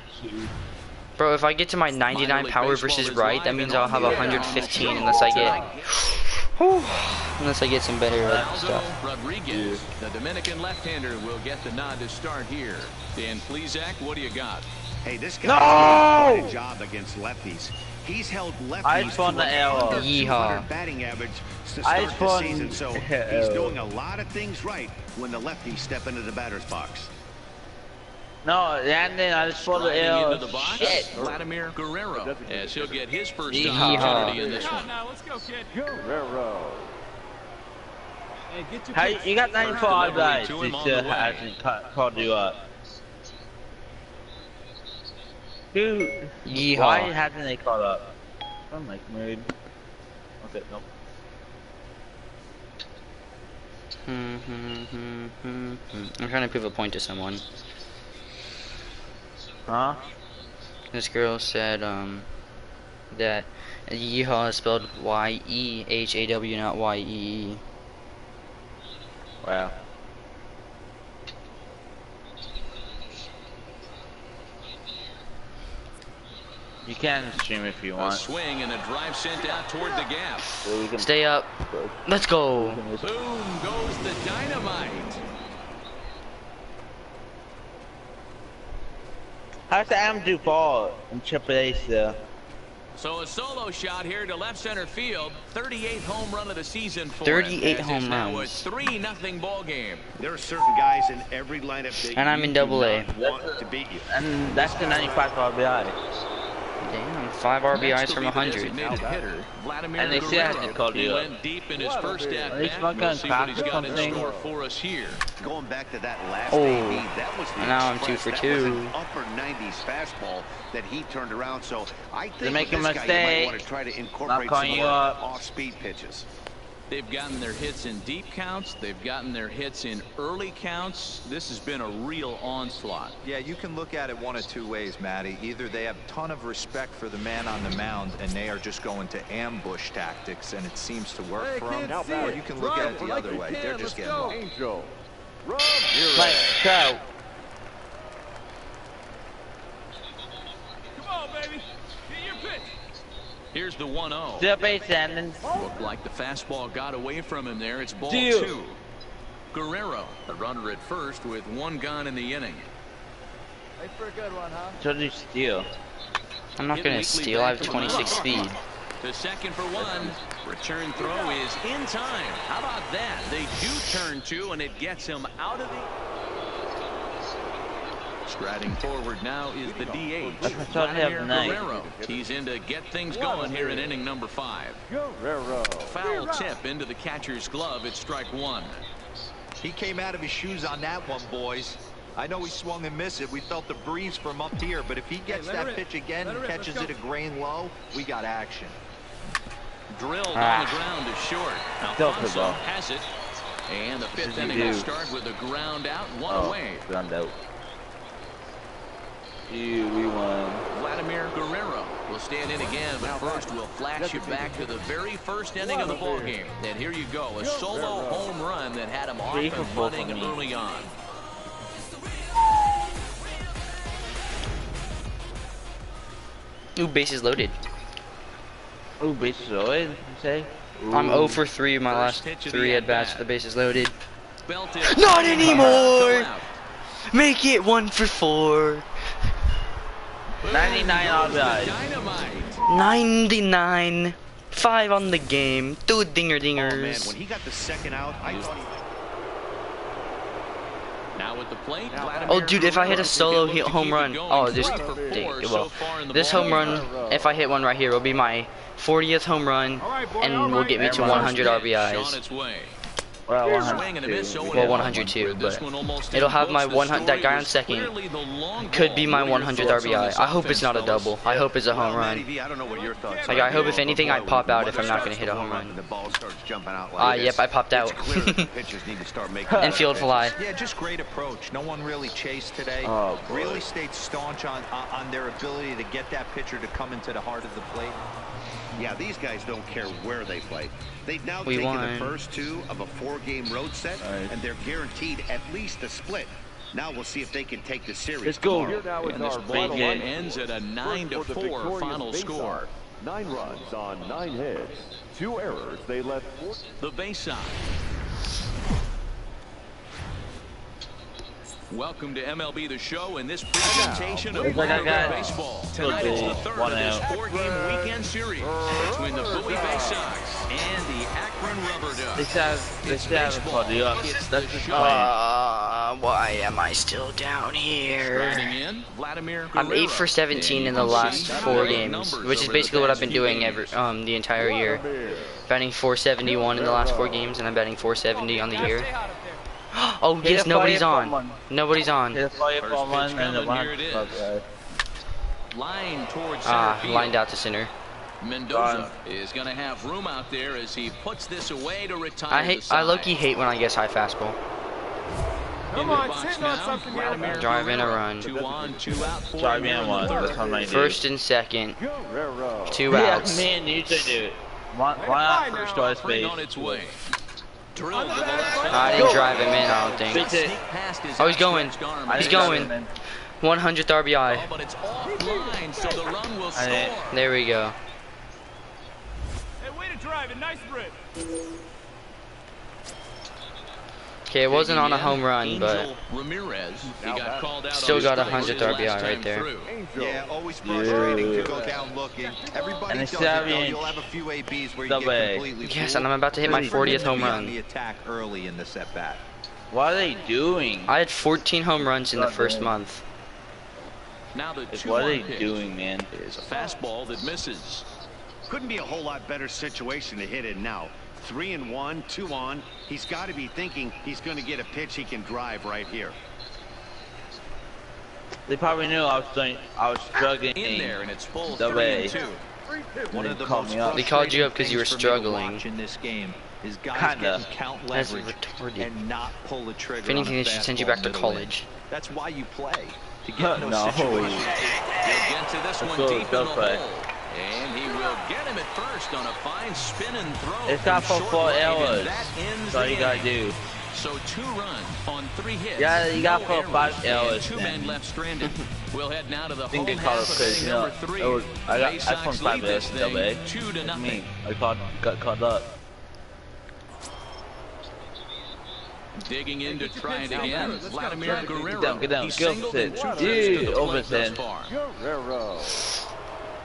Bro, if I get to my 99 power versus right, that means I'll have 115 unless I get some better stuff. Rodriguez, the Dominican left-hander, will get the nod to start here. Dan Plesac, what do you got? Hey, this guy's doing quite a job against lefties. He's held I lefties spun to the an arrow. under Yeehaw. 200 batting average to I start the spun season, so he's doing a lot of things right when the lefties step into the batter's box. No, and then I just spun the Striding arrow. into the box, Shit. Vladimir Guerrero, as he'll get his first Yeehaw. opportunity in this one. Let's go, kid. Guerrero. Hey, get your Hey, pitch. you got 95 guys. To him He on still the way. hasn't called you up. Dude, Yeehaw. why hasn't they called up? I'm like mood. Okay, nope. I'm trying to prove a point to someone. Huh? This girl said that yeehaw is spelled Y-E-H-A-W, not Y-E-E. Wow. You can stream if you A want. swing and a drive sent out toward the gap. So we can Stay up. Let's go. Boom goes the dynamite. How's the Amadou ball in Triple A still? So a solo shot here to left center field. 38th home run of the season for 38 him. home Now a runs. 3-0 ball game. There are certain guys in every lineup that And I'm in you double do A. not want to beat you. And that's the 95 RBI. Damn, 5 RBIs from 100. And they still haven't called you up. Went deep in his first at Are they bat. smoking We'll see what he's crack or got in something? store for us here. Going back to that last Oh, AB, that was the now I'm express. 2 for That 2. was an upper 90s fastball that he turned around. So I think make with a this guy, you might mistake. want to try to incorporate calling some you more up. off-speed pitches. They've gotten their hits in deep counts. They've gotten their hits in early counts. This has been a real onslaught. Yeah, you can look at it one of two ways, Matty. Either they have a ton of respect for the man on the mound and they are just going to ambush tactics and it seems to work Hey, for them. kids, see Or it. you can look Run at it the like other you way. can. They're just Let's getting go. Angel. Let's go. Come on, baby. Get your pitch. Here's the 1-0. Still base standing. Looked like the fastball got away from him there. It's ball Steal. 2. Guerrero, the runner at first with 1 gone in the inning. Wait for a good one, huh? So do you steal? I'm not gonna steal. I have 26 speed. To second for 1. Return throw is in time. How about that? They do turn 2, and it gets him out of the... Striding forward now is the DH, I thought he had Vladimir the night. Guerrero. He's in to get things going here in inning number 5. Guerrero. Foul tip into the catcher's glove. It's strike 1. He came out of his shoes on that one, boys. I know he swung and missed it. We felt the breeze from up here, but if he gets let her that rip. pitch again Let and her rip. catches Let's it go. a grain low, we got action. Drilled on the ground to short. Still Alfonso football. has it. And the 5th you inning will do? start with a ground out, 1 Oh, away. ground out. We won. Vladimir Guerrero will stand in again, but first we'll flash you back to the very first inning of the ball game. And here you go, a solo home run that had him off 3 and for 4 running for me. early on. Ooh, bases loaded. Ooh, bases loaded, you say? I'm Ooh. 0 for 3 of my First last pitch of 3 the at-bats at-bat. with the bases loaded. Belted. Not anymore! Out. Make it 1 for 4. 99 RBI. Dynamite. 99. 5 on the game. 2 dinger Oh, man, dingers. when he got the second out, I thought he... Now at the plate, Oh, dude, if I hit a Vladimir solo Guerrero can home keep it run. going. Oh, this. 3 for 4 so Well, far in the this ball home game. run, if I hit one right here, will be my 40th home run. All right, boy, And all will right. get me to Everyone. 100 Pitch on RBIs. its way. Well, Swing and a miss, 0-1. Well, 102, but it'll have my 100. That guy on second could be my 100th RBI. I hope it's not a double. I hope it's a home run. Like, I hope if anything I pop out if I'm not gonna hit a home run. Yep, I popped out. Infield fly. Yeah, just great approach. No one really chased today. Really stayed staunch on their ability to get that pitcher to come into the heart of the plate. Yeah, these guys don't care where they play. They've now We taken won. the first 2 of a 4-game road set, and they're guaranteed at least a split. Now we'll see if they can take the series. Let's go. tomorrow. And this ball game ends at a 9-4 final score. 9 runs on 9 hits. 2 errors. They left 4. The base side. Welcome to MLB The Show and this presentation of Minor League Baseball. Tonight is the third of this 4-game weekend series between the Bowie Bay Sox and the Akron Rubber Ducks. Let's have it for the Ducks. That's the Why am I still down here? In, Vladimir I'm 8 Guerrero. for 17 in the last 4 games, which is basically what I've been doing the entire year. Batting 471 in the last 4 games, and I'm batting 470 on the year. Oh yes, nobody's on. Nobody's on. Line towards center field. Lined out to center. Mendoza is going to have room out there as he puts this away to retire. I low-key hate when I guess high fastball. Come on, sitting on something here. Drive in a run. 2 on, 2 out. Drive in one. That's how many First and second. 2 outs. Man, you should do it. Why not first to his face? On its way. I didn't drive him in, I don't think. Oh, he's going. He's going. 100th RBI. But it's offline, so the run will score. There we go. Hey, way to drive it. Nice rip. Okay, it wasn't on a home run, but still got 100th RBI right there. Yeah, always frustrating to go down looking. Everybody does it, you'll have a few ABs where you get completely yes, and I'm about to hit my 40th home run. The attack early in the set bat. What are they doing? I had 14 home runs in the first month. Now the what are they doing, man? Is a fastball that misses. Couldn't be a whole lot better situation to hit it now. 3-1, 2 on. He's got to be thinking he's going to get a pitch he can drive right here. They probably knew I was struggling in there, and it's full the way. 3-2. One of the most They called you up because you were struggling. in this game is guys getting count That's leverage retarded. and not pull the trigger. If anything, on they a should send you fastball back to middle in. college. That's why you play. To get in those No. situations. He'll get to this one go, deep in go the play. hole. And he will get him at first on a fine spin and throw. It's got for from 4 short line, hours. and that ends That's all the you gotta inning. do. So 2 runs on 3 hits. Yeah, you got no for errors, 5 and hours 2 then. men left stranded. We'll head now to the I think home they call it half of because, inning number 3. I Sox from 5 lead this minutes, double A. thing 2-0. Me, I got caught up. Digging in to try it again. Vladimir Guerrero. Get down. He's Go singled sit. in 2 trips Dude, to the over plate thus 10. far. Guerrero.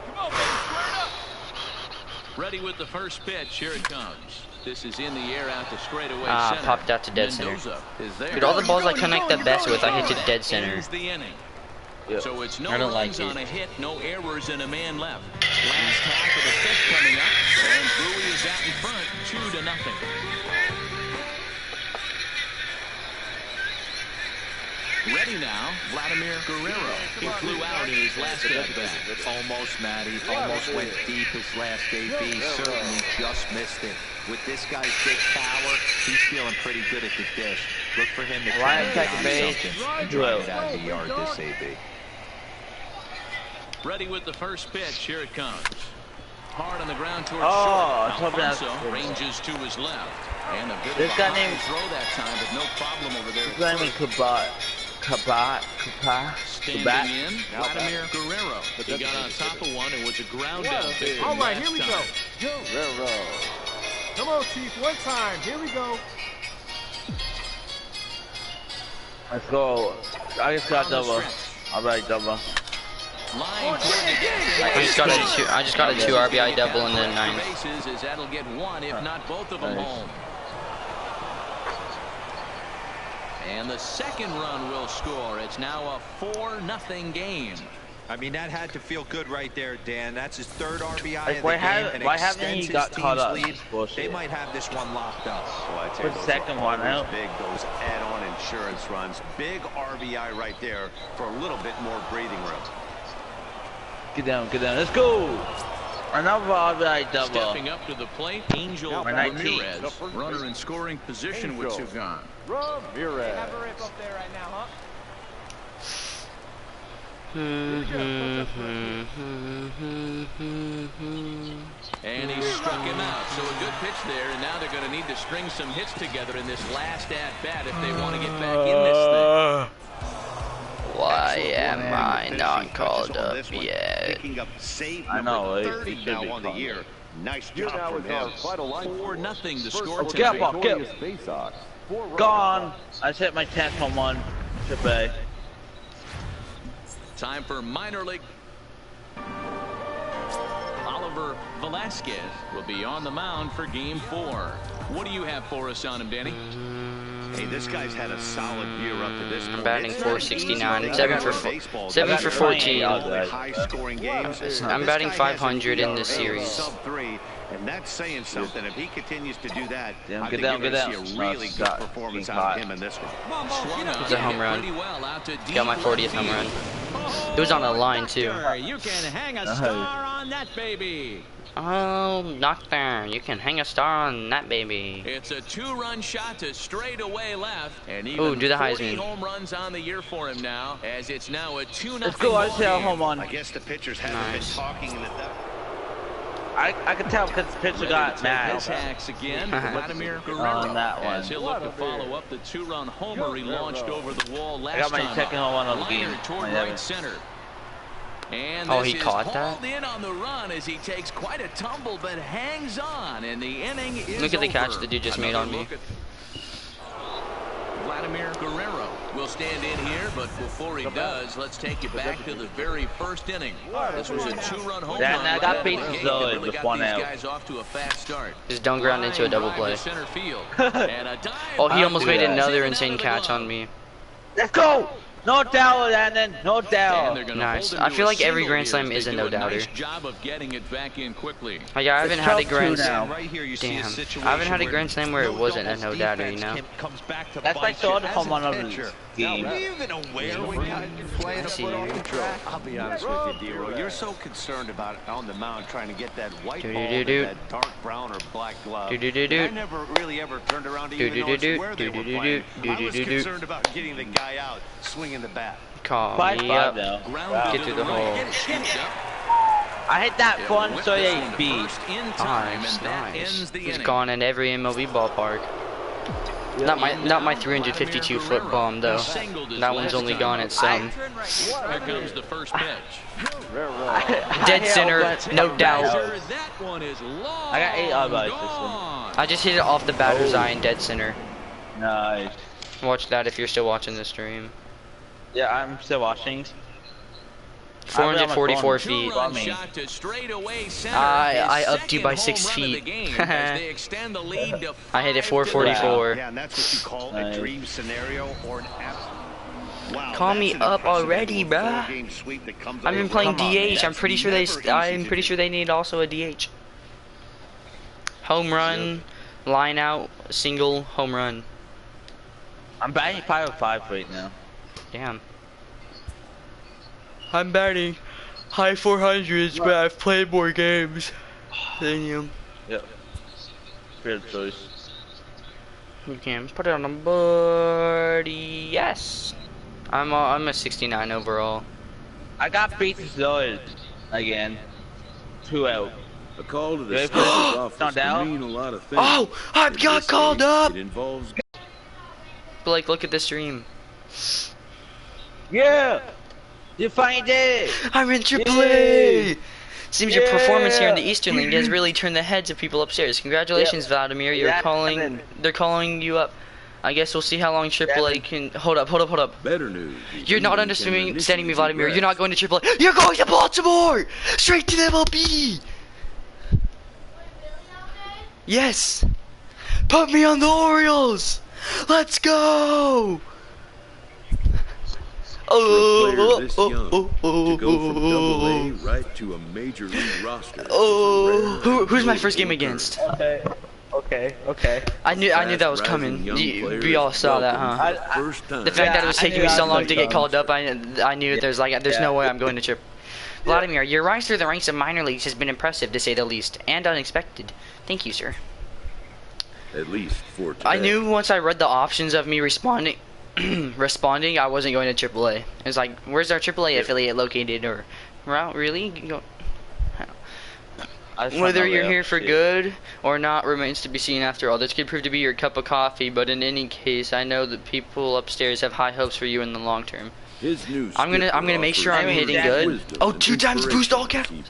Come on, baby, square it up. Ready with the first pitch. Here it comes. This is in the air out to straightaway center. Popped out to dead center. Mendoza is there. Dude, all the balls I connect the best with, I hit to dead center. Ends the inning. Yep. So it's no I don't like runs it. on a hit, no errors, and a man left. Last half of the 5th coming up, and Bowie is out in front, 2-0. Ready now, Vladimir Guerrero. He flew out in his last at-bat. Almost, Matty. Almost went deep his last AB. Certainly just missed it. With this guy's big power, he's feeling pretty good at the dish. Look for him to try and get on something. Drive it out of the yard this AB. Ready with the first pitch. Here it comes. Hard on the ground towards short. Alfonso ranges to his left. And a bit This of guy a high named- throw that time, but no problem over there. His name is Kabat. Standing in, Vladimir Guerrero. He got on top of one and was a ground out pitch. All right, here we go. Guerrero. Come on, Chief. One time. Here we go. Let's go. I just got double. Alright, double. Line toward the gap. I just got a 2 RBI double and then 9. Bases as that'll get one, if not both of them home. And the second run will score. It's now a 4-0 game. I mean, that had to feel good right there, Dan. That's his third RBI Like, of the game, and why haven't extends he got his caught team's up? lead. Bullshit. They might have this one locked up. Well, I tell you, The those second are one always out. big, those add-on insurance runs. Big RBI right there for a little bit more breathing room. Get down, let's go! Another RBI double. Stepping up to the plate, Angel Ramirez, runner in scoring position with two gone. Ramirez. Have a rip up there right now, huh? And he struck him out. So a good pitch there, and now they're going to need to string some hits together in this last at-bat if they want to get back in this thing. Why am I not called up yet? Picking up save I know, number it 30 should now be on the fun. year. Nice Here job now from is our him. final line. 4-0 the First score for the Get up, victorious Bay Sox. Gone. I just hit my 10th home run. Triple A. Time for minor league. Oliver Velasquez will be on the mound for game 4. What do you have for us on him, Danny? Hey, this guy's had a solid year up to this point. I'm batting It's not 469, easy. 7 for 14. High-scoring games. I'm batting 500 in this series. Sub-3, and that's saying something. If he continues to do that, Damn, I get think down, you're get going to see down. a really good performance out of him in this one. It's a home run. Got my 40th home run. It was on a line too. You can hang a star on that baby. Oh, Doctor, you can hang a star on that baby. It's a 2-run shot to straightaway left, and Ooh, even do the 40 Heisman. home runs on the year for him now, as it's now a 2-0 Let's go. I just hit a ball home game. run. I guess the pitchers haven't Nice. been talking in the I could tell because the pitcher Ready got to take mad. his hacks again, Vladimir Guerrero, On that one. as he'll look to follow up the 2-run homer he launched over the wall last I got my time second up. home run of the Liner game. toward I have right it. center. And Oh, this he is caught that? hauled in on the run as he takes quite a tumble, but hangs on, and the inning is Look at the catch over. the dude just made Another on me. look at Vladimir Guerrero will stand in here, but before he does, let's take you back to the very first inning. This was a 2-run home That- run. that got right beat out of the gate though that in really the got one these out. guys off to a fast start. Just don't ground into a double Line play. drive to center field. And a dive Oh, he almost made that. another Taken out insane of the catch glove. on me. Let's go. No doubt, Landon. No And doubt. they're gonna Nice. hold him I to feel a like every single Grand here Slam as they is a do no-doubter. Nice job of getting it back in quickly. Like, I haven't It's had a tough Grand too Slam. now. Right here, you see a Damn. situation I haven't had a where Grand Slam where it no wasn't a doubles no-doubter, you defense know? comes back to That's my bite you third as home a run of pitcher. the Now, game. were you even aware when you're playing a See foot you. off the track? I'll be honest with you, D-Roll. You're so concerned about on the mound trying to get that white ball in Do-do-do-do. that dark brown or black glove. Do-do-do-do. I never really ever turned around to even notice Do-do-do-do. where they were Do-do-do-do. playing. I was Do-do-do-do. concerned about getting the guy out swinging the bat. Call 5-5 me up. now. Grounded Get to the right. hole. Get it scooped up. I hit that Yeah, one, whipped so this yeah, one to B. first in time, Nice, and that nice. ends the He's inning. gone in every MLB ballpark. Not my 352 foot bomb though. That one's only gone at some. Here comes the first pitch. Dead center, no doubt. Sure, that one is long I got 8 RBIs this one. gone. I just hit it off the batter's eye in dead center. Nice. Watch that if you're still watching the stream. Yeah, I'm still watching. 444 feet. Two-run shot to straightaway center. I His upped you by second 6 home run of the feet. game as they extend the lead to I hit it 5-2. 444. Yeah, and that's what you call Nice. a dream scenario or an absolute. Wow, Call that's me an up already, unprecedented bruh. four-game sweep that comes I've been over. playing Come on, DH. man. I'm pretty sure Never easy I'm to pretty do. sure they need also a DH. Home run, line out, single, home run. I'm batting 505 right now. Damn. I'm batting high 400s, but I've played more games than you. Yep. Weird choice. You can put it on the board. Yes. I'm a 69 overall. I got bases loaded again. 2 out. A call to the Ready for starter's this? office Not down? can mean a lot of things. Oh, I In got this called case, up. It involves Blake, look at the stream. Yeah! You finally did it! I'm in Triple Yay! A. Seems your performance here in the Yeah! Eastern League has really turned the heads of people upstairs. Congratulations, Vladimir. You're Yeah, calling. and then- They're calling you up. I guess we'll see how long Triple A can. Hold up. better news. You're not England can understanding me, initially Vladimir. You're not grasp going to Triple A. You're going to Baltimore. Straight to the MLB. Yes. Put me on the Orioles. Let's go. For a player this young to go from Double-A right to a major league roster. Who's my first game against? Okay. I knew that was coming. We all saw that, huh? The fact that it was taking me so long to get called up, I knew there's no way I'm going to trip. Vladimir, your rise through the ranks of minor leagues has been impressive, to say the least, and unexpected. Thank you, sir. At least for today. I knew once I read the options of me responding, I wasn't going to AAA. It was like, where's our AAA affiliate located, or, well, really? Whether you're here for good or not remains to be seen after all. This could prove to be your cup of coffee, but in any case, I know that people upstairs have high hopes for you in the long term. I'm gonna make sure I'm hitting good. Oh, 2 times boost all cap. No,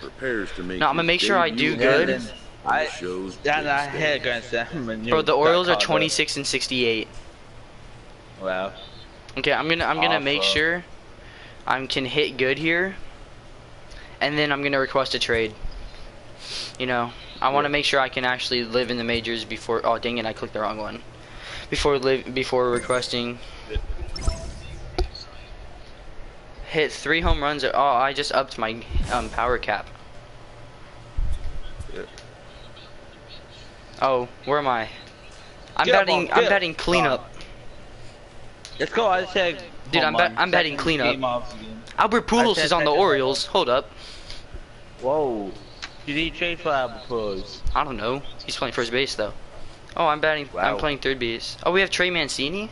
I'm gonna make sure I do good. I had against them. Bro, the Orioles are 26 and 68. Wow. Okay, I'm gonna make sure I can hit good here, and then I'm gonna request a trade. You know, I want to make sure I can actually live in the majors before. Oh dang it! I clicked the wrong one. Before requesting. Hit 3 home runs. Oh, I just upped my power cap. Oh, where am I? I'm betting cleanup. Let's go. I said. Dude, I'm betting cleanup. Albert Pujols is on the Orioles. Hold up. Whoa. Did he trade for Albert Pujols? I don't know. He's playing first base though. Oh, I'm batting. Wow. I'm playing third base. Oh, we have Trey Mancini.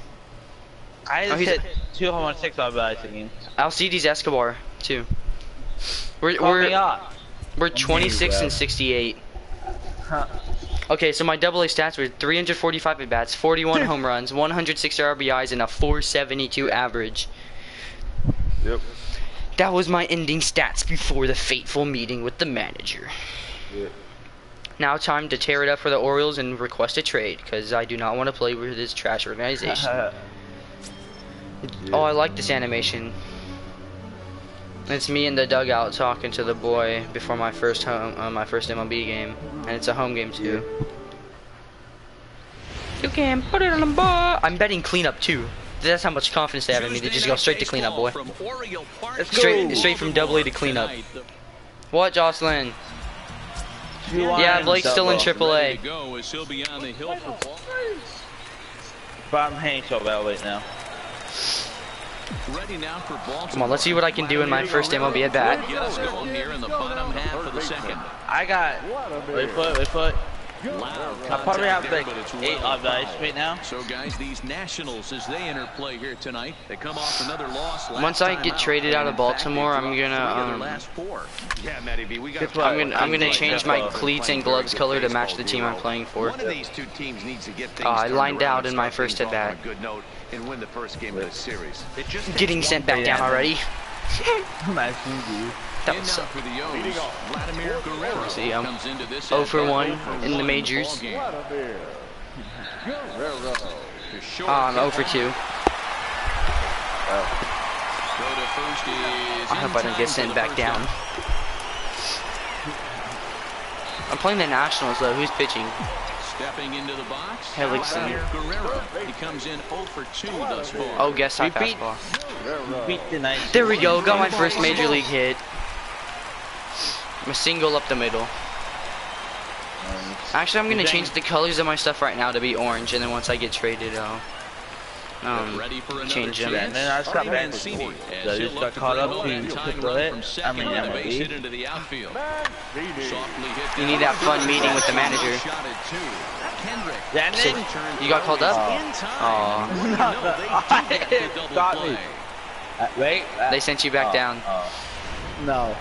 I just hit 2 home runs, 6 RBIs. Alcides Escobar too. We're 26 and 68. Huh. Okay, so my AA stats were 345 at bats, 41 home runs, 106 RBIs, and a 472 average. Yep. That was my ending stats before the fateful meeting with the manager. Yep. Now time to tear it up for the Orioles and request a trade, because I do not want to play with this trash organization. Oh, I like this animation. It's me in the dugout talking to the boy before my first MLB game, and it's a home game too. You can put it on the ball. I'm betting cleanup too. That's how much confidence they have in me. They just go straight to cleanup, boy. Straight from AA to cleanup. What, Jocelyn? Yeah, Blake's still in AAA. But I'm hanging so bad right now. Come on, let's see what I can do in my first MLB at bat. I got. Wait foot. I probably have like 8 RBIs right now. So guys, these Nationals, as they enter play here tonight, they come off another loss. Once I get traded out of Baltimore, I'm gonna change my cleats and gloves color to match the team I'm playing for. One of these 2 teams needs to get things I lined out in my first at bat. And win the first game of the series. Getting sent back down already. That was so. See, I'm 0 for 1 in the majors. I'm 0 for 2. I hope I don't get sent back down. I'm playing the Nationals though. Who's pitching? Stepping into the box. Hellickson. He comes in 0 for 2 thus far. Oh, guess high fastball. There we go. Got my first major league hit. A single up the middle. Actually, I'm gonna change the colors of my stuff right now to be orange, and then once I get traded, I'll change them. And then I stop back. I just got caught up in AAA. I mean, MLB. You need that fun meeting with the manager. So, you got called up? Aww. Got me. Wait. They sent you back down. No.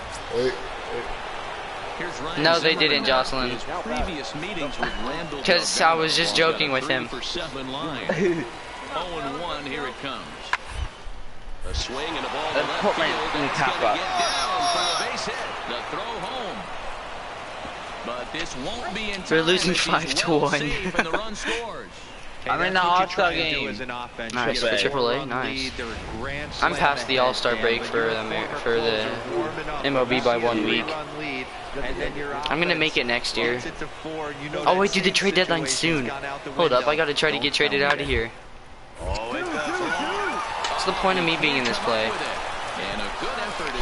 No, they didn't, Jocelyn. Because I was just joking with him. 0-1, here it comes. A swing and a ball to left field. That's gonna get down for a base hit. The throw home. But this won't be in time. They're losing 5-1. I'm in the All-Star game. Nice, for AAA, nice. I'm past the All-Star break for the MLB by 1 week. I'm gonna make it next year. Oh wait, dude, the trade deadline's soon. Hold up, I gotta try to get traded out of here. What's the point of me being in this play?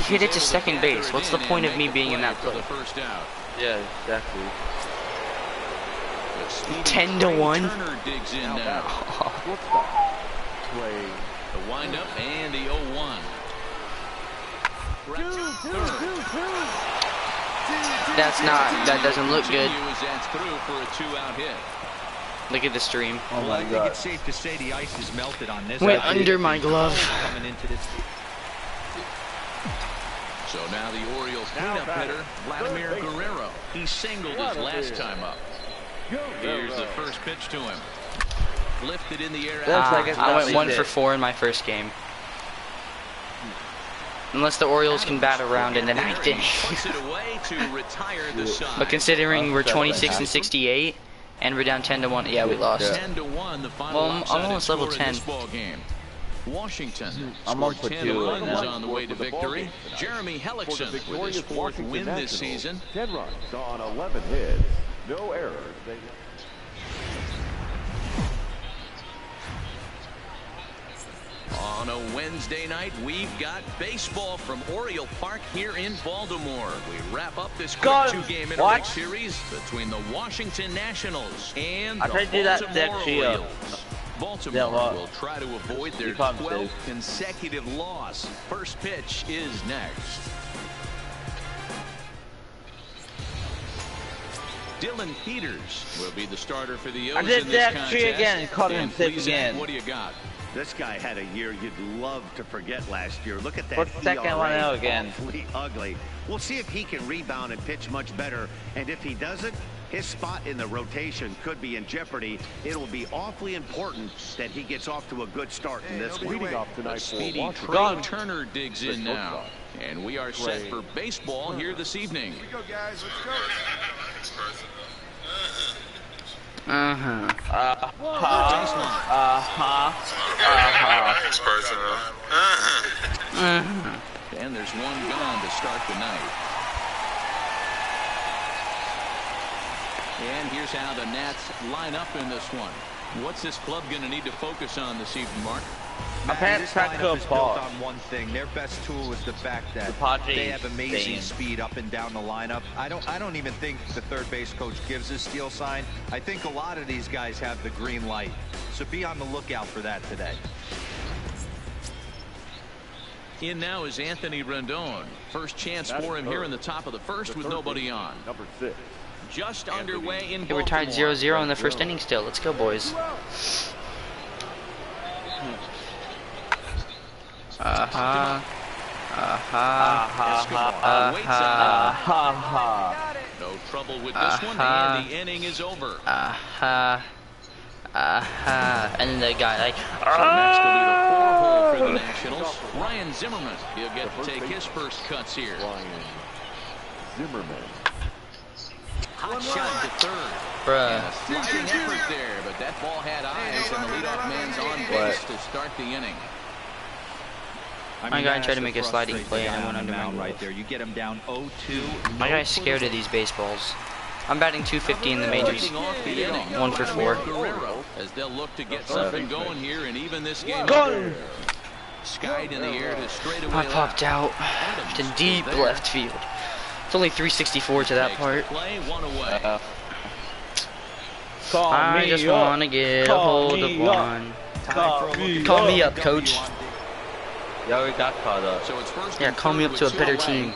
hit it to second base. What's the point of me being in that play? Yeah, exactly. 10-1. Turner digs in now. Play. The windup and the 0-1. That doesn't look good. That's through for a 2-out hit. Look at the stream. Oh my I think god. it's safe to say the ice is melted on this. Went under my glove. Coming into this. So now the Orioles cleanup hitter, Vladimir Guerrero. He singled his last time up. Here's the first pitch to him. Lifted in the air. I went 1 for 4 in my first game. Unless the Orioles can bat around in the ninth inning. But considering we're 26 and 68, and we're down 10-1, yeah, we lost. 10-1, the final. Well, I'm almost level 10. Washington I'm on for 2 right runs now. on the way to victory. Jeremy Hellickson with his 4th win this season. 10 runs on 11 hits. No errors. On a Wednesday night, we've got baseball from Oriole Park here in Baltimore. We wrap up this quick 2-game interleague series between the Washington Nationals and the Baltimore Orioles. Baltimore will try to avoid their 12th consecutive loss. First pitch is next. Dylan Peters will be the starter for the O's in this contest. Again, caught him safe again. What do you got? This guy had a year you'd love to forget last year. Look at that. What's the second one out again? Awfully ugly. We'll see if he can rebound and pitch much better. And if he doesn't, his spot in the rotation could be in jeopardy. It will be awfully important that he gets off to a good start in this one. Leading off tonight for Speedy Washington. Turner digs in now. And we are set for baseball here this evening. Here we go, guys. Let's go. And there's one gone to start the night. And here's how the Nats line up in this one. What's this club going to need to focus on this evening, Mark? This lineup is built on one thing. Their best tool is the fact that they have amazing speed up and down the lineup. I don't even think the third base coach gives a steal sign. I think a lot of these guys have the green light. So be on the lookout for that today. In now is Anthony Rendon. First chance for him here in the top of the first with nobody on. Number 6. Just underway in Hey, we're tied 0-0 in the first inning still. Let's go, boys. No trouble with this one, and the inning is over. And then the guy like, Next will be the 4-hole for the Nationals. Ryan Zimmerman. He'll get to take his first cuts here. Ryan Zimmerman. Hot shot to third. Bruh. Sliding effort there, but that ball had eyes, and the leadoff man's on base to start the inning. My guy tried to make a sliding play and I went under my right there. You get him down 0-2. My guy's scared of these baseballs. I'm batting 250 in the majors. 1 for 4. As they'll look to get something going here and even this game. Skied in the air to straightaway. I popped out to deep left field. It's only 364 to that part. Play one away. I just want to get a hold of one. Call me up, coach. You already got caught up. So it's first Yeah, call me up to a better team.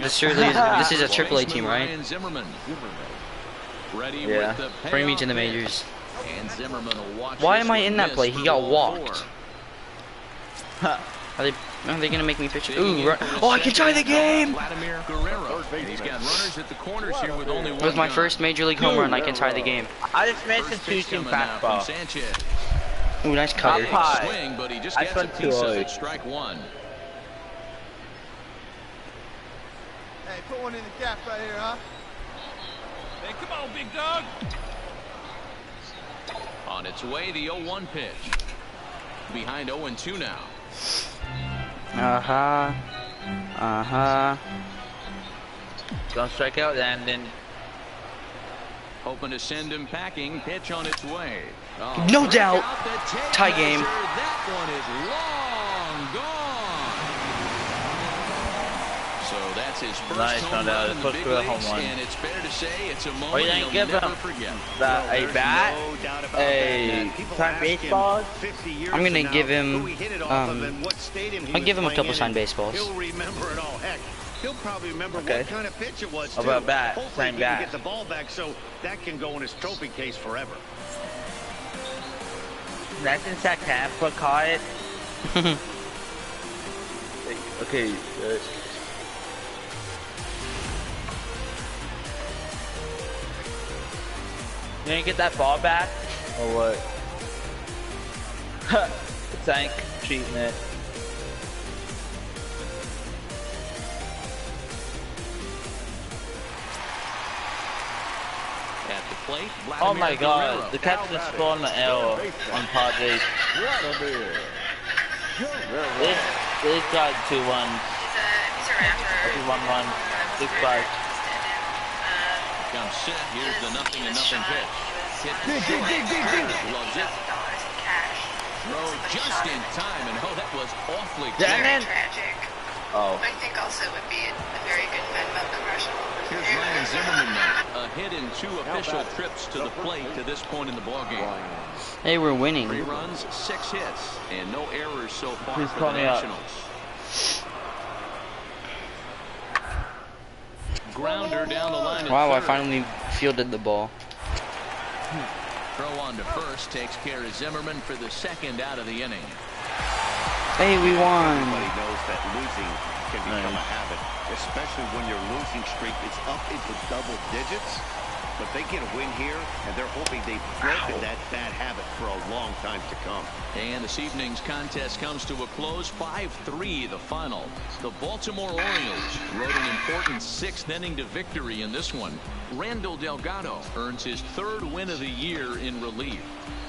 This is a AAA team, right? Yeah. Bring me to the majors. And Zimmerman will watch. Why am I in that play? He got walked. Are they gonna make me pitch? Ooh, oh, I can tie the game! Vladimir Guerrero. He's got runners at the corners here with only one. With my first major league home run, I can tie the game. I just made the two-team fastball. Ooh, nice cutter. Swing, but he just gets a piece of it. Strike one. Hey, put one in the gap right here, huh? Hey, come on, big dog. On its way, the 0-1 pitch. Behind 0-2 now. Don't strike out, and then Hoping to send him packing. Pitch on its way. Oh, no doubt. Tie game. That one is long It's his first nice, home run in the big leagues, home run. and it's fair to say it's a Are moment you he'll gonna give never him forget. a bat, a signed baseball? I'm gonna give him. I'll give him a couple signed baseballs. He'll remember it all. Heck, he'll probably remember what kind of pitch it was too. About bat, Hopefully signed he can bat. get the ball back so that can go in his trophy case forever. That's in Tampa caught it. Okay. You gonna get that ball back or what? Tank treatment. At the plate, Oh my God! Guerrero. The captain spawned the L on Padres. They got 2-1. He's a rapper. 1-1. 6-5. Comes set. Here's the 0-0 pitch. Hit loves it. Throw just in time, and oh, that was awfully close. Tragic. Oh. I think also it would be a very good Venmo commercial. Here's Ryan Zimmerman now. A hit in 2 official trips to the plate to this point in the ballgame. Hey, we're winning. 3 runs, 6 hits, and no errors so far Please for call the me up. Nationals. Grounder down the line. Wow, I third. finally fielded the ball. Throw on to first takes care of Zimmerman for the 2nd out of the inning. Hey, we won. Everybody knows that losing can become a habit, especially when your losing streak is up into double digits. But they get a win here, and they're hoping they've broken that bad habit for a long time to come. And this evening's contest comes to a close, 5-3 the final. The Baltimore Orioles rode an important 6th inning to victory in this one. Randall Delgado earns his 3rd win of the year in relief.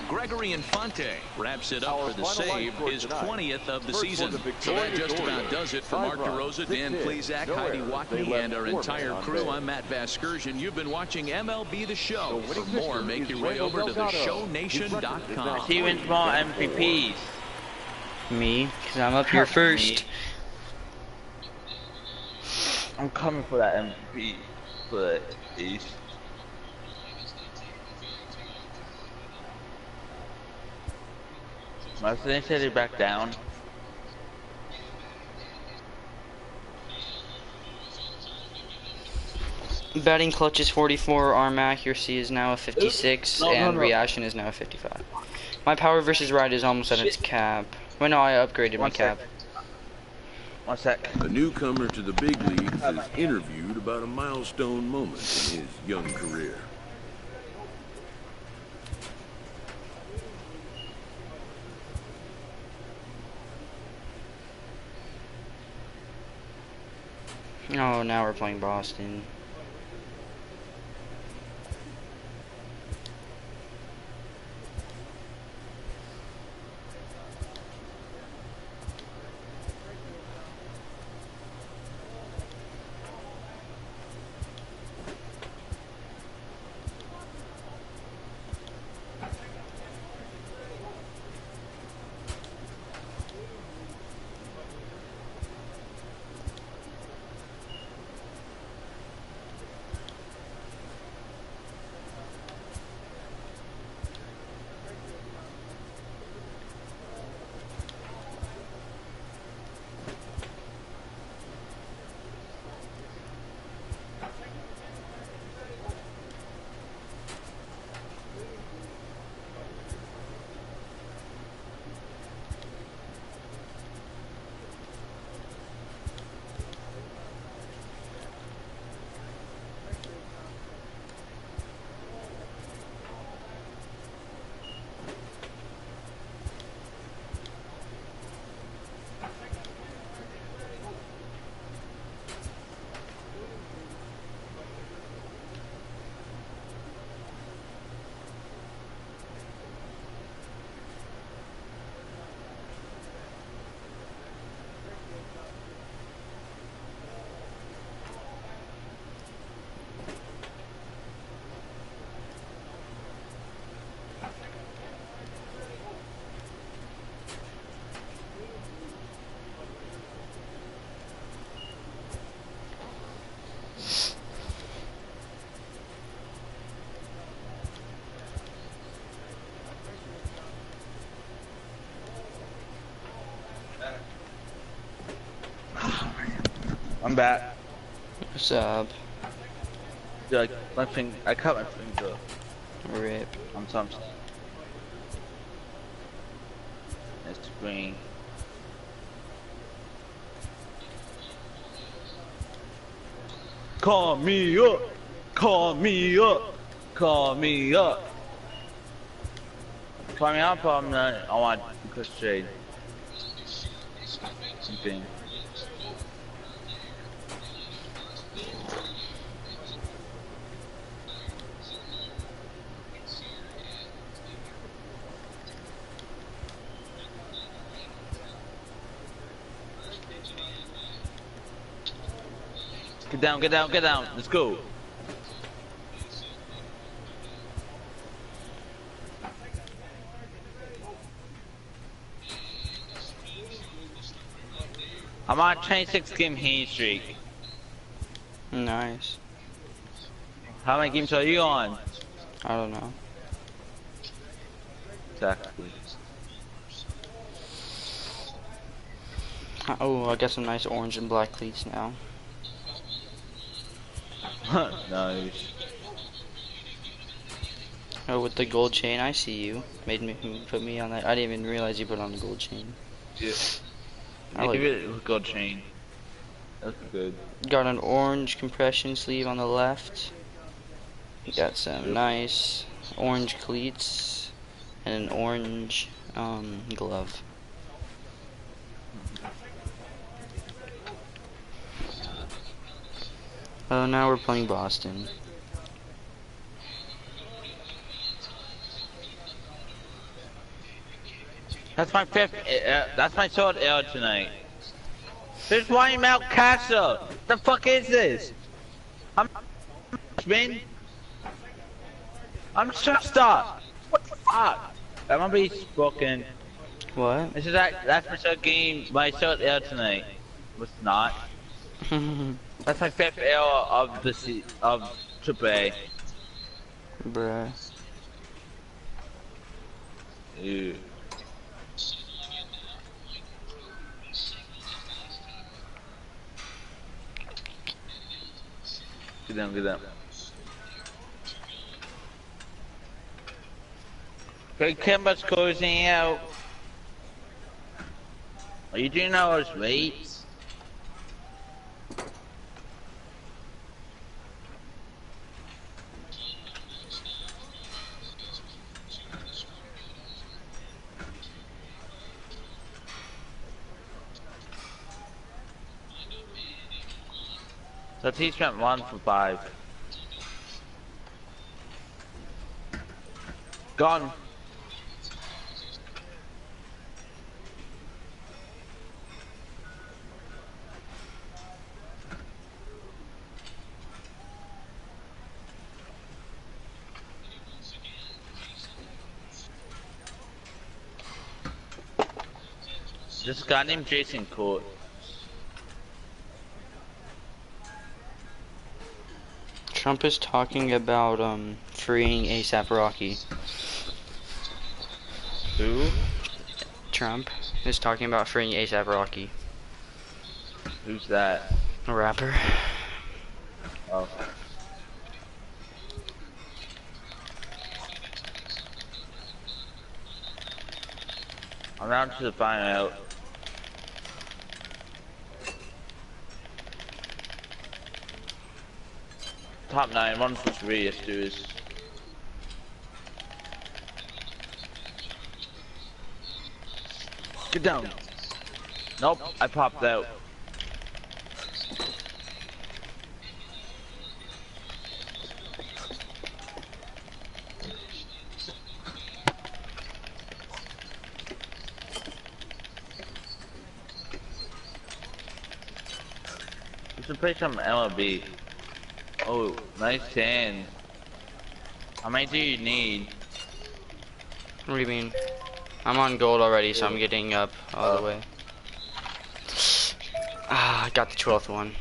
Gregory Infante wraps it up for the save, his 20th of the season. So that just about does it for Mark DeRosa, Dan Plesac, Heidi Watney, and our entire crew. I'm Matt Vasgersian. You've been watching MLB The Show. For more, make your way over to theshownation.com. He wins more MVPs. Me, because I'm up here first. I'm coming for that MVP. But East. My thing said it back down. Batting clutch is 44, arm accuracy is now a 56, and reaction is now a 55. My power versus ride is almost at its cap. Well, no, I upgraded my cap. 1 sec. A newcomer to the big leagues is interviewed about a milestone moment in his young career. Oh, now we're playing Boston. I'm back. What's up? Like my finger, I cut my finger. Rip. On something. It's green. Call me up. Call me up. Call me up. Call me up. I want Chris Shade. Something. Get down, get down, get down. Let's go. I'm on a 26-game heat streak. Nice. How many games are you on? I don't know. Exactly. Oh, I got some nice orange and black cleats now. Nice. Oh, with the gold chain, I see you. Put me on that. I didn't even realize you put on the gold chain. Yeah. I like give it a gold chain. That's good. Got an orange compression sleeve on the left. Got some nice orange cleats and an orange glove. Oh, now we're playing Boston. That's my fifth. That's my third L tonight. There's one Mount Castle. The fuck is this? I'm stressed up. What the fuck? I'm gonna be spoken. What? This is that's my third game. My third L tonight. Was not. That's my fifth L of the Triple A. Bruh. Ew. Get down, get down. Great Kimba's closing out. Are you doing all those weights? So he spent 1 for 5. Gone. This guy named Jason Court. Trump is talking about freeing ASAP Rocky. Who? Trump is talking about freeing ASAP Rocky. Who's that? A rapper. Oh. I'm down to the final out. Top 9, 1 for 3, let's do this. Get down. Nope, I popped out. We should play some MLB. Oh, nice 10. How many do you need? What do you mean? I'm on gold already, so I'm getting up all the way. Ah, I got the 12th one.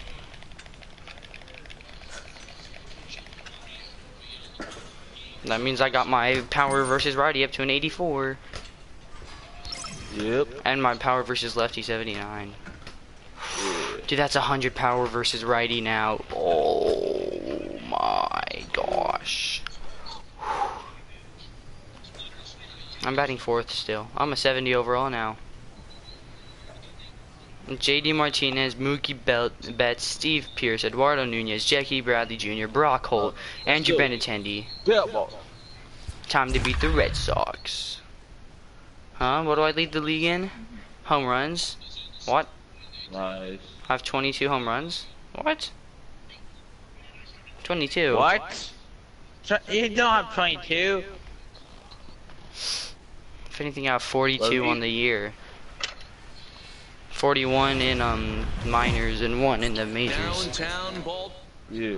That means I got my power versus righty up to an 84. Yep. And my power versus lefty 79. Yeah. Dude, that's 100 power versus righty now. Oh my gosh. I'm batting 4th still. I'm a 70 overall now. JD Martinez, Mookie Betts, Steve Pearce, Eduardo Nunez, Jackie Bradley Jr., Brock Holt, Andrew Benintendi. Time to beat the Red Sox. Huh? What do I lead the league in? Home runs? What? Nice. I have 22 home runs? What? 22. What? You don't have 22. If anything, I have 42 on the year. 41 in minors and 1 in the majors. Downtown ball. Yeah.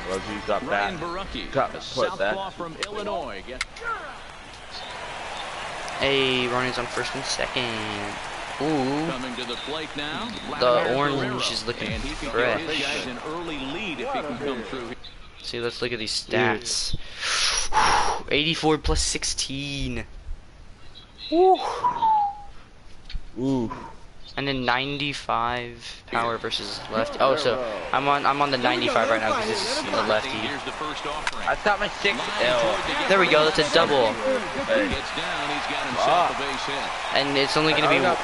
Well, you got Ryan that. Barucki, Got a put that. southpaw from Illinois. Hey, runners on 1st and 2nd. Ooh. Coming to the plate now. The orange is looking fresh. His guys an early lead if he can come through. See, let's look at these stats. 84 plus 16. Woo. Ooh. And then 95 power versus lefty. Oh, so I'm on the 95 right now because this is the lefty. Here's the first offering. I got my 6L. There we go. That's a double. Gets down. He's got himself a base hit. And it's only gonna be 1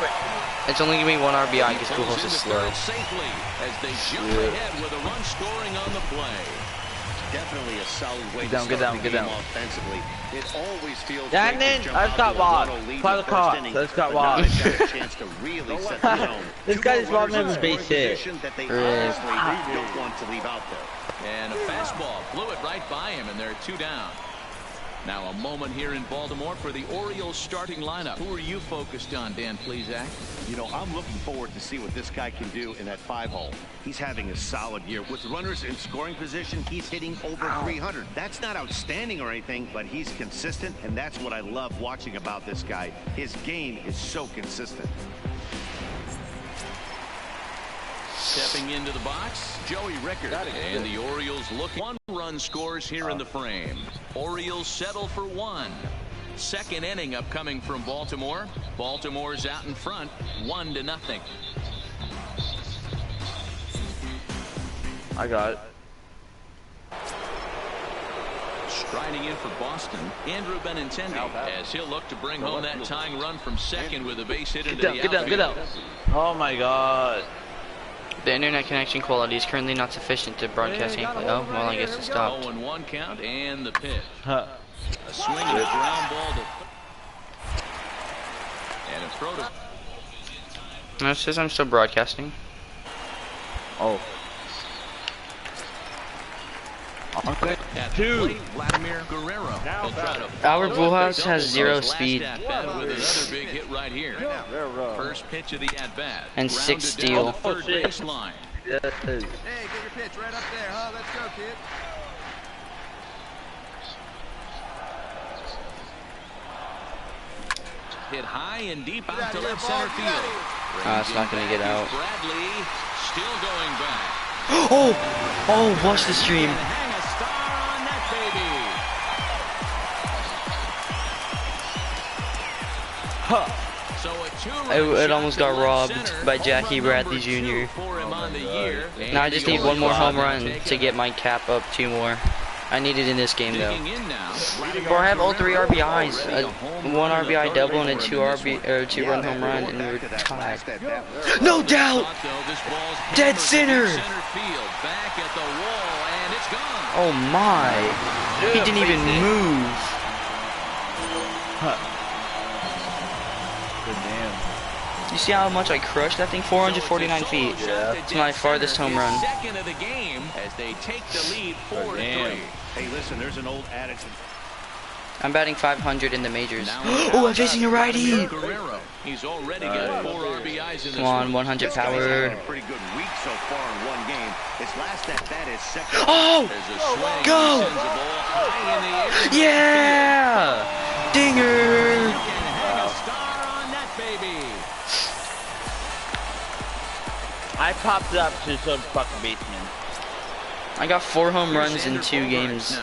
RBI because Pujols is slow. Safely as they jump ahead with a run scoring on the play. Definitely a solid way Get down, to get start down, the get game down. offensively. It always feels Down great in. to jump Let's out got to a Wad. 1-0 lead Play in the the card. first inning, Let's got but now Wad. they've got a chance to really set the tone. This Two guy more is running runners his in base scoring hit. position that they obviously don't want to leave out there. And a fastball blew it right by him, and they're 2 down. Now a moment here in Baltimore for the Orioles starting lineup. Who are you focused on, Dan Plesac? You know, I'm looking forward to see what this guy can do in that 5-hole. He's having a solid year. With runners in scoring position, he's hitting over 300. That's not outstanding or anything, but he's consistent, and that's what I love watching about this guy. His game is so consistent. Stepping into the box, Joey Rickard. And the Orioles look 1-run scores here in the frame. Orioles settle for 1. Second inning upcoming from Baltimore. Baltimore's out in front, 1-0. I got it. Striding in for Boston, Andrew Benintendi, as he'll look to bring home that tying run from second with a base hit into the outfield. Get down. Oh my God. The internet connection quality is currently not sufficient to broadcast gameplay. Oh, well, I guess it stopped. 0-1 count and the pitch. Huh. A swing and a ground ball to... And a throw to... No, it says I'm still broadcasting. Oh. Okay. Two. Vladimir Guerrero. Albert Pujols has 0 speed. With another big hit right here. First pitch of the at-bat. And 6 steal. Third baseline. Yes. Hey, get your pitch right up there, huh? Let's go, kid. Hit high and deep out to left center field. It's not gonna get out. Bradley still going back. Oh, watch the stream. Hang a star on that baby. Huh. So a 2-run It almost got robbed by Jackie Bradley Jr. Now I just need 1 more home run to get my cap up 2 more. I need it in this game though. Bro, I have all 3 RBIs, a 1 RBI double and a 2-run home run, and we're tied. No doubt. Dead center. Oh my! He didn't even move. Good damn. You see how much I crushed that thing? 449 feet. Yeah. It's my farthest home run. Second of the game as they take the lead 4-3. Hey, listen, there's an old adage. I'm batting 500 in the majors. Oh, I'm facing a righty. He's already got 4 RBIs in this Come on, 100 power. A pretty good week so far in 1 game. His last at-bat is second. Oh! Go! Yeah! Dinger! I popped it up to some fucking baseman. I got 4 home runs in 2 games,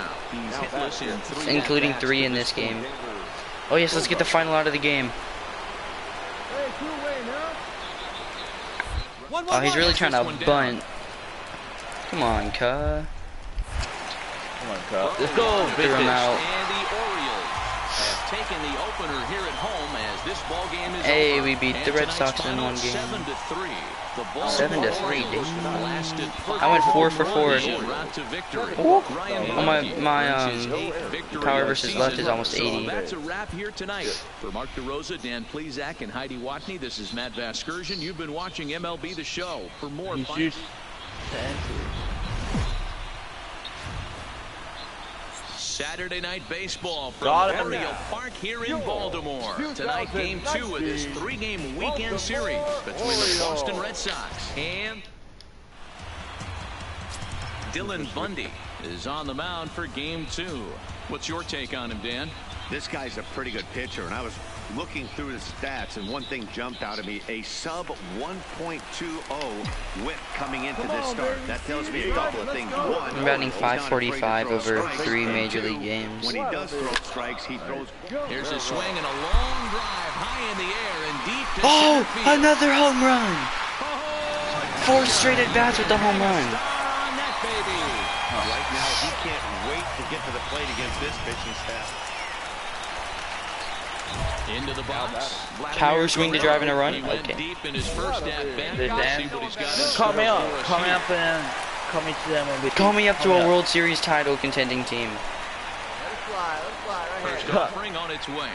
including 3 in this game. Oh yes, let's get the final out of the game. Oh, he's really trying to bunt. Come on, cuh. Come on, cuh. Let's go, Threw him out. And the Orioles have taken the opener here at home as this ball game is Hey, over. we beat the Red Sox in one game. 7-3. The 7-3, dude. lasted I went 4 for 4. Oh, my power versus left is almost 80. So that's a wrap here tonight. For Mark DeRosa, Dan Plezak, and Heidi Watney, this is Matt Vasgersian. You've been watching MLB The Show. For more fun. Saturday night baseball from Memorial Park here in Baltimore. Tonight, game 2 of this 3-game weekend series between the Boston Red Sox and Dylan Bundy is on the mound for game 2. What's your take on him, Dan? This guy's a pretty good pitcher, and I was looking through his stats, and one thing jumped out at me: a sub 1.20 whip coming into this start. That tells me a couple of things. One, I'm batting 545 over 3 major league games. When he does throw strikes, he throws. Here's a swing and a long drive high in the air and deep to oh, center field. Another home run! 4 straight at bats with the home run. Right now, he can't wait to get to the plate against this pitching staff. Into the box. Power swing to drive in a run? Okay. Deep in his first at bat. Call me up. Call me up and call me to them. Call me up to a World Series title contending team. Let it fly right First offering on its way.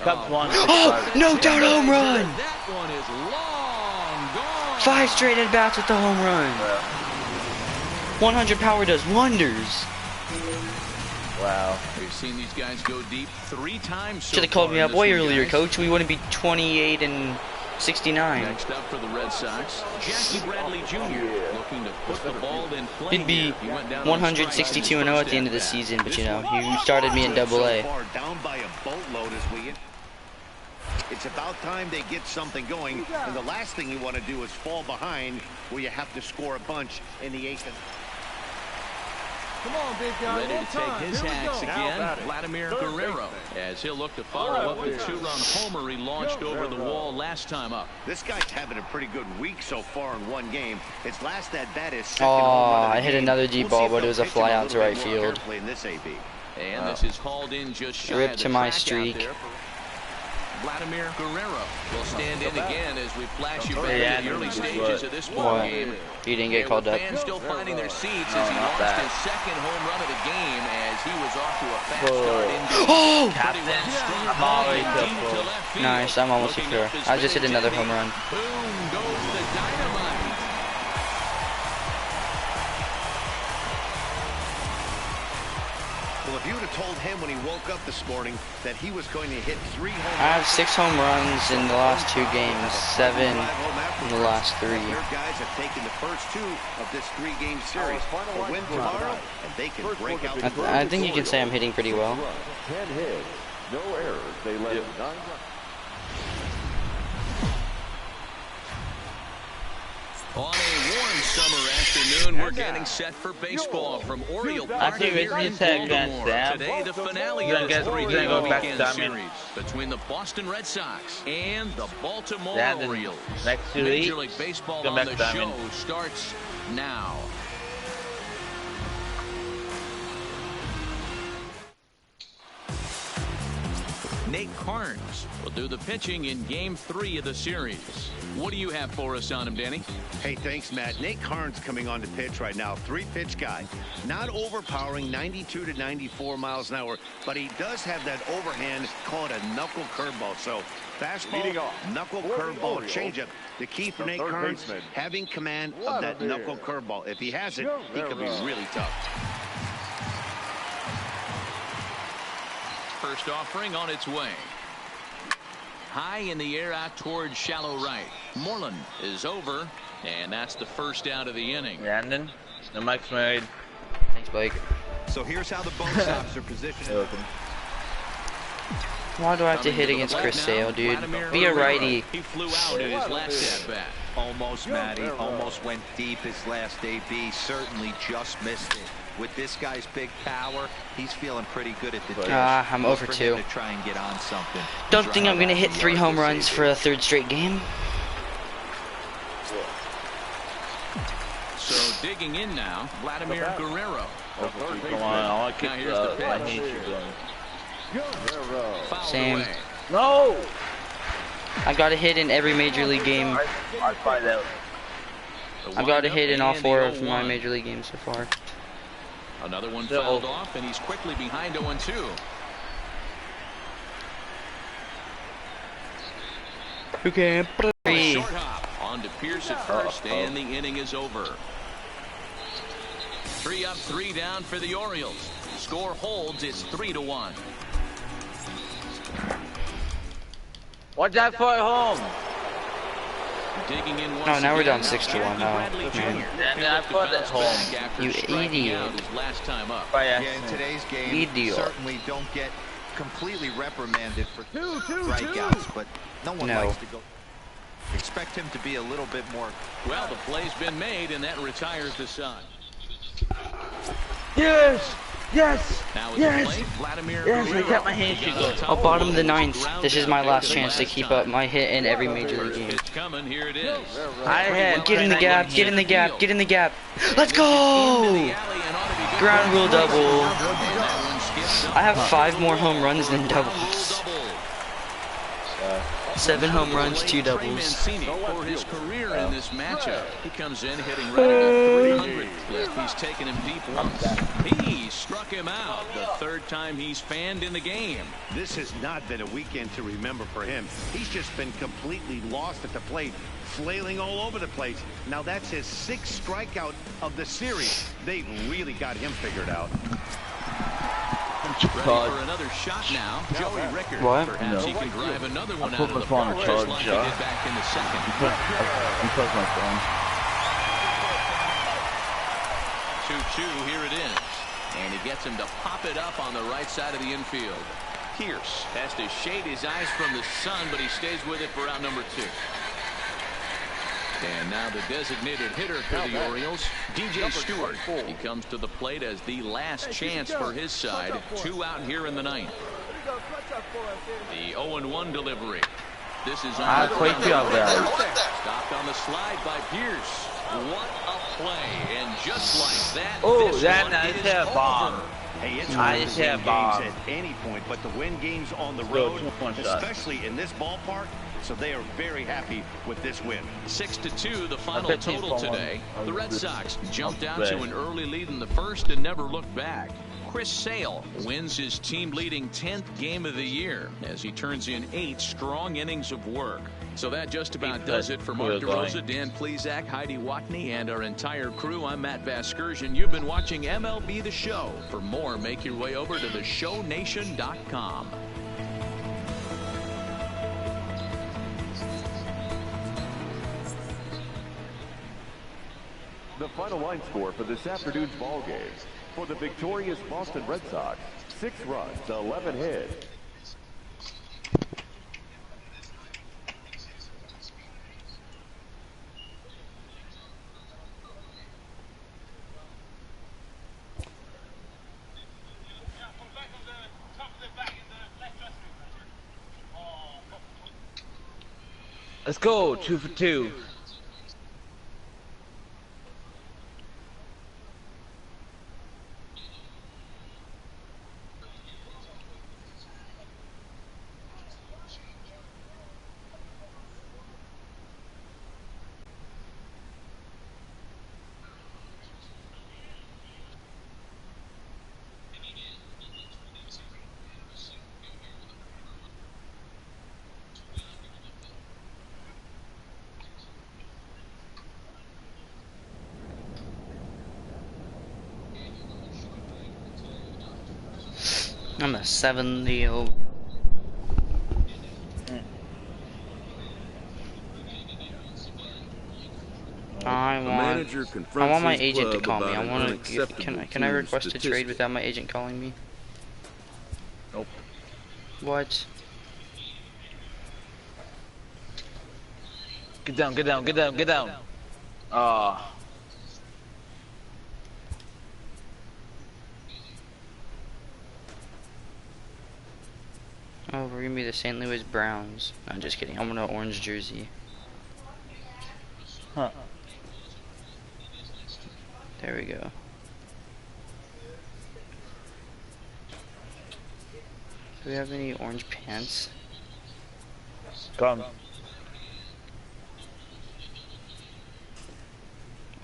Cubs won. Oh, no doubt home run! That one is long gone. 5 straight at bats with the home run. 100 power does wonders. Wow. We've seen these guys go deep 3 times. Should have called me up way earlier, coach. We wouldn't be 28 and 69. Next up for the Red Sox, Jackie Bradley Jr. looking to put the ball in play. He'd be 162 and 0 at the end of the season, but you know, he started me in Double A. Down by a boatload as we. It's about time they get something going, and the last thing you want to do is fall behind where you have to score a bunch in the 8th. Come on, big guy. Ready to take his hacks again, Vladimir Guerrero, as he'll look to follow up a 2-run homer he launched over the wall last time up. This guy's having a pretty good week so far in one game. His last at bat is second. I hit another deep ball, but it was a fly out to right field. And this is hauled in just shy Rip of to the my track streak. out there. Vladimir Guerrero will stand in again as we flash you back to the early stages of this ball game. He didn't get called up. Fans still finding their seats as he launched his second home run of the game as he was off to a fast start. Oh! Into Nice, I'm almost secure. I just hit another home run. Boom goes the dynamite. Well, if you would have told him when he woke up this morning that he was going to hit 3 home runs. I have 6 home runs in the last 2 games, 7 in the last 3. Their guys have taken the first 2 of this 3-game series. A win tomorrow, and they can break out. I think you can say I'm hitting pretty well. 10 hits, no errors. They led 9 runs. On a warm summer afternoon, we're getting set for baseball from Oriole Park here in Baltimore. Today, the finale of this 3-game weekend series between the Boston Red Sox and the Baltimore Orioles. Major League Baseball on the show starts now. Nate Carnes will do the pitching in Game 3 of the series. What do you have for us on him, Danny? Hey, thanks, Matt. Nate Carnes coming on to pitch right now. 3-pitch guy. Not overpowering, 92 to 94 miles an hour, but he does have that overhand, call it a knuckle curveball. So fastball, knuckle curveball, changeup. The key for Nate Carnes, having command of that knuckle curveball. If he has it, he could be really tough. First offering on its way. High in the air out towards shallow right. Moreland is over, and that's the first out of the inning. Brandon, the mic's made. Thanks, Blake. So here's how the bone stops are positioned. Why do I have to hit against Chris Sale, dude? Be a righty. He flew out in his last at bat. Almost, Matty. Almost went deep his last AB. Certainly just missed it. With this guy's big power, he's feeling pretty good at the dish. I'm over 2. To try and get on something. Don't think I'm gonna hit 3 home runs for a 3rd straight game. Digging in now, Vladimir Guerrero. Come on, I want to Now kick here's the my pitch. hand going. Fouled Same. away. No! I got a hit in every major league game. I find out. I got a hit in all And 4 the of my 0-1. major league games so far. Another one The fouled 0. off, and he's quickly behind 0-2. Okay. Short hop on to Pierce at first, and the inning is over. 3 up, 3 down for the Orioles. Score holds, it's 3-1. Watch that for home. Digging in once No, now we're again, down 6-1 now. Bradley Jr. Man. And I put it home. After You striking idiot. out his last time up. Yeah, in today's game, Idiot. certainly don't get completely reprimanded for strikeouts, but no one No. likes to go. Expect him to be a little bit more. Well, the play's been made, and that retires the Sun. Yes! Yes! Now at Yes! the plate, Vladimir Yes, I Guerrero. kept my hand going. I'll bottom of the 9th. This is my last chance to keep up my hit in every major league First game. pitch coming, here it is. I had Get in the gap, get in the gap, get in the gap. Let's Into the go! alley and ought to be good. Ground rule double. And that one skips up. I have 5 more home runs than Ground rule doubles. double. 7 home runs, 2 Trey doubles. Mancini for his career in this matchup. He comes in hitting right at a 300 clip. He's taken him deep once. He struck him out the 3rd time he's fanned in the game. This has not been a weekend to remember for him. He's just been completely lost at the plate, flailing all over the place. Now that's his 6th strikeout of the series. They've really got him figured out. Ready for another shot now. Joey Rickard. What? Perhaps he can drive another one I out put of my the phone park, on just charge, like he yeah. did back in the 2nd. I'm touching my phone. 2-2, here it is. And he gets him to pop it up on the right side of the infield. Pierce has to shade his eyes from the sun, but he stays with it for out number 2. And now the designated hitter for the Orioles, DJ Stewart. He comes to the plate as the last chance for his side. 2 out here in the 9th. The 0-1 delivery. This is on the quite feel that. stopped on the slide by Pierce. What a play. And just like that, Oh, this that one nice is hit bomb. over. Hey, it's I hard to just win have games Bob. at any point, but to win games on the Go, road, 2-1 shot. especially in this ballpark, so they are very happy with this win. 6-2, the final bet you total fall on- today. on The Red this- Sox jumped out bet. to an early lead in the 1st and never looked back. Chris Sale wins his team-leading 10th game of the year as he turns in 8 strong innings of work. So that just about does it for Mark DeRosa, Dan Plesac, Heidi Watney, and our entire crew. I'm Matt Vasgersian. You've been watching MLB The Show. For more, make your way over to theshownation.com. The final line score for this afternoon's ball game. For the victorious Boston Red Sox, 6 runs, 11 hits. Let's go, 2 for 2. I'm a 70 over. I want my agent to call me. I want to. Can I request a trade without my agent calling me? Nope. What? Get down, get down, get down, get down. Oh, we're gonna be the St. Louis Browns. No, I'm just kidding. I want an orange jersey. Huh. There we go. Do we have any orange pants? Come.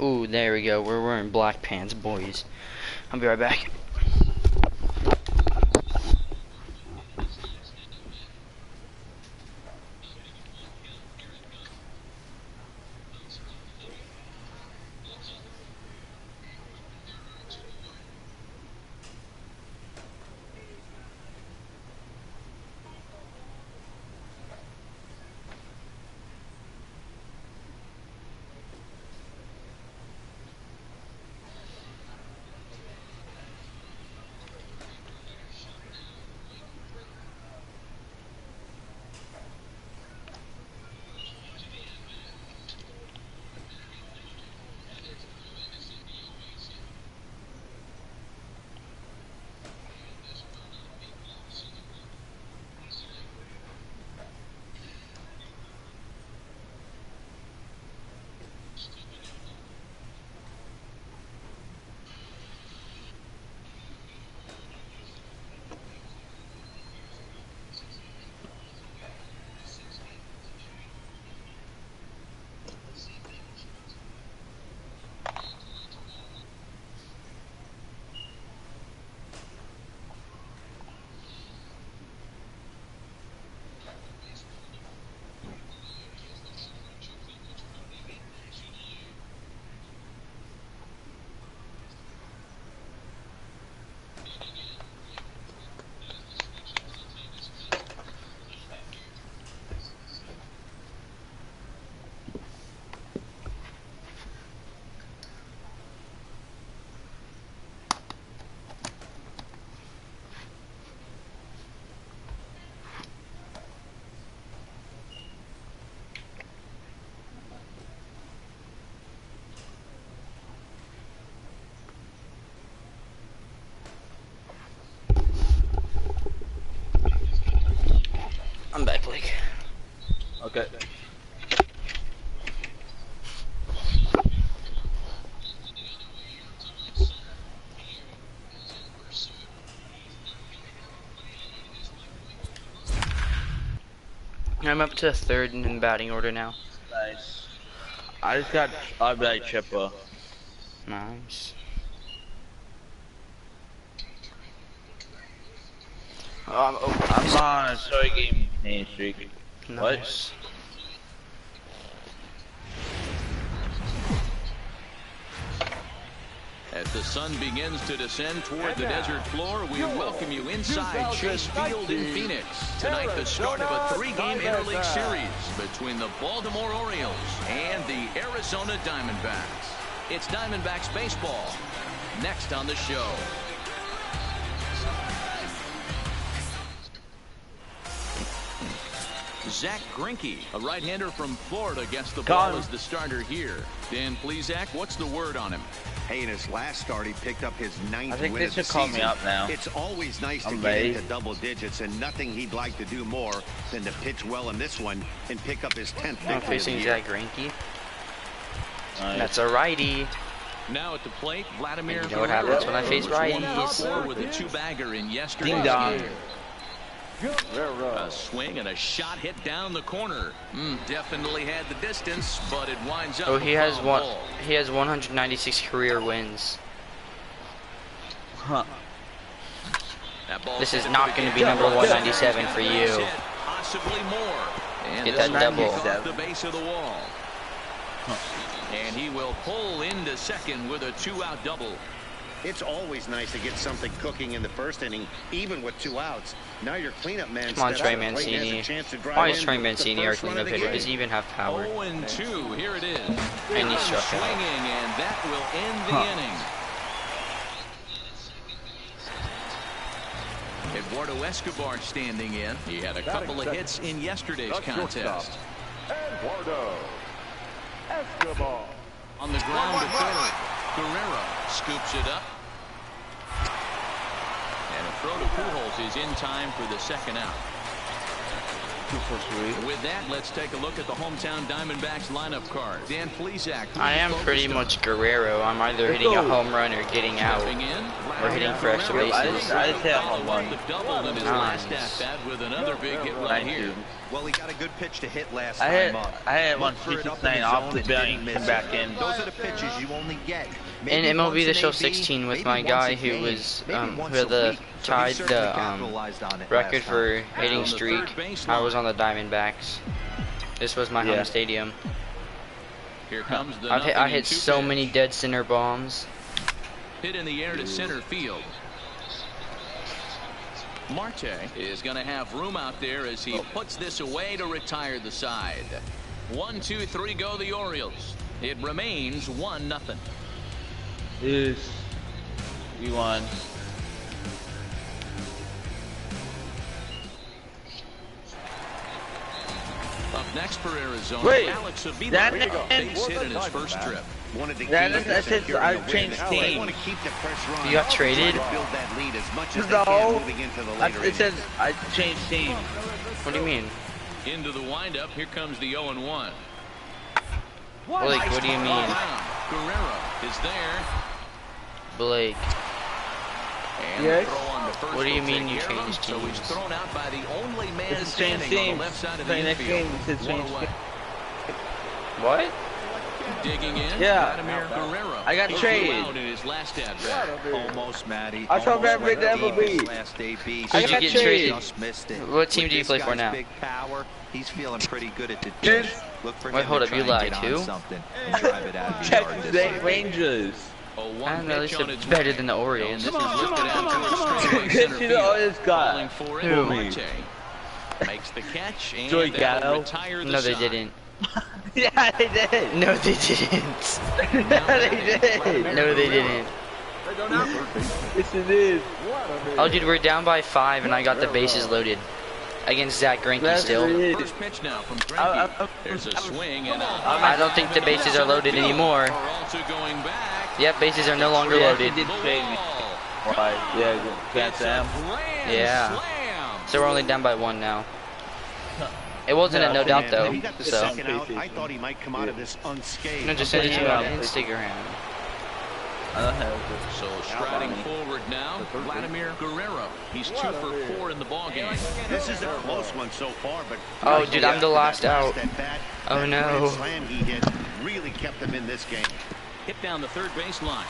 Ooh, there we go. We're wearing black pants, boys. I'll be right back. I'm back, Blake. Okay. I'm up to third in the batting order now. Nice. I just got automatic chipper. Nice. I'm on a story game winning streak. Nice. As the sun begins to descend toward the desert floor, we welcome you inside Chase Field in Phoenix. Tonight, the start of a three-game interleague series between the Baltimore Orioles and the Arizona Diamondbacks. It's Diamondbacks baseball. Next on the show. Zach Greinke, a right-hander from Florida, gets the ball as the starter here. Dan Plesac, what's the word on him? Hey, in his last start, he picked up his 9th I think win they of the should call season. me up now. It's always nice to get into double digits, and nothing he'd like to do more than to pitch well in this one and pick up his 10th victory. I'm facing of the year. Zach Greinke. That's a righty. Now at the plate, Vladimir. You know what happens when I face righties? With a two-bagger in yesterday's Ding dong. game. A swing and a shot hit down the corner. Definitely had the distance, but it winds up. Oh, he has one. Ball. He has 196 career wins. Huh. This is not going to be number 197 for you. Possibly more. And Get that double. off the base of the wall. And he will pull into second with a two-out double. It's always nice to get something cooking in the first inning, even with 2 outs. Now your cleanup man. Come on, steps Trey up to the plate and has a Mancini. chance to drive Why is in Trey the Mancini our first run cleanup of the hitter? game. Does he even have power? 0-2. Here it is. And he struck out. Swinging, and that will end the inning. Eduardo Escobar standing in. He had a couple of hits in yesterday's contest. Eduardo Escobar. On the ground to third. Guerrero scoops it up. And a throw to Pujols is in time for the second out. With that, let's take a look at the hometown Diamondbacks lineup card. Dan Plesac. I am pretty much Guerrero. I'm either hitting a home run or getting out, or hitting for extra bases. I just hit a home run. Nice. With another big hit right here. Well, he got a good pitch to hit last I time hit up. 169 off the building, came back in. Those are the pitches you only get. In MLB The Show 16 with my guy who was tied the record for hitting streak. I was on the Diamondbacks. This was my home stadium. Here comes the I hit so many dead center bombs. Hit in the air to center field. Marte is going to have room out there as he puts this away to retire the side. 1, 2, 3 go the Orioles. It remains 1-0. Is we won. Up next for Arizona. Wait, Alex Avila, that base hit in his first trip. One of the that's since I changed team. You got traded? No, it says I changed team. What do you mean? Into the windup, here comes the 0-1. Blake, what do you mean? Guerrero is there. Blake. And yes. What do you mean you changed teams? So he's thrown out by the only man standing on the left side of the infield. What? Digging in. Yeah. Vladimir Guerrero. I got traded. In his last at-bat. Almost, Matty. I thought that would never be. Did you get traded? Just missed it. What team do you play for now? Big power. He's feeling pretty good at the ditch. Look for Wait, hold up, you lied too? Texas Rangers. I don't know, at least it's better than the Orioles. This is lifted out to a straight center field. Calling for it, Marte makes the catch and Joey they'll retire the No, they side. didn't. Yeah, they did. No, they didn't. They did. No, they didn't. Yes, it is. Oh, dude, we're down by 5 and I got the bases loaded. Against Zach Greinke still. First pitch now from Greinke. There's a swing and I don't think the bases are loaded anymore. Yep, bases are no longer loaded. Yeah. So we're only down by 1 now. It wasn't a no doubt though. So I thought he might come out of this unscathed. no, just send it to me on Instagram. So striding forward now, Vladimir Guerrero. He's 2 for 4 in the ballgame. This is a close one so far, but oh, dude, I'm the last out. Oh no. Slam he hit really kept him in this game. Hit down the third baseline.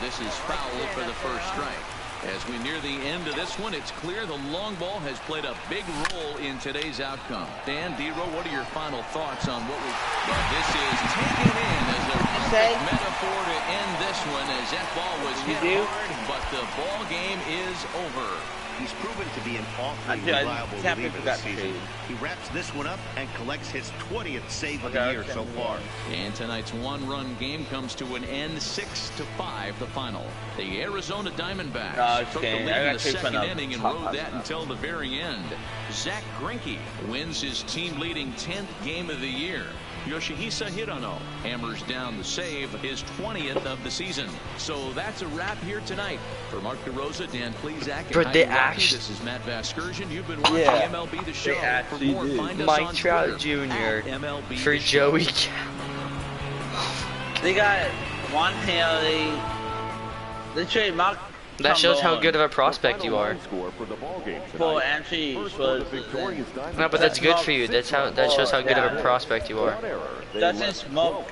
This is foul for the first strike. As we near the end of this one, it's clear the long ball has played a big role in today's outcome. Dan, D-Row, what are your final thoughts on what we... Well, this is taken in as a perfect metaphor to end this one as that ball was hit hard, but the ball game is over. He's proven to be an awfully reliable reliever this season. He wraps this one up and collects his 20th save of the year so far. And tonight's one-run game comes to an end, 6-5, the final. The Arizona Diamondbacks took the lead in the second inning and rode that until the very end. Zach Greinke wins his team-leading 10th game of the year. Yoshihisa Hirano hammers down the save, his 20th of the season. So that's a wrap here tonight. For Mark DeRosa, Dan Plesac, and Heidi Rocky, this is Matt Vasgersian. You've been watching MLB The Show. For more, find us Mike on Trout Twitter Jr. MLB for The Show. Joey. They got one Haley. They trade Mark. That shows how good of a prospect you are. For entry was No, but that's good for you. That shows how good of a prospect you are. Doesn't smoke.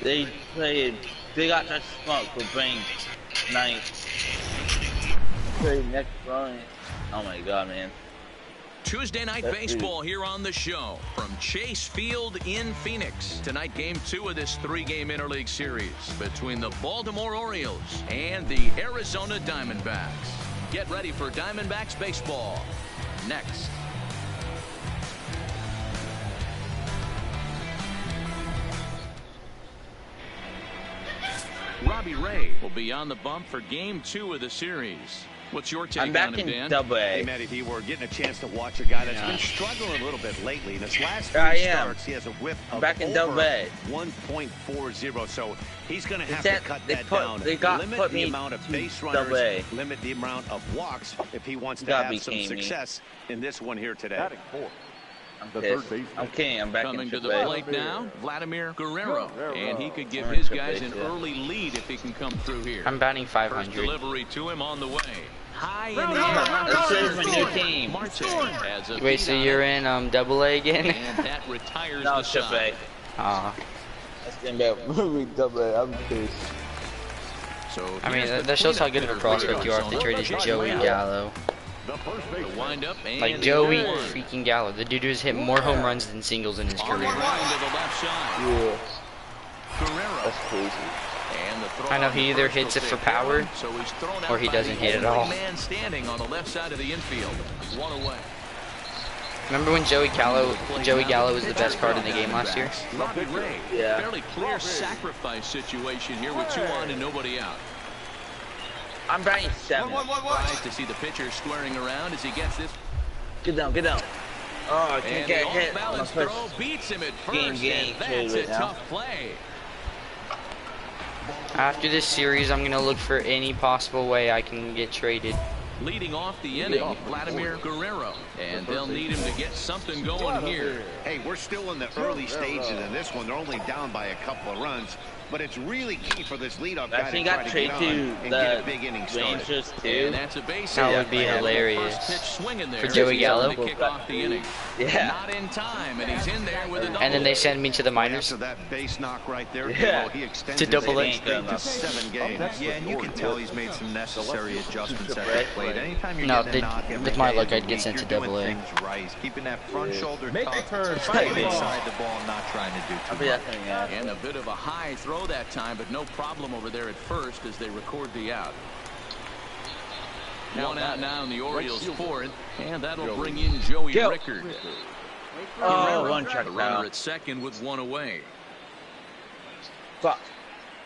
They got that smoke for bring night. Play next run. Oh my god, man. Tuesday night baseball here on the show from Chase Field in Phoenix. Tonight, game 2 of this 3-game interleague series between the Baltimore Orioles and the Arizona Diamondbacks. Get ready for Diamondbacks baseball next. Robbie Ray will be on the bump for game 2 of the series. What's your take I'm back on him, in Dan? Double A. Hey, Matty V, we're getting a chance to watch a guy that's been struggling a little bit lately. In his last 3 starts, he has a whip of back in over Double A. 1.40. So he's going to have They to cut they that put- down. they got- Limit put the me amount of to base Double A. runners, limit the amount of walks if he wants to Gotta have be some kidding me. success in this one here today. Batting fourth, I'm the pissed. third baseman. I'm kidding. I'm back Coming in to the Double A. plate now, Vladimir Guerrero. And he could give Or his Triple A, guys an yeah. early lead if he can come through here. I'm batting First 500. delivery to him on the way. High in the This air. is my new team. Marte has a Wait, so beat on you're it, in Double A again? and that retires No, the Triple A. side. Aw. That's gonna be a movie Double A. I'm pissed. So I mean, here's the that shows how good of a cleanup prospect hitter you are for if they traded Arizona. Joey Gallo. The first The baseman. wind up and Like the Joey good one. freaking Gallo. The dude has hit more home runs than singles in his On the career. line to the left side. Yeah, Guerrero. that's crazy. And the throw I know on he the either first will hits it for stay down, power, so he's thrown or out he by doesn't the hit at only all. man standing on the left side of the infield. One away. Remember when Joey Gallo was the best card in the game last year? Robbie Ray. Yeah. Fairly clear sacrifice situation here with 2 on and nobody out. I'm batting 7. Nice to see the pitcher squaring around as he gets this. Get down, get down. Oh, I can't And get the hit on my off-balance first. throw beats him at game first, game and that's a right now. tough play. After this series, I'm gonna look for any possible way I can get traded. Leading off the inning, Vladimir Guerrero. And they'll need him to get something going here. Hey, we're still in the early stages in this one. They're only down by a couple of runs. But it's really key for this leadoff guy to He try got to traded get on to and get a the big inning started. Rangers And too. that's a base That hit. would be And hilarious. the first pitch swinging there For Joey as he's Gallo? on to kick off the inning. Yeah. Not in time, and he's in there with a double. And then they send me to the minors. After that base knock right there, Yeah. he extends To his Double A. hitting streak to 7 games. Yeah, and you can tell he's made some necessary adjustments at the plate. Anytime you're No, getting a knock every with my day luck, of the I'd get week, sent to you're doing Double A. things right. He's keeping that front shoulder Make tucked, the turn. fighting Hey, inside the ball, and not trying to do I'll too be much. that thing, yeah. And a bit of a high throw that time, but no problem over there at first as they record the out. One out now in the Orioles' fourth, and that'll bring in Joey Go. Rickard. Oh, Guerrero, one check the now. runner at second with 1 away. Fuck.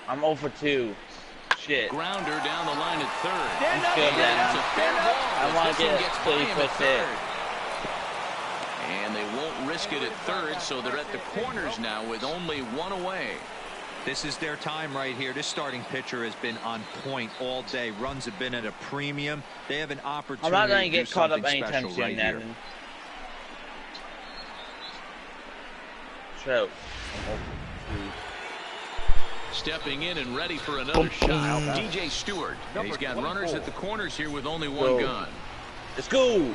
I'm 0 for 2. Shit. Grounder down the line at third. I'm still And down. it's a fair ball. I want This to one get gets by him at 30%. third. And they won't risk it at third, so they're at the corners now with only 1 away. This is their time right here. This starting pitcher has been on point all day. Runs have been at a premium. They have an opportunity I'm not going to to do get caught up something anytime special soon, right here. Nathan. So. Stepping in and ready for another shot, DJ Stewart. And he's got runners at the corners here with only 1 gun. Let's go.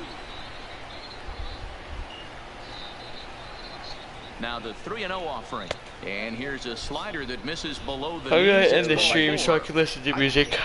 Now the 3-0 offering. And here's a slider that misses below the I'm gonna knees. end the It's stream so I 4. can listen to music.